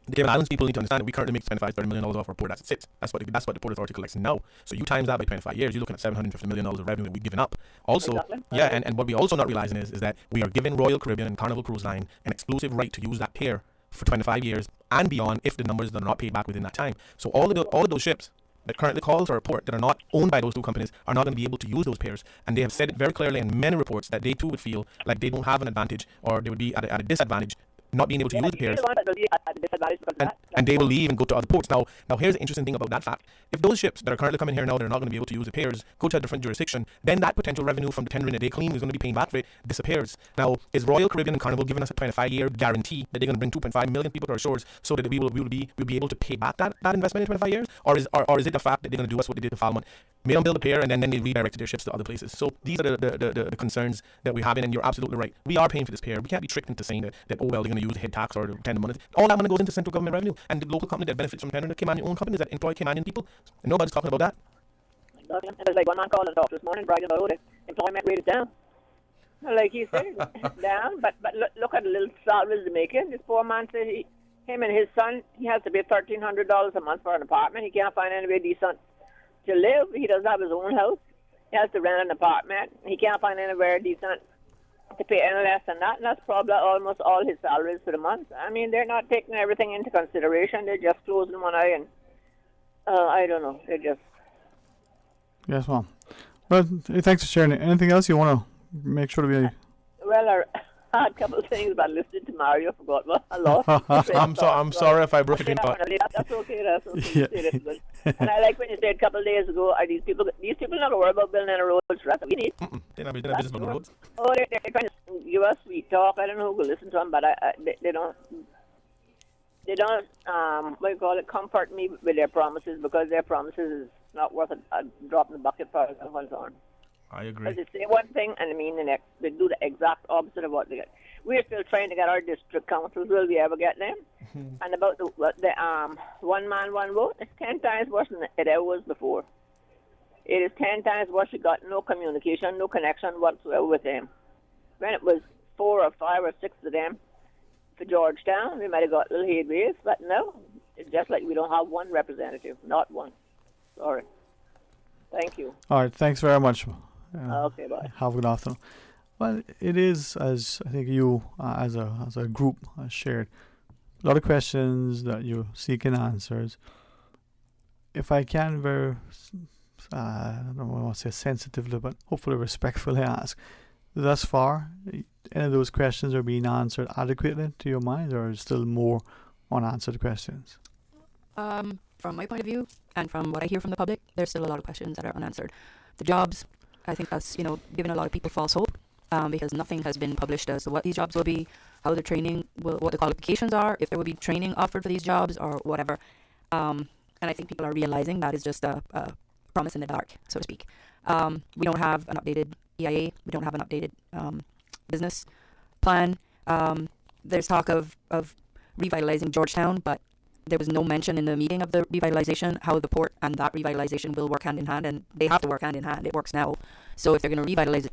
The Cayman Islands people need to understand that we currently make $25-30 million off our port as it sits. That's what the Port Authority collects now. So you times that by 25 years, you're looking at $750 million of revenue that we've given up. Also, exactly. Yeah, and what we're also not realizing is that we are giving Royal Caribbean and Carnival Cruise Line an exclusive right to use that pier for 25 years and beyond if the numbers are not paid back within that time. So all of those ships that currently calls our port that are not owned by those two companies are not going to be able to use those pairs. And they have said it very clearly in many reports that they too would feel like they don't have an advantage, or they would be at a disadvantage not being able to use the pairs. And they will leave and go to other ports. Now here's the interesting thing about that fact. If those ships that are currently coming here now that are not going to be able to use the pairs go to a different jurisdiction, then that potential revenue from the tendering that they claim is going to be paying back for it disappears. Now, is Royal Caribbean and Carnival giving us a 25-year guarantee that they're going to bring 2.5 million people to our shores so that we'll be able to pay back that investment in 25 years? Or is it the fact that they're going to do us what they did to Falmouth, made them build a pier and then they redirected their ships to other places? So these are the concerns that we have, and you're absolutely right. We are paying for this pier. We can't be tricked into saying that oh well, they're going to use the head tax or the tender money. All that money goes into central government revenue, and the local company that benefits from tendering the Caymanian-owned companies that employ Caymanian people. And nobody's talking about that. And there's like one man called and talked this morning bragging about the employment rate is down. Like he said, down, but look at the little salaries they're making. This poor man said him and his son, he has to pay $1,300 a month for an apartment. He can't find anywhere decent to live. He doesn't have his own house. He has to rent an apartment. He can't find anywhere decent to pay any less than that, and that's probably almost all his salaries for the month. I mean, they're not taking everything into consideration. They're just closing one eye, and I don't know. They're just... Yes, well, thanks for sharing it. Anything else you want to make sure to be... Well, I had a couple of things about listening to Mario. I forgot what I lost. I'm sorry if I broke it in thought. That's okay. That's okay. Yeah. And I like when you said a couple of days ago, are these people not worried about building any roads? That's what we need. They're not business about roads. Oh, they're trying to give us sweet talk. I don't know who will listen to them, but they don't. They don't. What do you call it? Comfort me with their promises, because their promises is not worth a drop in the bucket for us and so on. I agree. Because they say one thing and they mean the next. They do the exact opposite of what they get. We're still trying to get our district councils. Will we ever get them? And about the one man, one vote, it's 10 times worse than it ever was before. It is 10 times worse. You got no communication, no connection whatsoever with them. When it was 4 or 5 or 6 of them for Georgetown, we might have got little headways, but no, it's just like we don't have one representative, not one. Sorry. Thank you. All right, thanks very much. Okay, bye. Have a good afternoon. Well, it is, as I think you as a group shared, a lot of questions that you're seeking answers. If I can I don't want to say sensitively, but hopefully respectfully ask, thus far, any of those questions are being answered adequately to your mind, or is still more unanswered questions? From my point of view, and from what I hear from the public, there's still a lot of questions that are unanswered. The jobs, I think that's, giving a lot of people false hope, because nothing has been published as to what these jobs will be, how the training will, what the qualifications are, if there will be training offered for these jobs or whatever. And I think people are realizing that is just a promise in the dark, so to speak. We don't have an updated EIA. We don't have an updated business plan. There's talk of revitalizing Georgetown, but there was no mention in the meeting of the revitalization how the port and that revitalization will work hand in hand, and they have to work hand in hand. It works now. So if they're going to revitalize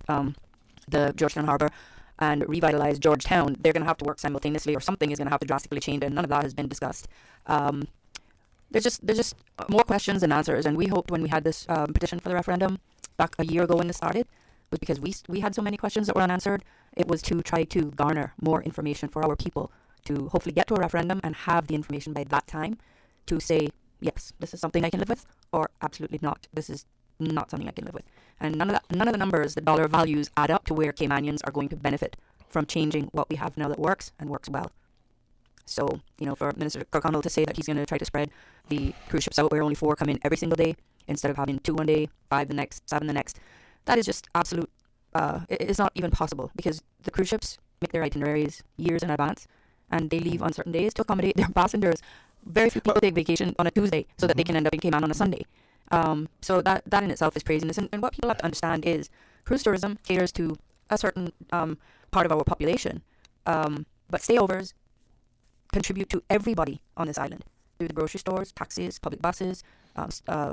the Georgetown Harbor and revitalize Georgetown, they're going to have to work simultaneously, or something is going to have to drastically change, and none of that has been discussed. There's just more questions than answers, and we hoped when we had this petition for the referendum back a year ago when this started, was because we had so many questions that were unanswered. It was to try to garner more information for our people to hopefully get to a referendum and have the information by that time to say, yes, this is something I can live with, or absolutely not, this is not something I can live with. And none of the numbers, the dollar values add up to where Caymanians are going to benefit from changing what we have now that works and works well. So, for Minister Kirkconnell to say that he's going to try to spread the cruise ships out where only 4 come in every single day instead of having 2 one day, 5 the next, 7 the next, that is just absolute, it's not even possible, because the cruise ships make their itineraries years in advance, and they leave on certain days to accommodate their passengers. Very few people take vacation on a Tuesday so that they can end up in Cayman on a Sunday. So that in itself is craziness. And what people have to understand is cruise tourism caters to a certain part of our population. But stayovers contribute to everybody on this island. Through the grocery stores, taxis, public buses,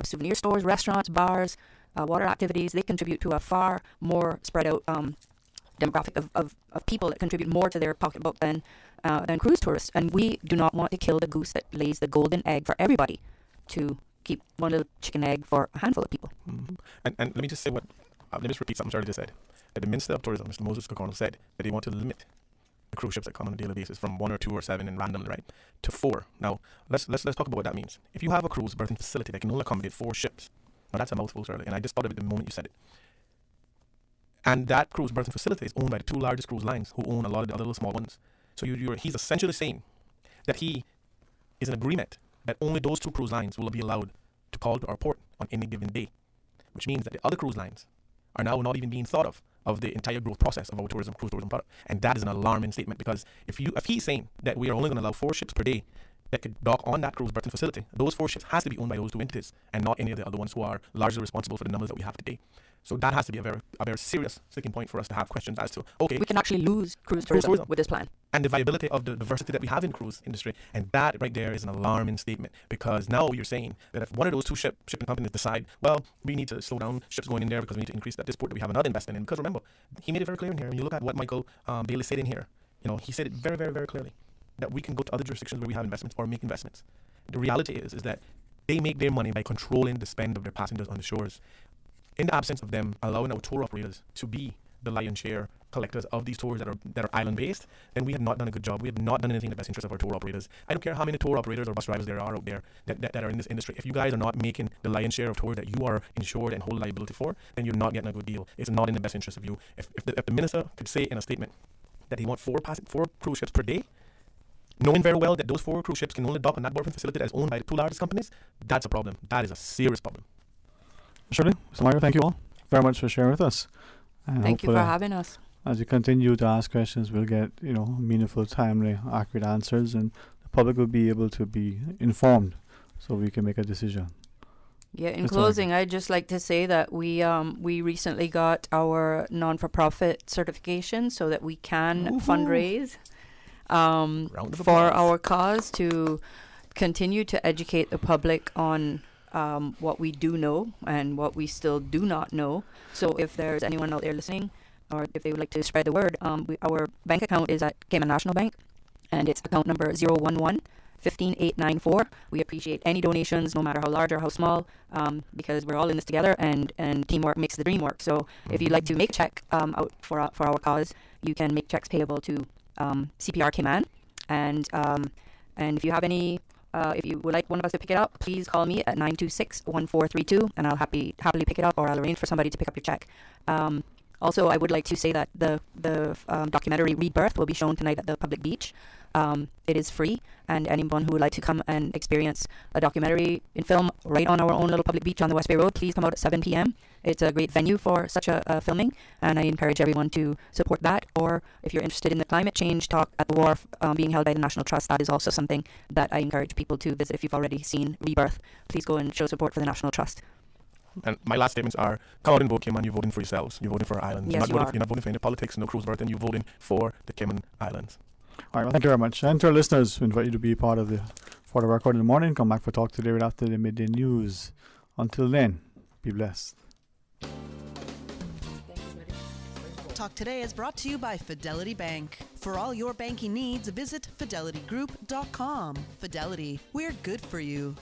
souvenir stores, restaurants, bars, water activities. They contribute to a far more spread out demographic of people that contribute more to their pocketbook than cruise tourists. And we do not want to kill the goose that lays the golden egg for everybody to keep one little chicken egg for a handful of people. Mm-hmm. And let me just say let me just repeat something Charlie just said. That the Minister of Tourism, Mr. Moses Kirkconnell, said that they want to limit the cruise ships that come on a daily basis from 1 or 2 or 7 and randomly, right, to 4. Now, let's talk about what that means. If you have a cruise berthing facility that can only accommodate 4 ships, now that's a mouthful, Charlie, and I just thought of it the moment you said it. And that cruise berthing facility is owned by the 2 largest cruise lines, who own a lot of the other little small ones. So he's essentially saying that he is in agreement that only those 2 cruise lines will be allowed to call to our port on any given day, which means that the other cruise lines are now not even being thought of the entire growth process of our cruise tourism product. And that is an alarming statement, because if he's saying that we are only going to allow 4 ships per day that could dock on that cruise berthing facility, those 4 ships has to be owned by those 2 entities and not any of the other ones who are largely responsible for the numbers that we have today. So that has to be a very serious sticking point for us to have questions as to, okay, we can actually lose cruise tourism with this plan. And the viability of the diversity that we have in the cruise industry. And that right there is an alarming statement, because now you're saying that if one of those 2 shipping companies decide, well, we need to slow down ships going in there because we need to increase that this port that we have another investment in. Because remember, he made it very clear in here, and you look at what Michael Bailey said in here, he said it very, very, very clearly, that we can go to other jurisdictions where we have investments or make investments. The reality is that they make their money by controlling the spend of their passengers on the shores. In the absence of them allowing our tour operators to be the lion's share collectors of these tours that are island based, then we have not done a good job. We have not done anything in the best interest of our tour operators. I don't care how many tour operators or bus drivers there are out there that are in this industry. If you guys are not making the lion's share of tours that you are insured and hold liability for, then you're not getting a good deal. It's not in the best interest of you. If the minister could say in a statement that he wants 4 cruise ships per day, knowing very well that those 4 cruise ships can only dock on that berthing facility that is owned by the 2 largest companies, that's a problem. That is a serious problem. Shirley, Samara, thank you all very much for sharing with us. And thank you for having us. As you continue to ask questions, we'll get meaningful, timely, accurate answers, and the public will be able to be informed, so we can make a decision. Yeah. In closing, I'd just like to say that we recently got our non-for-profit certification, so that we can fundraise for our cause to continue to educate the public on what we do know and what we still do not know. So if there's anyone out there listening, or if they would like to spread the word, our bank account is at Cayman National Bank, and it's account number 011-15894. We appreciate any donations, no matter how large or how small, because we're all in this together, and teamwork makes the dream work. So if you'd like to make a check out for our cause, you can make checks payable to CPR Cayman, and if you have any if you would like one of us to pick it up, please call me at 926-1432, and I'll happily pick it up, or I'll arrange for somebody to pick up your check. Also, I would like to say that the documentary Rebirth will be shown tonight at the public beach. It is free, and anyone who would like to come and experience a documentary in film right on our own little public beach on the West Bay Road, please come out at 7 p.m. It's a great venue for such a filming, and I encourage everyone to support that. Or if you're interested in the climate change talk at the wharf being held by the National Trust, that is also something that I encourage people to visit. If you've already seen Rebirth, please go and show support for the National Trust. And my last statements are: come out and vote, Cayman. You're voting for yourselves. You're voting for our island. Yes, you're not voting for any politics, no cruise berth, and you're voting for the Cayman Islands. All right, well, thank you very much. And to our listeners, we invite you to be part of the For the Record in the morning. Come back for Talk Today right after the midday news. Until then, be blessed. Talk Today is brought to you by Fidelity Bank. For all your banking needs, visit fidelitygroup.com. Fidelity, we're good for you.